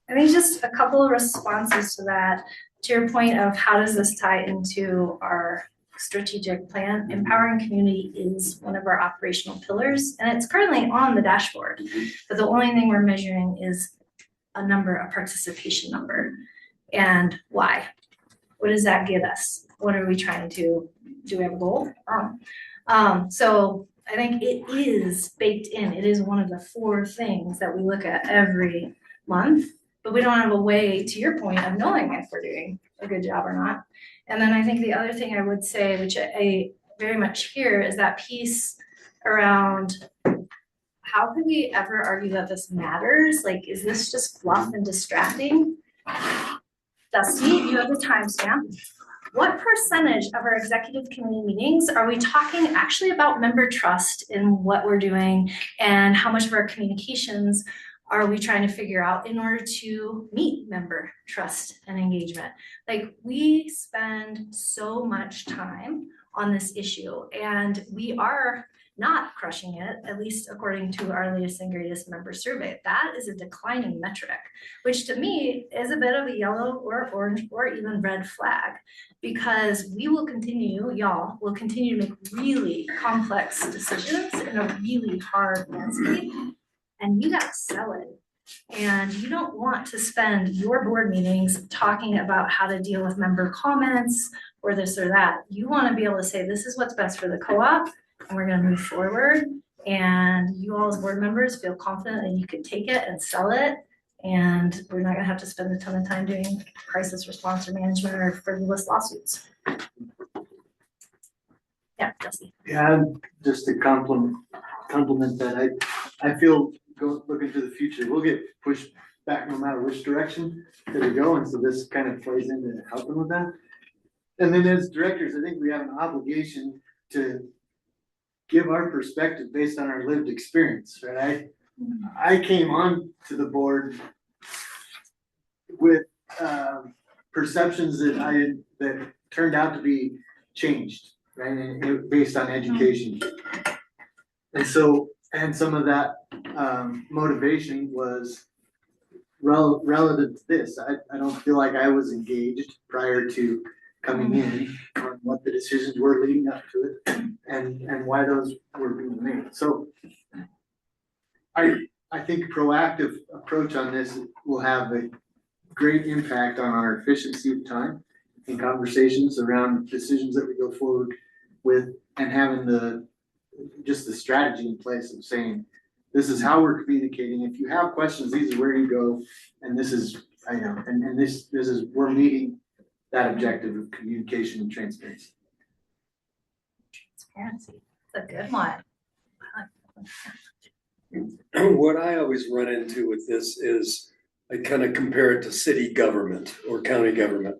I think just a couple of responses to that. To your point of how does this tie into our strategic plan, empowering community is one of our operational pillars, and it's currently on the dashboard. But the only thing we're measuring is a participation number. And why? What does that get us? What are we trying to do? We have a goal? So I think it is baked in. It is one of the 4 things that we look at every month, but we don't have a way, to your point, of knowing if we're doing a good job or not. And then I think the other thing I would say, which I very much hear, is that piece around how could we ever argue that this matters? Like, is this just fluff and distracting? Dusty, you have the timestamp. What percentage of our executive committee meetings are we talking actually about member trust in what we're doing, and how much of our communications are we trying to figure out in order to meet member trust and engagement? Like, we spend so much time on this issue and we are not crushing it, at least according to our latest and greatest member survey. That is a declining metric, which to me is a bit of a yellow or orange or even red flag, because we will continue, y'all will continue to make really complex decisions in a really hard landscape. And you gotta sell it. And you don't want to spend your board meetings talking about how to deal with member comments or this or that. You want to be able to say, this is what's best for the co-op, and we're going to move forward. And you all as board members feel confident that you can take it and sell it And we're not gonna have to spend a ton of time doing crisis response or management or frivolous lawsuits. Yeah, Jesse. Yeah, just to compliment that, I feel looking to the future, we'll get pushed back no matter which direction that we go, and so this kind of plays into helping with that. And then as directors, I think we have an obligation to give our perspective based on our lived experience, right? I came on to the board with perceptions that turned out to be changed, right? And based on education. And so, and some of that motivation was relative to this. I don't feel like I was engaged prior to coming in on what the decisions were leading up to it and why those were being made. So I think a proactive approach on this will have a great impact on our efficiency of time and conversations around decisions that we go forward with, and having just the strategy in place of saying, this is how we're communicating. If you have questions, these are where you go. And this is, and this is, we're meeting that objective of communication and transparency. Transparency, it's a good one. What I always run into with this is I kind of compare it to city government or county government.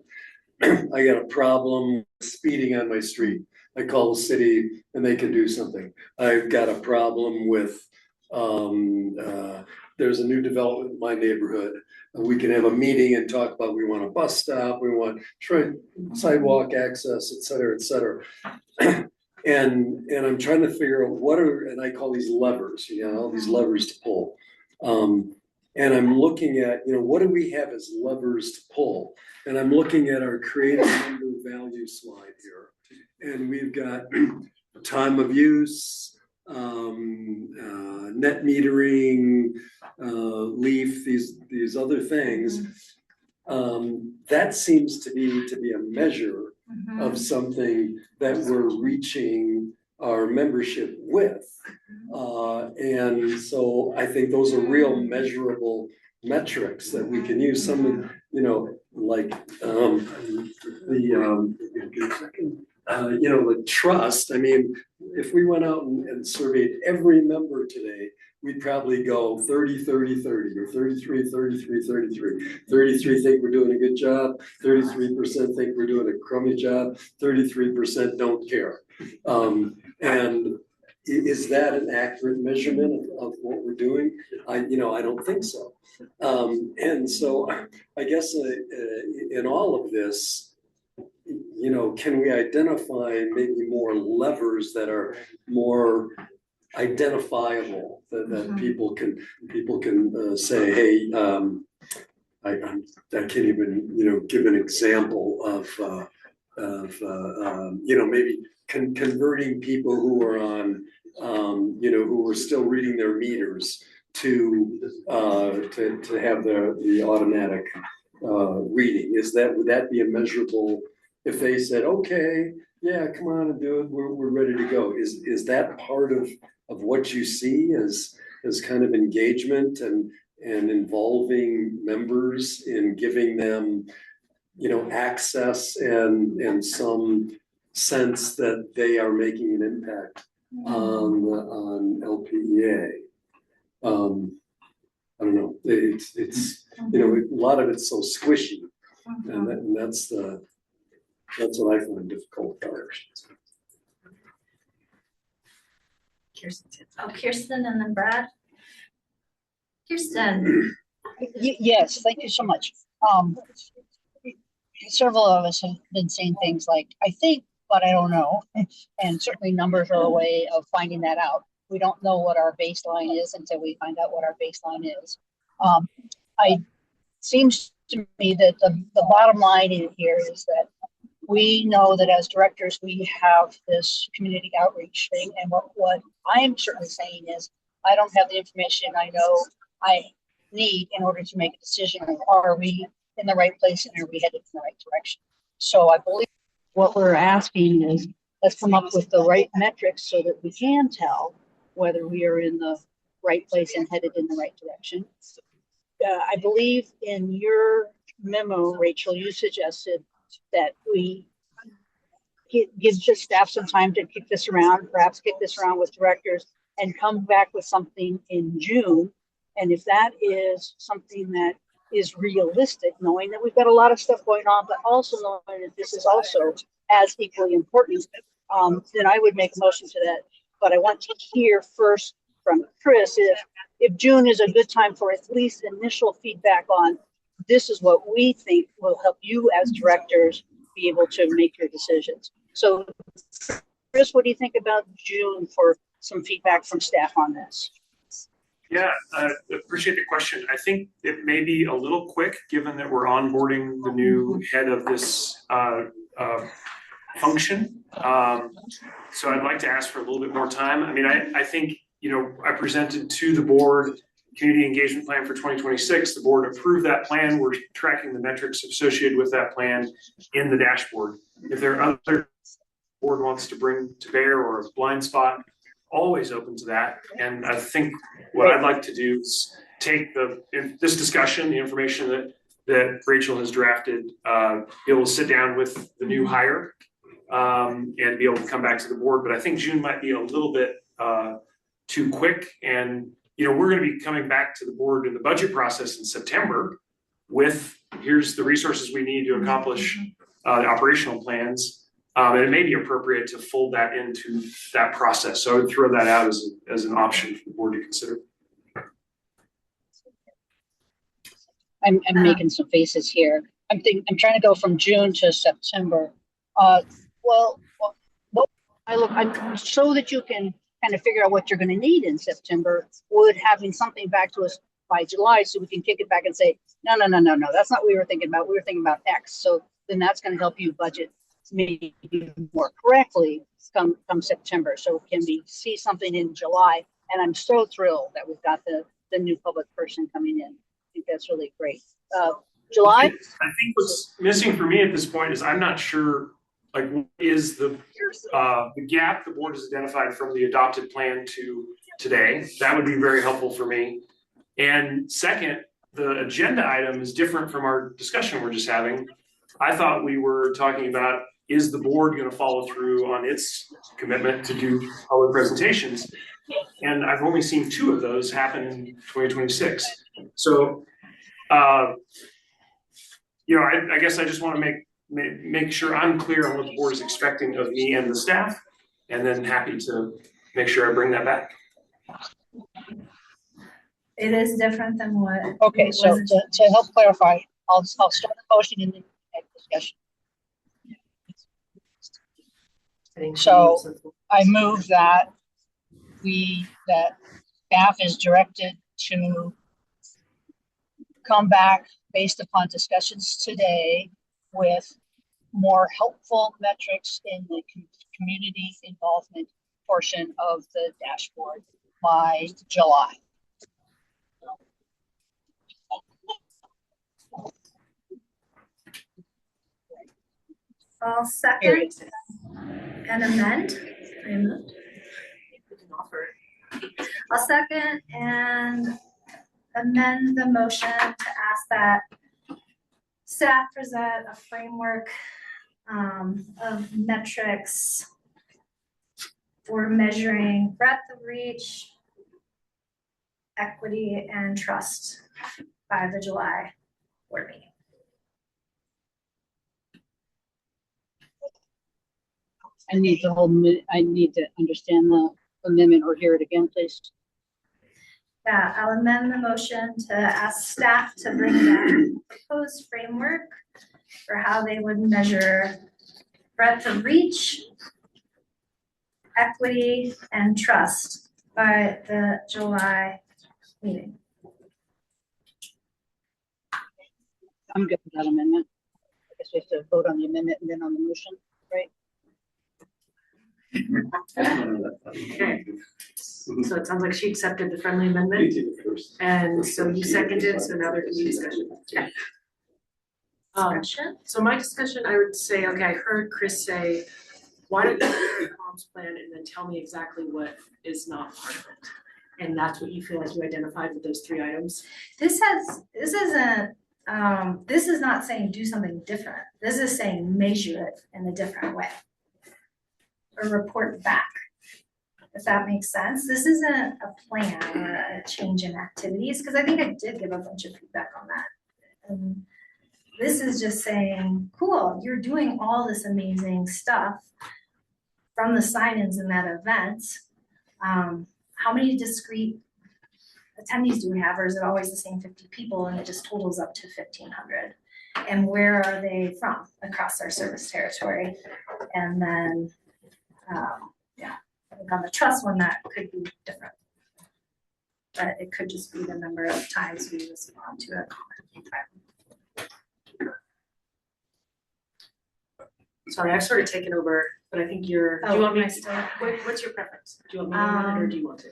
I got a problem speeding on my street. I call the city and they can do something. I've got a problem with, there's a new development in my neighborhood. We can have a meeting and talk about, we want a bus stop, we want sidewalk access, et cetera, et cetera. And I'm trying to figure out and I call these levers, these levers to pull. And I'm looking at, what do we have as levers to pull? And I'm looking at our creative member value slide here. And we've got time of use, net metering, leaf, these other things. That seems to be a measure of something that we're reaching our membership with. And so I think those are real measurable metrics that we can use. Some of, like the trust. I mean, if we went out and surveyed every member today, we'd probably go 30, 30, 30, or 33, 33, 33. 33 think we're doing a good job, 33% think we're doing a crummy job, 33% don't care. And is that an accurate measurement of what we're doing? I don't think so. And so I guess in all of this, can we identify maybe more levers that are more identifiable that people can say, hey, I can't even give an example of maybe converting people who are on who are still reading their meters to have the automatic reading. Would that be a measurable? If they said, okay, yeah, come on and do it, we're ready to go. Is that part of what you see as kind of engagement and involving members in giving them, access and some sense that they are making an impact on LPEA? I don't know. It's a lot of it's so squishy, and that's what I find difficult about it. Kirsten and then Brad. Kirsten. Yes, thank you so much. Several of us have been saying things like, I think, but I don't know. And certainly numbers are a way of finding that out. We don't know what our baseline is until we find out what our baseline is. Seems to me that the bottom line in here is that we know that as directors, we have this community outreach thing. And what I'm certainly saying is, I don't have the information I know I need in order to make a decision. Are we in the right place and are we headed in the right direction? So I believe what we're asking is, let's come up with the right metrics so that we can tell whether we are in the right place and headed in the right direction. I believe in your memo, Rachel, you suggested that we give the staff some time to kick this around, perhaps kick this around with directors and come back with something in June. And if that is something that is realistic, knowing that we've got a lot of stuff going on, but also knowing that this is also as equally important, then I would make a motion to that. But I want to hear first from Chris if June is a good time for at least initial feedback on this is what we think will help you as directors be able to make your decisions. So Chris, what do you think about June for some feedback from staff on this? Yeah, I appreciate the question. I think it may be a little quick, given that we're onboarding the new head of this function. So I'd like to ask for a little bit more time. I mean, I think, I presented to the board community engagement plan for 2026. The board approved that plan. We're tracking the metrics associated with that plan in the dashboard. If there are other board wants to bring to bear or a blind spot, always open to that. And I think what I'd like to do is take this discussion, the information that Rachel has drafted, be able to sit down with the new hire and be able to come back to the board. But I think June might be a little bit too quick. And, we're going to be coming back to the board in the budget process in September with here's the resources we need to accomplish the operational plans. And it may be appropriate to fold that into that process. So I would throw that out as an option for the board to consider. I'm making some faces here. I'm trying to go from June to September. I'm so that you can kind of figure out what you're going to need in September. Would having something back to us by July so we can kick it back and say, no, that's not what we were thinking about. We were thinking about X. So then that's going to help you budget maybe more correctly come September. So can we see something in July? And I'm so thrilled that we've got the new public person coming in. I think that's really great. July? I think what's missing for me at this point is I'm not sure, what is the gap the board has identified from the adopted plan to today. That would be very helpful for me. And second, the agenda item is different from our discussion we're just having. I thought we were talking about, is the board going to follow through on its commitment to do public presentations? And I've only seen 2 of those happen in 2026. So, I guess I just want to make sure I'm clear on what the board is expecting of me and the staff, and then happy to make sure I bring that back. It is different than what. Okay, so to help clarify, I'll start the motion in the discussion. So I move that staff is directed to come back based upon discussions today with more helpful metrics in the community involvement portion of the dashboard by July. I'll second and amend. I'll second and amend the motion to ask that staff present a framework of metrics for measuring breadth of reach, equity, and trust by the July board meeting. I need to understand the amendment or hear it again, please. Yeah, I'll amend the motion to ask staff to bring back a proposed framework for how they would measure breadth of reach, equity, and trust by the July meeting. I'm good with that amendment. I guess we have to vote on the amendment and then on the motion, right? Okay, so it sounds like she accepted the friendly amendment, and so you seconded, so now there can be discussion. Yeah. So my discussion, I would say, okay, I heard Chris say, why don't you do the comms plan and then tell me exactly what is not part of it? And that's what you feel like you identified with those 3 items? This is not saying do something different. This is saying measure it in a different way. Or report back, if that makes sense. This isn't a plan or a change in activities, because I think I did give a bunch of feedback on that. And this is just saying, cool, you're doing all this amazing stuff from the sign-ins in that event. How many discrete attendees do we have, or is it always the same 50 people and it just totals up to 1,500? And where are they from across our service territory? And then, yeah, I think on the trust one, that could be different. But it could just be the number of times we respond to a comment. Sorry, I've sort of taken over, but I think you're, do you want me to, what's your preference? Do you want me to run it or do you want to?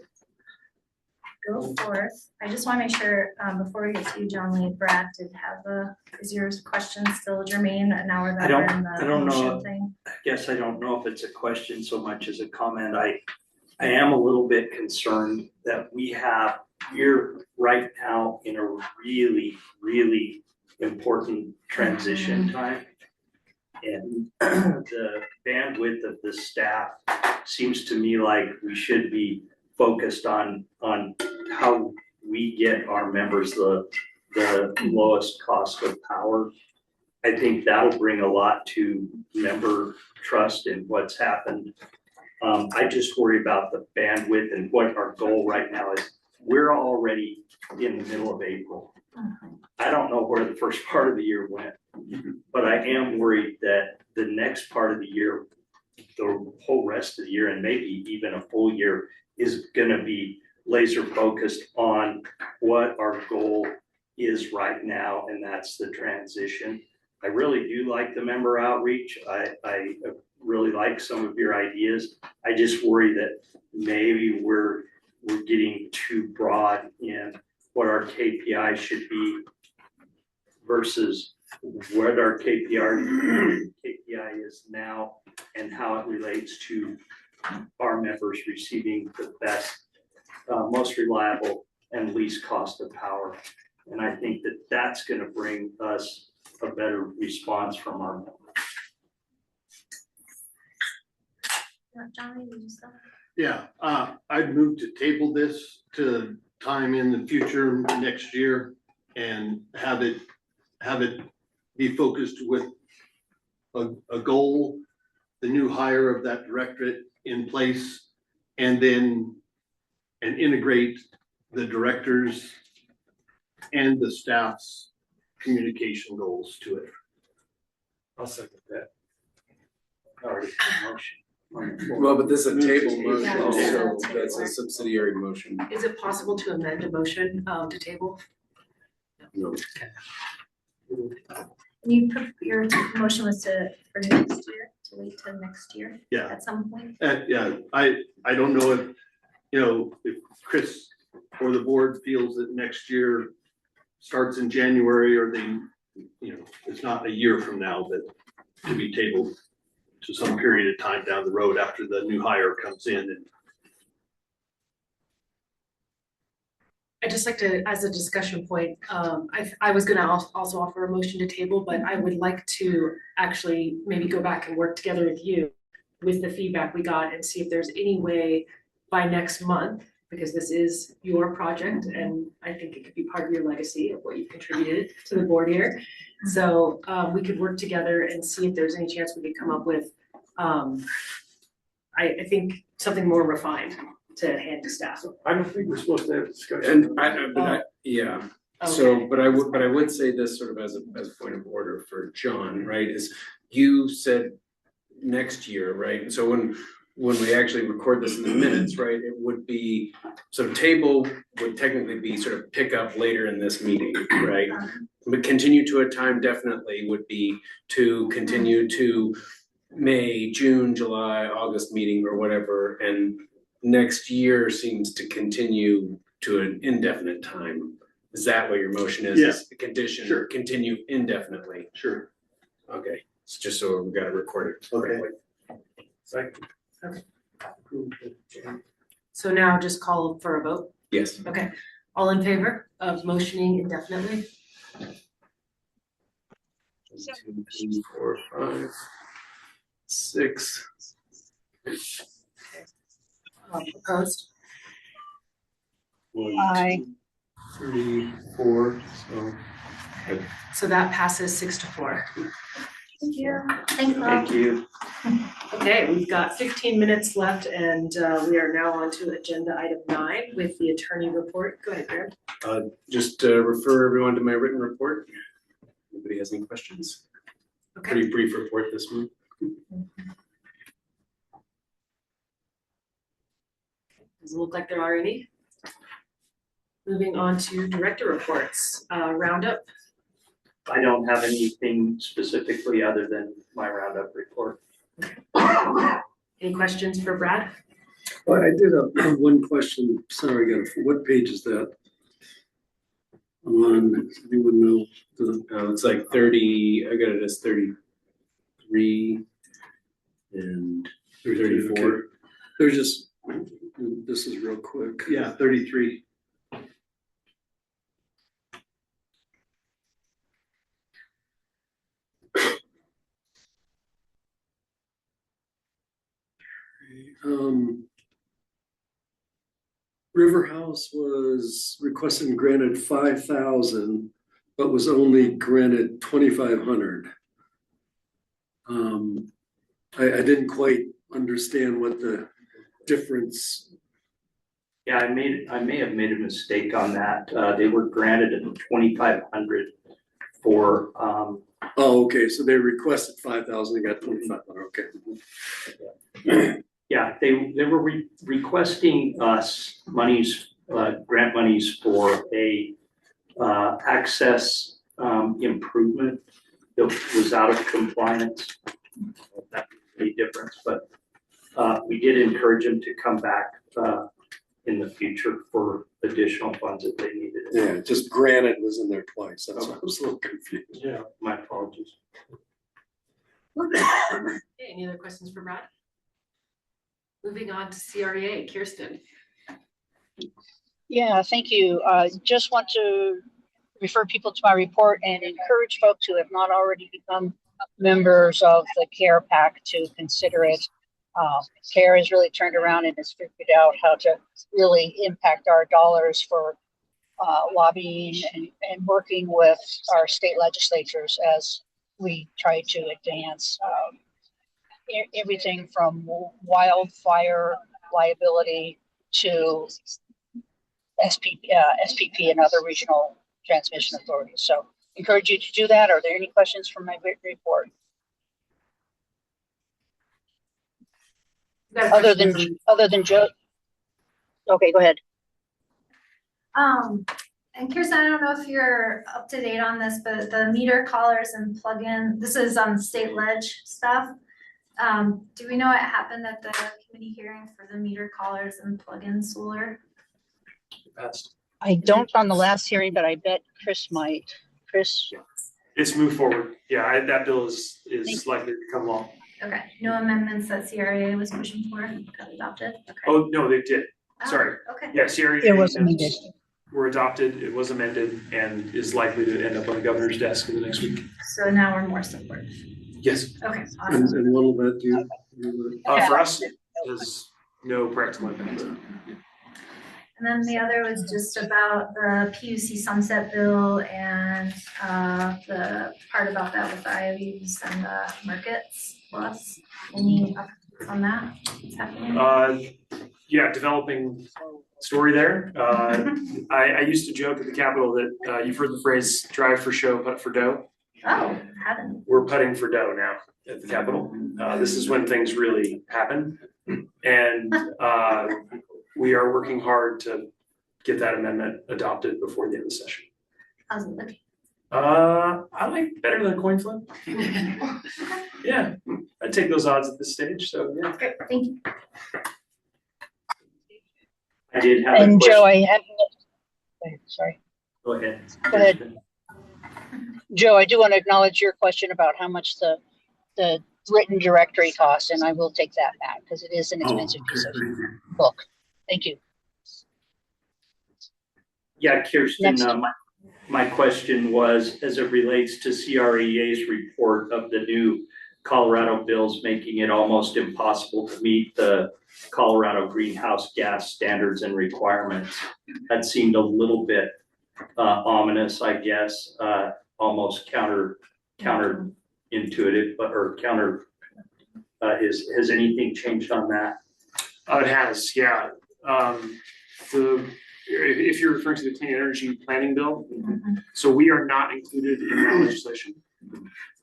Go forth. I just want to make sure, before we get to you, John Lee, Brad did have is your question still germane now we're that we're in the motion thing? I guess I don't know if it's a question so much as a comment. I am a little bit concerned that we're right now in a really, really important transition time. And the bandwidth of the staff seems to me like we should be focused on how we get our members the lowest cost of power. I think that'll bring a lot to member trust in what's happened. I just worry about the bandwidth and what our goal right now is. We're already in the middle of April. I don't know where the first part of the year went, but I am worried that the next part of the year, the whole rest of the year, and maybe even a full year, is gonna be laser focused on what our goal is right now, and that's the transition. I really do like the member outreach. I really like some of your ideas. I just worry that maybe we're getting too broad in what our KPI should be versus what our KPI is now and how it relates to our members receiving the best, most reliable and least cost of power. And I think that that's going to bring us a better response from our members. Johnny, did you start? Yeah, I'd move to table this to time in the future next year and have it be focused with a goal, the new hire of that directorate in place, and integrate the directors and the staff's communication goals to it. I'll second that. Already motion. Well, but this is a table motion, Yeah. so that's a subsidiary motion. Is it possible to amend a motion to table? No. Your motion was for next year, to wait till next year? Yeah. At some point? Yeah, I don't know if Chris or the board feels that next year starts in January, or it's not a year from now, that to be tabled to some period of time down the road after the new hire comes in. And I'd just like to, as a discussion point, I was gonna also offer a motion to table, but I would like to actually maybe go back and work together with you with the feedback we got and see if there's any way by next month, because this is your project and I think it could be part of your legacy of what you've contributed to the board here. So we could work together and see if there's any chance we could come up with, I think something more refined to hand to staff. I don't think we're supposed to have a discussion. And yeah. So, but I would say this sort of as a point of order for John, right, is you said next year, right? And so when we actually record this in the minutes, right, it would be, so table would technically be sort of pick up later in this meeting, right? But continue to a time definitely would be to continue to May, June, July, August meeting or whatever, and next year seems to continue to an indefinite time. Is that what your motion is? Yeah. Is the condition, Sure. continue indefinitely? Sure. Okay, it's just so we gotta record it correctly. Second. Okay. So now just call for a vote. Yes. Okay, all in favor of motioning indefinitely? 2, 3, 4, 5, 6. Opposed? 1, Aye. 2, 3, 4. So So that passes 6-4. Thank you. Thanks, Rob. Thank you. Okay, we've got 15 minutes left and we are now on to agenda item 9 with the attorney report. Go ahead, Graham. just refer everyone to my written report. Anybody has any questions? Okay. Pretty brief report this month. Doesn't look like there are any. Moving on to director reports, roundup. I don't have anything specifically other than my roundup report. Any questions for Brad? Well, I did have one question. Sorry, again. What page is that? On, does anyone know? It's like 30, I got it as 33 and 34. Okay. There's just, this is real quick. Yeah, 33. River House was requested and granted 5,000, but was only granted 2,500. I didn't quite understand what the difference. Yeah, I may have made a mistake on that. They were granted at 2,500 for, Oh, okay, so they requested 5,000, they got 2,500, okay. yeah, they were requesting us monies, grant monies for a access improvement that was out of compliance. That made a difference, but we did encourage them to come back in the future for additional funds if they needed it. Yeah, just granted was in there twice, that's why I was a little confused. Yeah, my apologies. Okay, any other questions for Brad? Moving on to CREA, Kirsten. Yeah, thank you. Just want to refer people to my report and encourage folks who have not already become members of the CARE PAC to consider it. CARE has really turned around and has figured out how to really impact our dollars for lobbying and working with our state legislatures as we try to advance everything from wildfire liability to SPP and other regional transmission authorities. So encourage you to do that. Are there any questions from my report? Other than Joe? Okay, go ahead. And Kirsten, I don't know if you're up to date on this, but the meter collars and plug-in, this is on state ledge stuff. Do we know what happened at the committee hearing for the meter collars and plug-in solar? I don't on the last hearing, but I bet Chris might. Chris? It's moved forward. Yeah, that bill is likely to come along. Okay, no amendments that CRA was pushing for got adopted? Okay. Oh, no, they did. Sorry. Okay. Yeah, CRA. It was amended. Were adopted, it was amended, and is likely to end up on the governor's desk in the next week. So now we're more support. Yes. Okay, awesome. And what will that do? For us, there's no practical impact. And then the other was just about the PUC sunset bill and the part about that with the IOUs and the markets plus. Any updates on that? What's happening? Yeah, developing story there. I used to joke at the Capitol that you've heard the phrase drive for show, putt for dough. Oh, haven't. We're putting for dough now at the Capitol. This is when things really happen. And we are working hard to get that amendment adopted before the end of the session. How's it looking? I like better than a coin flip. Yeah, I'd take those odds at this stage, so yeah. Great, thank you. I did have And a question. Joe, I have, sorry. Go ahead. Go ahead. Joe, I do want to acknowledge your question about how much the written directory costs, and I will take that back because it is an expensive piece of book. Thank you. Yeah, Kirsten, Next. my question was, as it relates to CREA's report of the new Colorado bills, making it almost impossible to meet the Colorado greenhouse gas standards and requirements. That seemed a little bit ominous, I guess, almost counterintuitive, or counter. Has anything changed on that? It has, yeah. If you're referring to the Clean Energy Planning Bill, so we are not included in that legislation.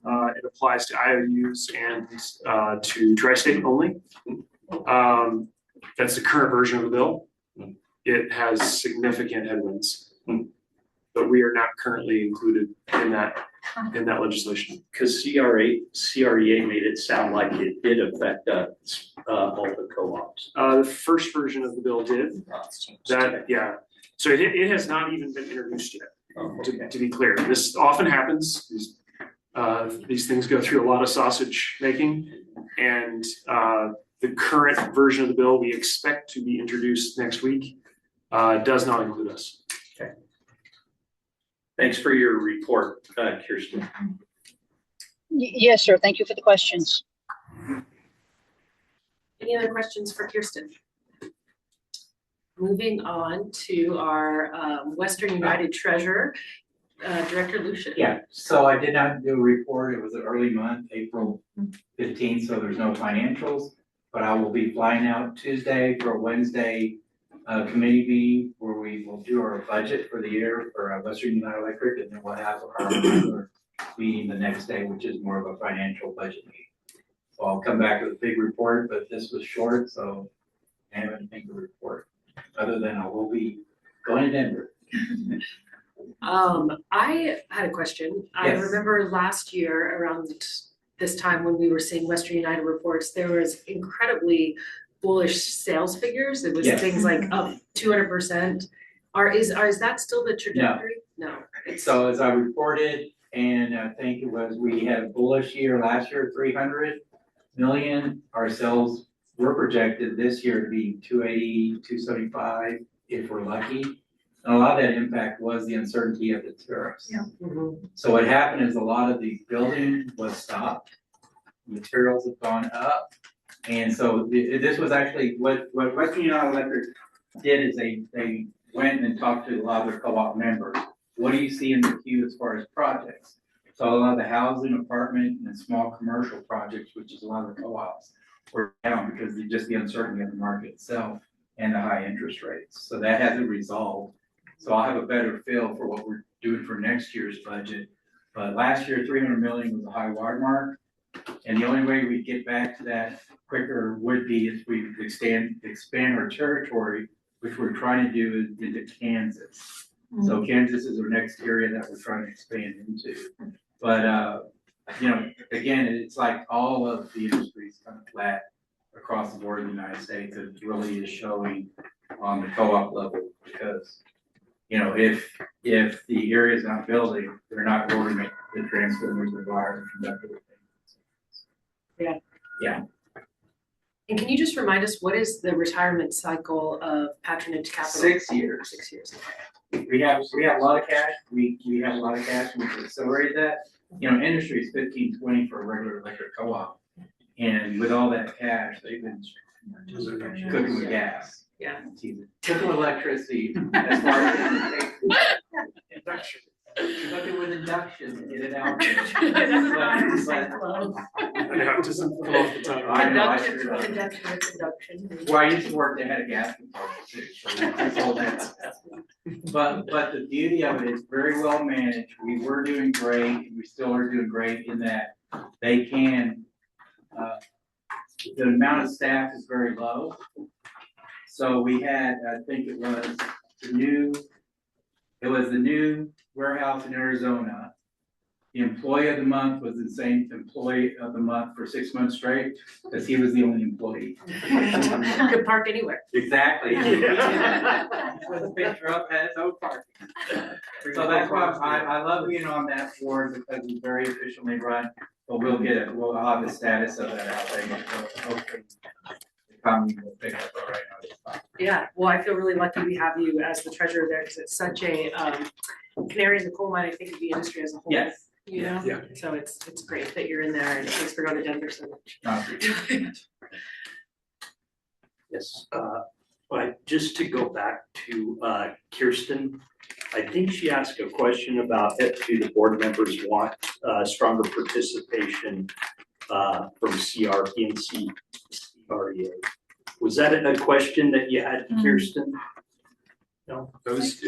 It applies to IOUs and to tri-state only. That's the current version of the bill. It has significant headwinds, but we are not currently included in that legislation. Because CREA made it sound like it did affect all the co-ops. The first version of the bill did. That, yeah. So it has not even been introduced yet. To be clear, this often happens. These things go through a lot of sausage making, and the current version of the bill we expect to be introduced next week does not include us. Okay. Thanks for your report, Kirsten. Yes, sir. Thank you for the questions. Any other questions for Kirsten? Moving on to our Western United Treasurer, Director Lucian. Yeah, so I did not do a report. It was an early month, April 15th, so there's no financials. But I will be flying out Tuesday for a Wednesday committee meeting where we will do our budget for the year for Western United Electric, and then we'll have our regular meeting the next day, which is more of a financial budget meeting. So I'll come back with a big report, but this was short, so I haven't anything to report other than I will be going to Denver. I had a question. I Yes. remember last year around this time when we were seeing Western United reports, there was incredibly bullish sales figures. It was Yes. things like up 200%. Is that still the trajectory? No. So as I reported, and I think it was, we had a bullish year last year, 300 million. Our sales were projected this year to be 280, 275, if we're lucky. And a lot of that impact was the uncertainty of the tariffs. Yeah. So what happened is a lot of the building was stopped, materials have gone up. And so this was actually what Western United Electric did is they went and talked to a lot of their co-op members. What do you see in the queue as far as projects? So a lot of the housing, apartment, and small commercial projects, which is a lot of the co-ops, were down because of just the uncertainty of the market itself and the high interest rates. So that hasn't resolved. So I'll have a better feel for what we're doing for next year's budget. But last year, 300 million was a high watermark. And the only way we get back to that quicker would be if we expand our territory, which we're trying to do into Kansas. So Kansas is our next area that we're trying to expand into. But, again, it's like all of the industry is kind of flat across the board in the United States. It really is showing on the co-op level because, if the area is not building, they're not ordering the transformers, the wires, and that sort of thing. Yeah. And can you just remind us, what is the retirement cycle of Patronage Capital? 6 years. 6 years. We have a lot of cash. We have a lot of cash. We can accelerate that. Industry is 15, 20 for a regular electric co-op. And with all that cash, they've been cooking with gas. Yeah. Cooking with electricity as far as induction. Cooking with induction to get it out there. It doesn't come off the tongue. I know, Conduction. Well, I used to work, they had a gas component too, so that's all that. But the beauty of it is very well managed. We were doing great, and we still are doing great in that they can, the amount of staff is very low. So we had, I think it was the new warehouse in Arizona. The employee of the month was the same employee of the month for 6 months straight, because he was the only employee. Could park anywhere. Exactly. With a picture up at his own parking. So that's why I love being on that board because it's very efficiently run. But we'll have the status of that out there. Hopefully economy will pick up, but right now it's fine. Yeah, well, I feel really lucky we have you as the treasurer there, because it's such a canary in the coal mine, I think, of the industry as a whole. Yes. You know, Yeah. so it's great that you're in there, and thanks for going to Denver so much. Yes, but just to go back to Kirsten, I think she asked a question about if do the board members want stronger participation from CRP and CREA. Was that a question that you had, Kirsten? No, those.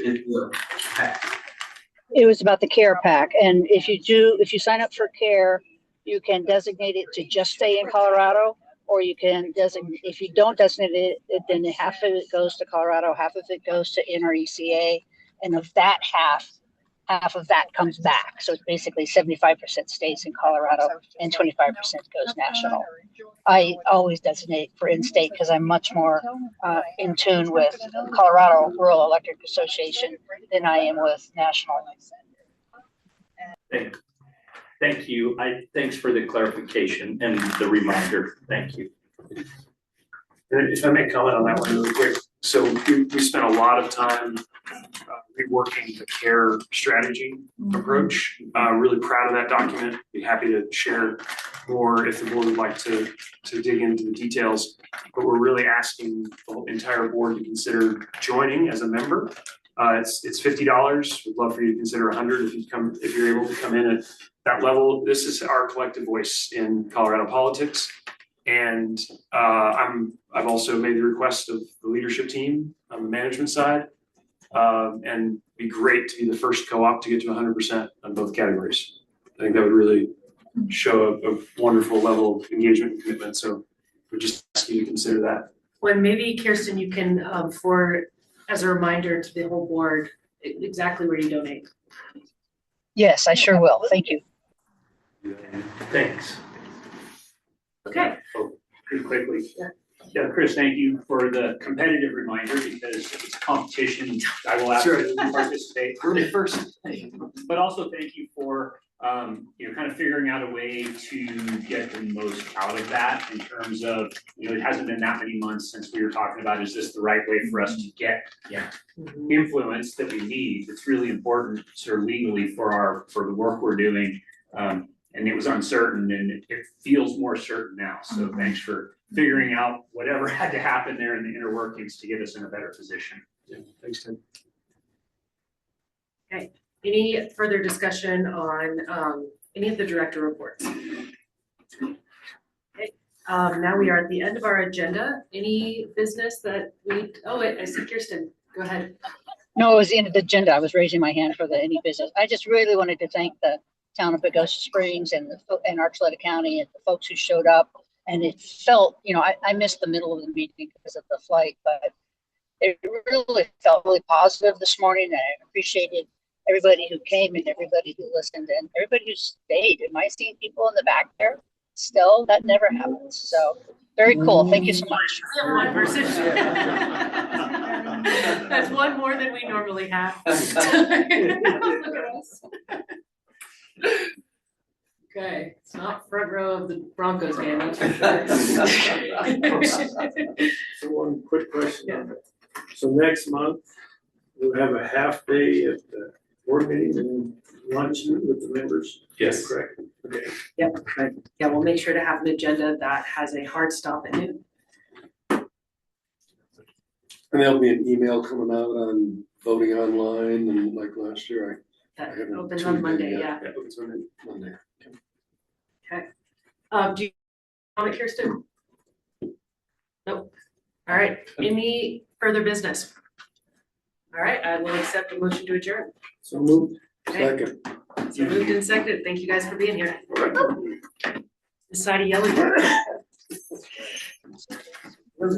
It was about the care pack, and if you sign up for care, you can designate it to just stay in Colorado, or you can designate, if you don't designate it, then half of it goes to Colorado, half of it goes to NRECA, and of that half of that comes back. So it's basically 75% stays in Colorado and 25% goes national. I always designate for in-state because I'm much more in tune with Colorado Rural Electric Association than I am with national. Thank you. Thanks for the clarification and the reminder. Thank you. And if I may comment on that one really quick. So we spent a lot of time reworking the care strategy approach. Really proud of that document. Be happy to share more if the board would like to dig into the details. But we're really asking the entire board to consider joining as a member. It's $50. We'd love for you to consider $100 if you're able to come in at that level. This is our collective voice in Colorado politics. And I've also made the request of the leadership team on the management side. And it'd be great to be the first co-op to get to 100% on both categories. I think that would really show a wonderful level of engagement and commitment. So we just ask you to consider that. Well, maybe Kirsten, you can as a reminder to the whole board, exactly where you donate. Yes, I sure will. Thank you. Thanks. Okay. Pretty quickly. Yeah, Chris, thank you for the competitive reminder because it's a competition. I will absolutely participate. Really first. But also thank you for kind of figuring out a way to get the most out of that in terms of, it hasn't been that many months since we were talking about, is this the right way for us to get influence that we need? It's really important sort of legally for the work we're doing. And it was uncertain and it feels more certain now. So thanks for figuring out whatever had to happen there in the inner workings to get us in a better position. Yeah, thanks, Tim. Okay, any further discussion on any of the director reports? Okay, now we are at the end of our agenda. Any business that I see Kirsten, go ahead. No, it was the end of the agenda. I was raising my hand for any business. I just really wanted to thank the town of Pagosa Springs and Archuleta County and the folks who showed up. And it felt, I missed the middle of the meeting because of the flight, but it really felt really positive this morning. And I appreciated everybody who came and everybody who listened and everybody who stayed. Am I seeing people in the back there still? That never happens. So very cool. Thank you so much. We have one person. That's one more than we normally have. Look at us. Okay, it's not front row of the Broncos game, that's for sure. So one quick question on that. So next month, we'll have a half day at the board meeting and lunch with the members? Yes. Correct. Okay. Yep, right. Yeah, we'll make sure to have an agenda that has a hard stop at noon. And there'll be an email coming out on voting online and like last year, That opens on Monday, yeah. It opens on Monday. Okay. Do you comment, Kirsten? Nope. All right. Any further business? All right, I will accept a motion to adjourn. So moved. Okay. Second. So moved and seconded. Thank you guys for being here. Decided yelling.